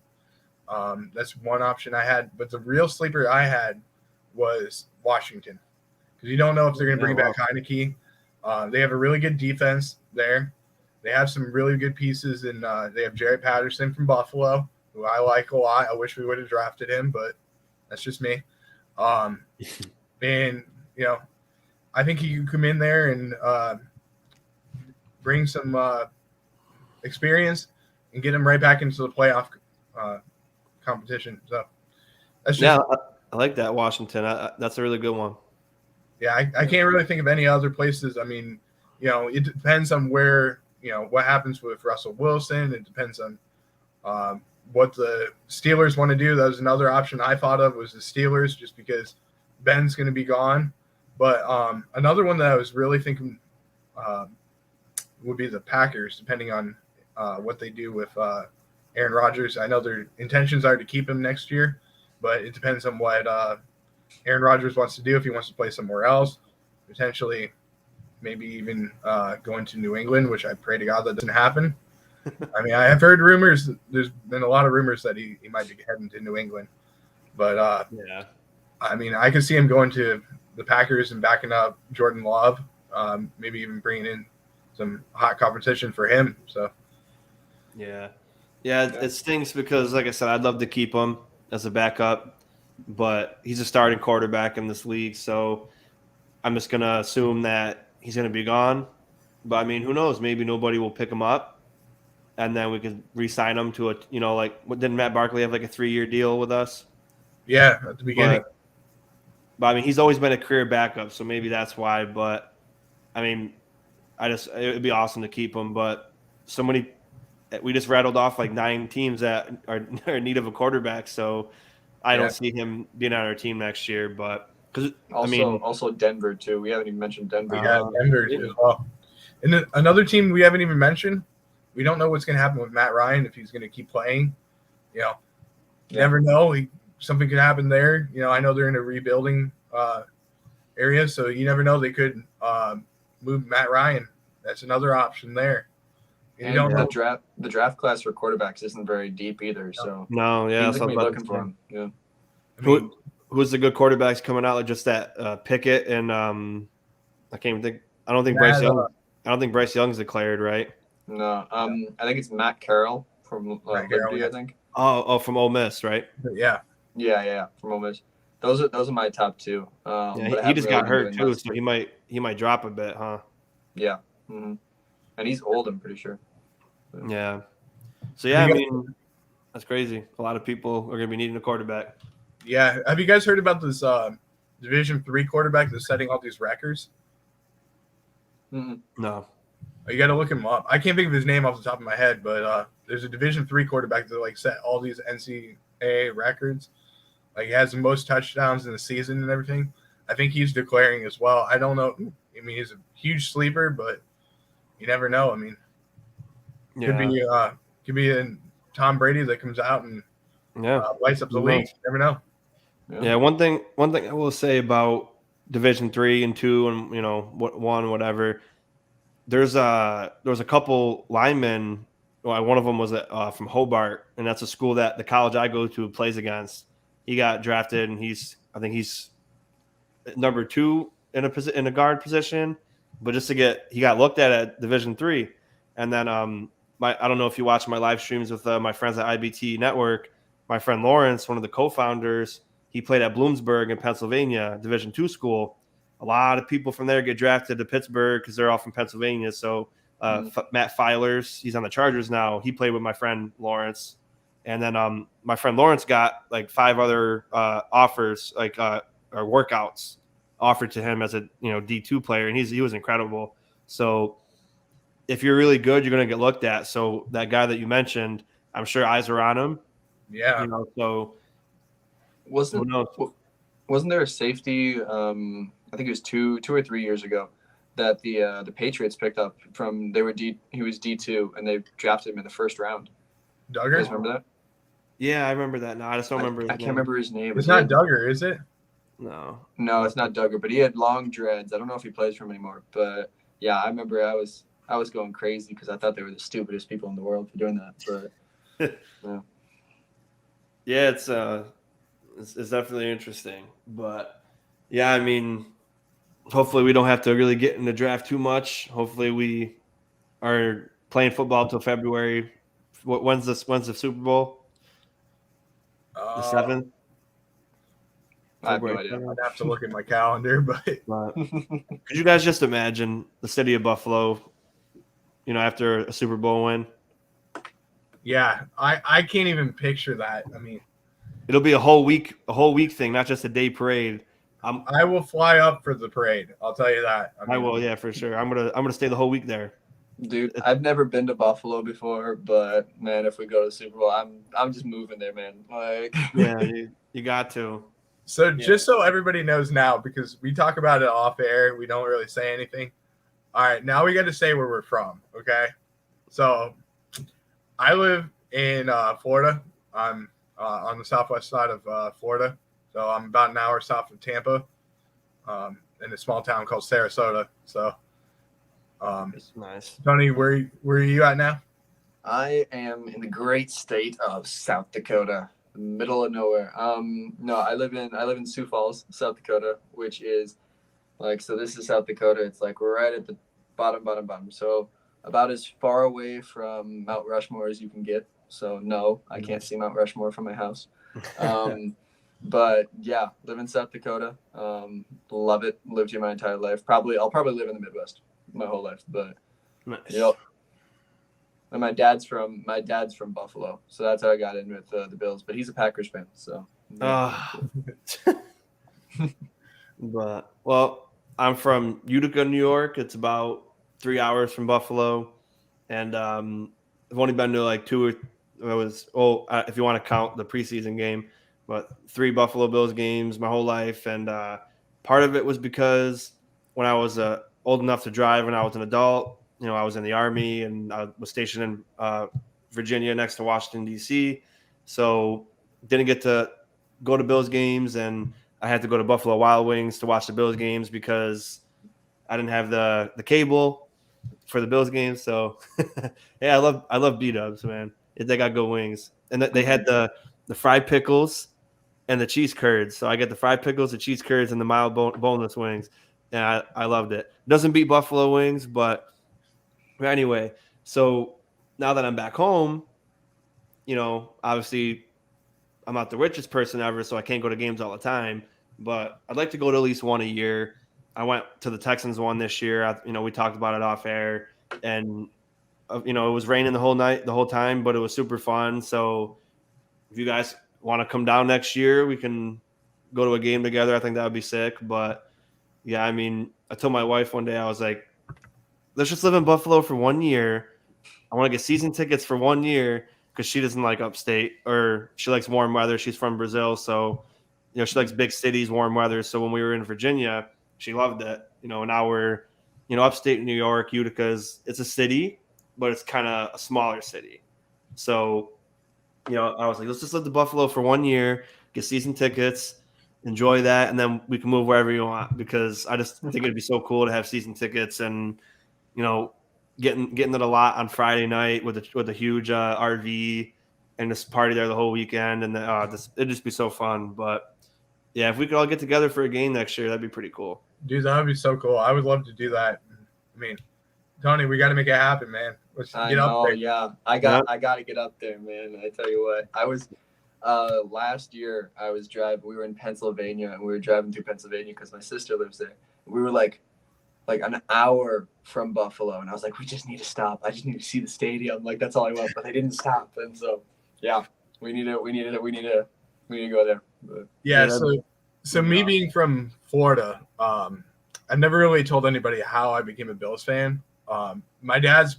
[SPEAKER 1] That's one option I had, but the real sleeper I had was Washington, because you don't know if they're going to bring back Heineke. They have a really good defense there. They have some really good pieces, and they have Jarrett Patterson from Buffalo, who I like a lot. I wish we would have drafted him, but that's just me. And I think he can come in there and bring some experience and get him right back into the playoff competition. So that's just,
[SPEAKER 2] I like that, Washington. That's a really good one.
[SPEAKER 1] Yeah, I can't really think of any other places. I mean, it depends on where, what happens with Russell Wilson. It depends on what the Steelers want to do. That was another option I thought of, was the Steelers, just because Ben's going to be gone. But another one that I was really thinking would be the Packers, depending on what they do with Aaron Rodgers. I know their intentions are to keep him next year, but it depends on what Aaron Rodgers wants to do. If he wants to play somewhere else, potentially maybe even going to New England, which I pray to God that doesn't happen. I mean, I have heard rumors. There's been a lot of rumors that he might be heading to New England. But,
[SPEAKER 2] yeah,
[SPEAKER 1] I mean, I could see him going to the Packers and backing up Jordan Love, maybe even bringing in some hot competition for him. So,
[SPEAKER 2] yeah, it stinks because, like I said, I'd love to keep him as a backup, but he's a starting quarterback in this league, so I'm just going to assume that he's going to be gone. But, I mean, who knows? Maybe nobody will pick him up, and then we could re-sign him to didn't Matt Barkley have like a 3-year deal with us?
[SPEAKER 1] Yeah, at the beginning.
[SPEAKER 2] But I mean, he's always been a career backup, so maybe that's why. But, I mean, it would be awesome to keep him. But we just rattled off like 9 teams that are in need of a quarterback, so I don't see him being on our team next year. But
[SPEAKER 3] also Denver too. We haven't even mentioned Denver.
[SPEAKER 1] Yeah, Denver as well. And then another team we haven't even mentioned. We don't know what's going to happen with Matt Ryan, if he's going to keep playing. You never know. Something could happen there. I know they're in a rebuilding area, so you never know. They could move Matt Ryan. That's another option there.
[SPEAKER 3] And the draft class for quarterbacks isn't very deep either. So
[SPEAKER 2] that's
[SPEAKER 3] what I'm looking for him. Yeah.
[SPEAKER 2] Who's the good quarterbacks coming out? Like just that Pickett and I can't even think. I don't think Bryce Young. I don't think Bryce Young's declared, right?
[SPEAKER 3] No. I think it's Matt Carroll from Liberty. I think.
[SPEAKER 2] Oh, from Ole Miss, right?
[SPEAKER 1] Yeah.
[SPEAKER 3] Yeah, from Ole Miss. Those are my top 2.
[SPEAKER 2] He just got hurt too, so he might drop a bit, huh?
[SPEAKER 3] Yeah. Mm-hmm. And he's old, I'm pretty sure.
[SPEAKER 2] Yeah. So I mean, that's crazy. A lot of people are going to be needing a quarterback.
[SPEAKER 1] Yeah. Have you guys heard about this Division III quarterback that's setting all these records?
[SPEAKER 3] Mm-hmm.
[SPEAKER 2] No.
[SPEAKER 1] You got to look him up. I can't think of his name off the top of my head, but there's a Division III quarterback that set all these NCAA records. Like, he has the most touchdowns in the season and everything. I think he's declaring as well. I don't know. I mean, he's a huge sleeper, but you never know. I mean, could be a Tom Brady that comes out and lights up the league. You never know.
[SPEAKER 2] Yeah. One thing I will say about Division 3 and 2 and 1, whatever. There was a couple linemen. Well, one of them was from Hobart, and that's a school that the college I go to plays against. He got drafted, and I think he's number 2 in a guard position. But he got looked at Division 3, and then I don't know if you watch my live streams with my friends at IBT Network. My friend Lawrence, one of the co-founders, he played at Bloomsburg in Pennsylvania, Division II school. A lot of people from there get drafted to Pittsburgh because they're all from Pennsylvania. So Matt Filers, he's on the Chargers now. He played with my friend Lawrence. And then my friend Lawrence got like 5 other offers, like or workouts offered to him as a D2 player, and he was incredible. So if you're really good, you're going to get looked at. So that guy that you mentioned, I'm sure eyes are on him.
[SPEAKER 1] Yeah.
[SPEAKER 2] So
[SPEAKER 3] wasn't there a safety? I think it was two or 3 years ago that the Patriots picked up from. He was D2 and they drafted him in the first round.
[SPEAKER 1] Duggar?
[SPEAKER 3] You guys remember that?
[SPEAKER 2] Yeah, I remember that. No, I just don't remember.
[SPEAKER 3] I can't remember his name.
[SPEAKER 1] It's not Duggar, is it?
[SPEAKER 2] No,
[SPEAKER 3] it's not Duggar, but he had long dreads. I don't know if he plays for him anymore, but yeah, I remember I was going crazy because I thought they were the stupidest people in the world for doing that. But
[SPEAKER 2] yeah, it's definitely interesting. But yeah, I mean, hopefully we don't have to really get in the draft too much. Hopefully we are playing football until February. When's the Super Bowl? The 7th?
[SPEAKER 3] I have no idea.
[SPEAKER 1] I'd have to look at my calendar, but
[SPEAKER 2] could you guys just imagine the city of Buffalo, after a Super Bowl win?
[SPEAKER 1] Yeah, I can't even picture that. I mean,
[SPEAKER 2] it'll be a whole week thing, not just a day parade.
[SPEAKER 1] I will fly up for the parade. I'll tell you that.
[SPEAKER 2] I will, yeah, for sure. I'm gonna stay the whole week there.
[SPEAKER 3] Dude, I've never been to Buffalo before, but man, if we go to the Super Bowl, I'm just moving there, man. Like,
[SPEAKER 2] yeah, you got to.
[SPEAKER 1] So just so everybody knows now, because we talk about it off air, we don't really say anything. All right, now we got to say where we're from, okay? So I live in Florida. I'm on the southwest side of Florida. So I'm about an hour south of Tampa, in a small town called Sarasota. So
[SPEAKER 2] it's nice.
[SPEAKER 1] Tony, where are you at now?
[SPEAKER 3] I am in the great state of South Dakota, middle of nowhere. No, I live in Sioux Falls, South Dakota, which is so this is South Dakota. It's like we're right at the bottom. So about as far away from Mount Rushmore as you can get. So no, I can't see Mount Rushmore from my house. But yeah, live in South Dakota. Love it. Lived here my entire life. I'll probably live in the Midwest my whole life, but
[SPEAKER 2] nice.
[SPEAKER 3] Yep. And my dad's from Buffalo, so that's how I got in with the Bills. But he's a Packers fan, so.
[SPEAKER 2] But well, I'm from Utica, New York. It's about 3 hours from Buffalo, and I've only been to like if you want to count the preseason game, but 3 Buffalo Bills games my whole life, and part of it was because when I was old enough to drive when I was an adult, I was in the Army and I was stationed in Virginia next to Washington, D.C. So didn't get to go to Bills games, and I had to go to Buffalo Wild Wings to watch the Bills games because I didn't have the cable for the Bills games. So yeah, I love B-dubs, man. They got good wings. And they had the fried pickles and the cheese curds. So I get the fried pickles, the cheese curds, and the mild boneless wings. And I loved it. Doesn't beat Buffalo wings, but anyway, so now that I'm back home, obviously I'm not the richest person ever, so I can't go to games all the time, but I'd like to go to at least one a year. I went to the Texans one this year. We talked about it off air, and it was raining the whole time, but it was super fun. So if you guys want to come down next year, we can go to a game together. I think that would be sick. But yeah, I mean, I told my wife one day, I was like, let's just live in Buffalo for 1 year. I want to get season tickets for 1 year because she doesn't like upstate, or she likes warm weather. She's from Brazil, so she likes big cities, warm weather. So when we were in Virginia, she loved it. Now we're upstate New York. Utica's it's a city, but it's kind of a smaller city. So I was like, let's just live in Buffalo for 1 year, get season tickets, enjoy that, and then we can move wherever you want, because I just think it'd be so cool to have season tickets and getting it a lot on Friday night with a huge RV and just party there the whole weekend, and it'd just be so fun. But yeah, if we could all get together for a game next year, that'd be pretty cool.
[SPEAKER 1] Dude, that would be so cool. I would love to do that. I mean, Tony, we got to make it happen, man. Let's get up there.
[SPEAKER 3] Yeah, I got to get up there, man. I tell you what, Last year I was driving. We were in Pennsylvania, and we were driving through Pennsylvania because my sister lives there. We were like an hour from Buffalo, and I was like, we just need to stop. I just need to see the stadium. Like that's all I want. But they didn't stop, and so yeah, we need to go there. But,
[SPEAKER 1] Yeah. So me being from Florida, I've never really told anybody how I became a Bills fan. My dad's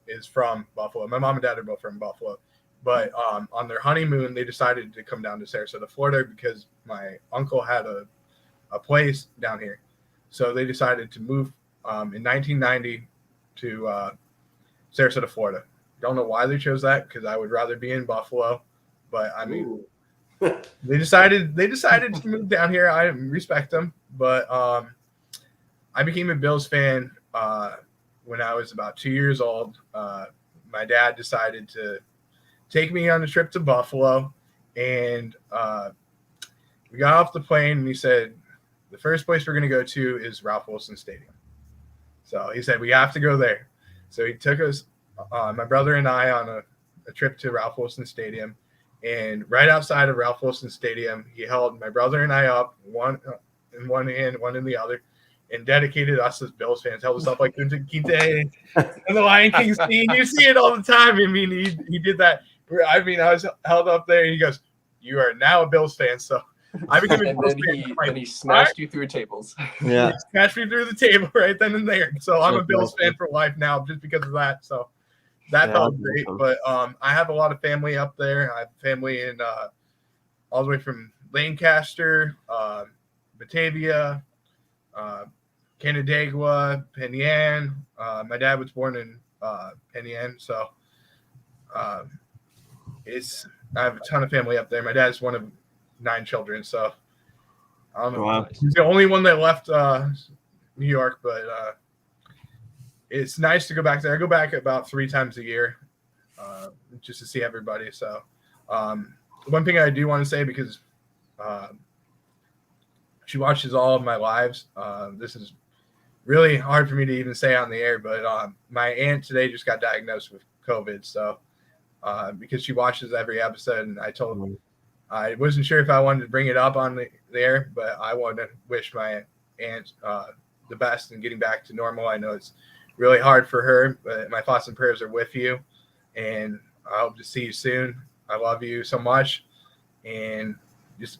[SPEAKER 1] is from Buffalo. My mom and dad are both from Buffalo. But on their honeymoon, they decided to come down to Sarasota, Florida, because my uncle had a place down here. So they decided to move in 1990 to Sarasota, Florida. Don't know why they chose that, because I would rather be in Buffalo. But I mean, they decided to move down here. I respect them. But I became a Bills fan when I was about 2 years old. My dad decided to take me on a trip to Buffalo, and we got off the plane, and he said, the first place we're going to go to is Ralph Wilson Stadium. So he said, we have to go there. So he took us, my brother and I, on a trip to Ralph Wilson Stadium, and right outside of Ralph Wilson Stadium, he held my brother and I up, one in one hand, one in the other, and dedicated us as Bills fans. Held us up like Kunta Kinte and the Lion King scene. You see it all the time. I mean, he did that. I mean, I was held up there, and he goes, you are now a Bills fan. So I became a Bills fan.
[SPEAKER 3] And he smashed you through tables.
[SPEAKER 2] Yeah.
[SPEAKER 1] He smashed me through the table right then and there. So I'm a Bills fan for life now just because of that. So that felt great. But I have a lot of family up there. I have family in all the way from Lancaster, Batavia, Canandaigua, Penn Yan. My dad was born in Penn Yan, so I have a ton of family up there. My dad's one of 9 children, so I don't know.
[SPEAKER 2] Wow.
[SPEAKER 1] He's the only one that left New York, but it's nice to go back there. I go back about 3 times a year just to see everybody. So one thing I do want to say, because she watches all of my lives, this is really hard for me to even say on the air, but my aunt today just got diagnosed with COVID. So because she watches every episode, and I told her, I wasn't sure if I wanted to bring it up on the air, but I wanted to wish my aunt the best in getting back to normal. I know it's really hard for her, but my thoughts and prayers are with you, and I hope to see you soon. I love you so much, and just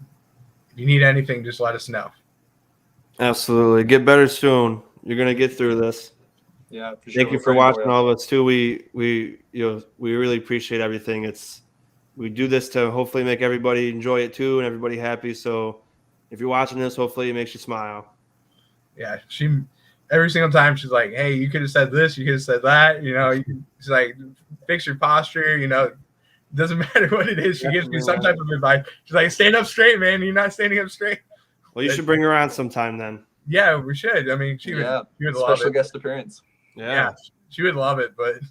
[SPEAKER 1] if you need anything, just let us know.
[SPEAKER 2] Absolutely. Get better soon. You're going to get through this.
[SPEAKER 3] Yeah. For
[SPEAKER 2] Thank you for watching all of us too. We really appreciate everything. We do this to hopefully make everybody enjoy it too, and everybody happy. So if you're watching this, hopefully it makes you smile.
[SPEAKER 1] Yeah. Every single time she's like, hey, you could have said this, you could have said that, she's like, fix your posture, it doesn't matter what it is. She gives me some type of advice. She's like, stand up straight, man. You're not standing up straight.
[SPEAKER 2] Well, you should bring her on sometime then.
[SPEAKER 1] Yeah, we should. I mean, she would love it.
[SPEAKER 3] Special guest appearance.
[SPEAKER 2] Yeah,
[SPEAKER 1] she would love it, but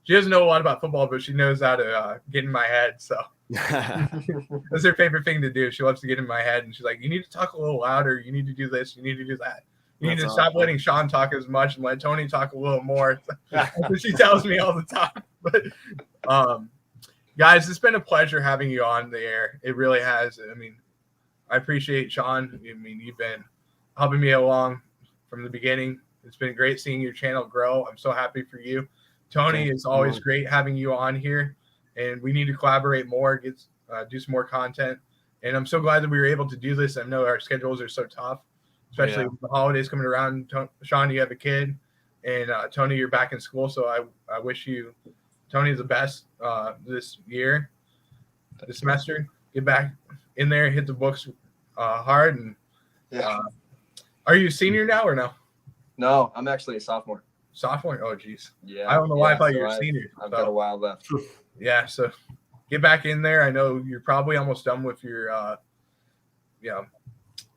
[SPEAKER 1] she doesn't know a lot about football, but she knows how to get in my head. So that's her favorite thing to do. She loves to get in my head, and she's like, you need to talk a little louder. You need to do this. You need to do that. You need to stop letting Sean talk as much and let Tony talk a little more. That's what she tells me all the time. But guys, it's been a pleasure having you on the air. It really has. I mean, I appreciate Sean. I mean, you've been helping me along from the beginning. It's been great seeing your channel grow. I'm so happy for you. Tony, it's always great having you on here, and we need to collaborate more, do some more content. And I'm so glad that we were able to do this. I know our schedules are so tough, especially with the holidays coming around. Sean, you have a kid, and Tony, you're back in school. So I wish you, Tony, the best this year, this semester. Get back in there, hit the books hard. And are you a senior now or no?
[SPEAKER 3] No, I'm actually a sophomore.
[SPEAKER 1] Sophomore? Oh, geez.
[SPEAKER 3] Yeah.
[SPEAKER 1] I don't know why I thought you were a senior.
[SPEAKER 3] I've got a while left.
[SPEAKER 1] Yeah, so get back in there. I know you're probably almost done with your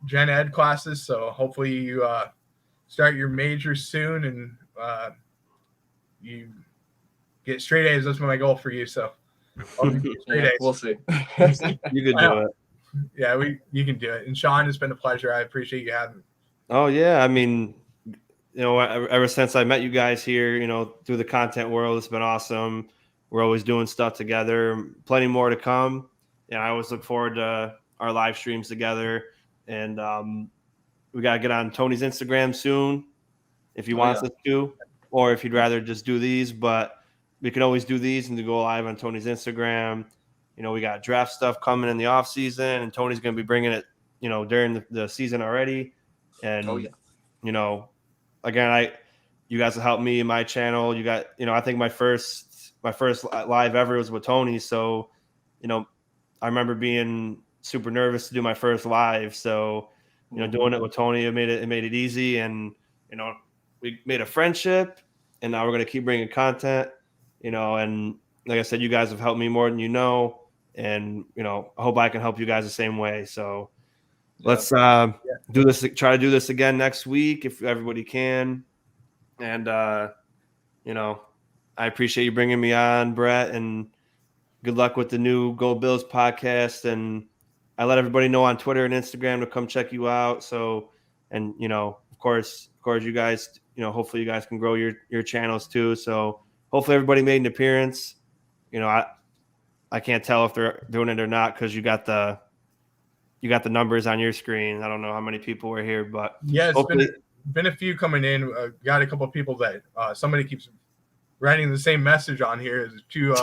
[SPEAKER 1] gen ed classes, so hopefully you start your major soon, and you get straight A's. That's my goal for you. So straight A's.
[SPEAKER 3] We'll see.
[SPEAKER 2] You can do it.
[SPEAKER 1] Yeah, you can do it. And Sean, it's been a pleasure. I appreciate you having me.
[SPEAKER 2] Oh yeah, I mean, ever since I met you guys here, through the content world, it's been awesome. we're always doing stuff together. Plenty more to come. And I always look forward to our live streams together. And we got to get on Tony's Instagram soon if he wants us to, or if he'd rather just do these. But we can always do these and to go live on Tony's Instagram. We got draft stuff coming in the off season, and Tony's going to be bringing it, during the season already. And, again, you guys have helped me in my channel. You got, I think my first live ever was with Tony. So, I remember being super nervous to do my first live. So, doing it with Tony, it made it easy. And, we made a friendship, and now we're going to keep bringing content, and like I said, you guys have helped me more than you know. And, I hope I can help you guys the same way. So let's do this, try to do this again next week if everybody can. And, I appreciate you bringing me on, Brett, and good luck with the new Go Bills podcast. And I let everybody know on Twitter and Instagram to come check you out. So, and, of course, you guys, hopefully you guys can grow your channels too. So hopefully everybody made an appearance. I can't tell if they're doing it or not because you got the numbers on your screen. I don't know how many people were here, but
[SPEAKER 1] yeah, it's been a few coming in. Got a couple of people that somebody keeps writing the same message on here. There's two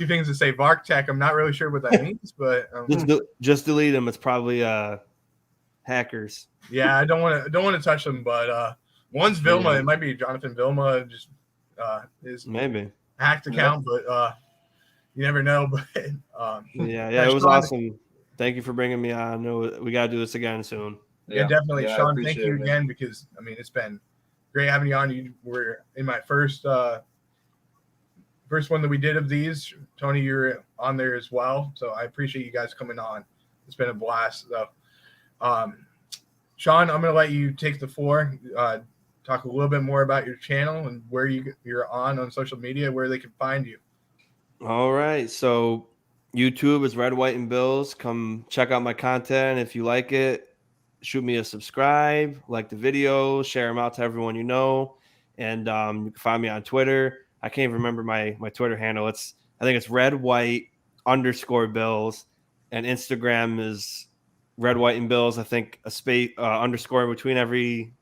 [SPEAKER 1] things that say Vark Tech. I'm not really sure what that means, but
[SPEAKER 2] just delete them. It's probably hackers.
[SPEAKER 1] Yeah, I don't want to touch them, but one's Vilma. It might be Jonathan Vilma. Just his
[SPEAKER 2] maybe
[SPEAKER 1] hacked account, but you never know. But
[SPEAKER 2] it was awesome. Thank you for bringing me on. We got to do this again soon.
[SPEAKER 1] Yeah, definitely, Sean. Thank you again because it's been great having you on. You were in my first one that we did of these. Tony, you're on there as well, so I appreciate you guys coming on. It's been a blast. So, Sean, I'm going to let you take the floor. Talk a little bit more about your channel and where you're on social media, where they can find you.
[SPEAKER 2] All right. So YouTube is Red, White, and Bills. Come check out my content. If you like it, shoot me a subscribe, like the video, share them out to everyone you know. And you can find me on Twitter. I can't even remember my Twitter handle. I think it's Red, White _ Bills. And Instagram is Red, White, and Bills. I think a space underscore in between every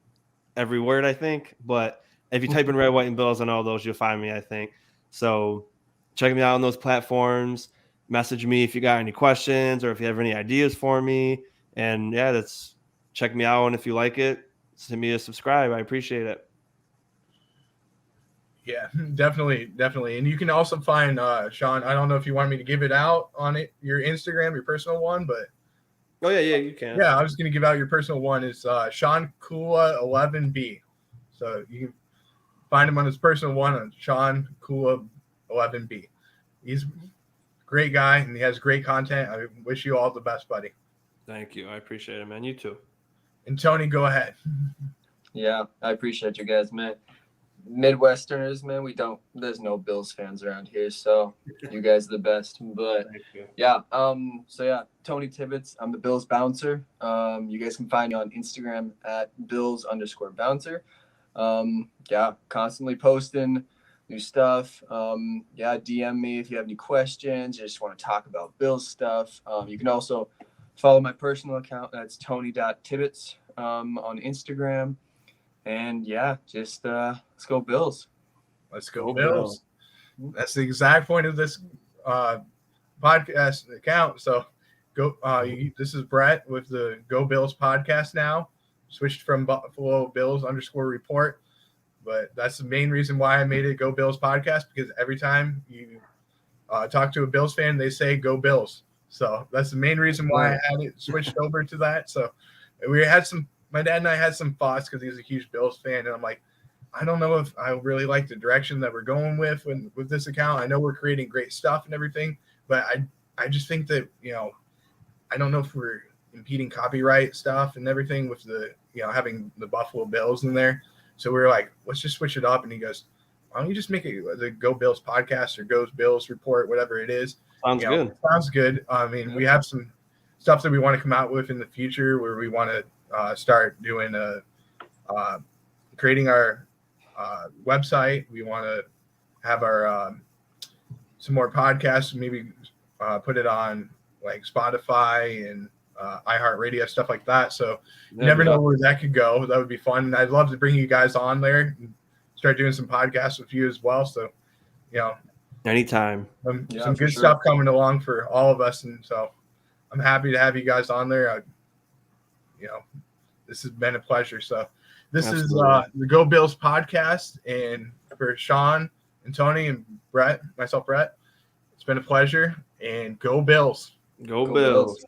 [SPEAKER 2] word, I think. But if you type in Red, White, and Bills on all those, you'll find me, I think. So check me out on those platforms. Message me if you got any questions or if you have any ideas for me. And check me out. And if you like it, send me a subscribe. I appreciate it.
[SPEAKER 1] Yeah, definitely. And you can also find Sean. I don't know if you want me to give it out on your Instagram, your personal one, but
[SPEAKER 2] oh yeah, you can.
[SPEAKER 1] Yeah, I was going to give out your personal one. It's Sean Kula 11B. So you can find him on his personal one on Sean Kula 11B. He's a great guy and he has great content. I wish you all the best, buddy.
[SPEAKER 2] Thank you. I appreciate it, man. You too.
[SPEAKER 1] And Tony, go ahead.
[SPEAKER 3] Yeah, I appreciate you guys, man. Midwesterners, man, there's no Bills fans around here, so you guys are the best. But Tony Tibbetts, I'm the Bills bouncer. You guys can find me on Instagram at Bills_bouncer. Constantly posting new stuff. DM me if you have any questions, you just want to talk about Bills stuff. You can also follow my personal account, that's Tony.Tibbetts on Instagram. And let's go Bills.
[SPEAKER 1] Let's go Bills. That's the exact point of this podcast account. So go. This is Brett with the Go Bills podcast now. Switched from Buffalo Bills _report. But that's the main reason why I made it Go Bills podcast, because every time you talk to a Bills fan, they say Go Bills. So that's the main reason why I had it switched over to that. So my dad and I had some thoughts because he's a huge Bills fan. And I'm like, I don't know if I really like the direction that we're going with this account. I know we're creating great stuff and everything, but I just think that, I don't know if we're impeding copyright stuff and everything with the, having the Buffalo Bills in there. So we were like, let's just switch it up. And he goes, why don't you just make it the Go Bills podcast or Go Bills report, whatever it is.
[SPEAKER 2] Sounds good.
[SPEAKER 1] Sounds good. I mean, we have some stuff that we want to come out with in the future where we want to start doing creating our website. We want to have our some more podcasts, maybe put it on like Spotify and iHeartRadio, stuff like that. So you never know where that could go. That would be fun. And I'd love to bring you guys on there and start doing some podcasts with you as well. So,
[SPEAKER 2] anytime.
[SPEAKER 1] Some good stuff coming along for all of us. And so I'm happy to have you guys on there. This has been a pleasure. So this is the Go Bills podcast. And for Sean and Tony and Brett, myself, Brett, it's been a pleasure. And go Bills.
[SPEAKER 2] Go Bills.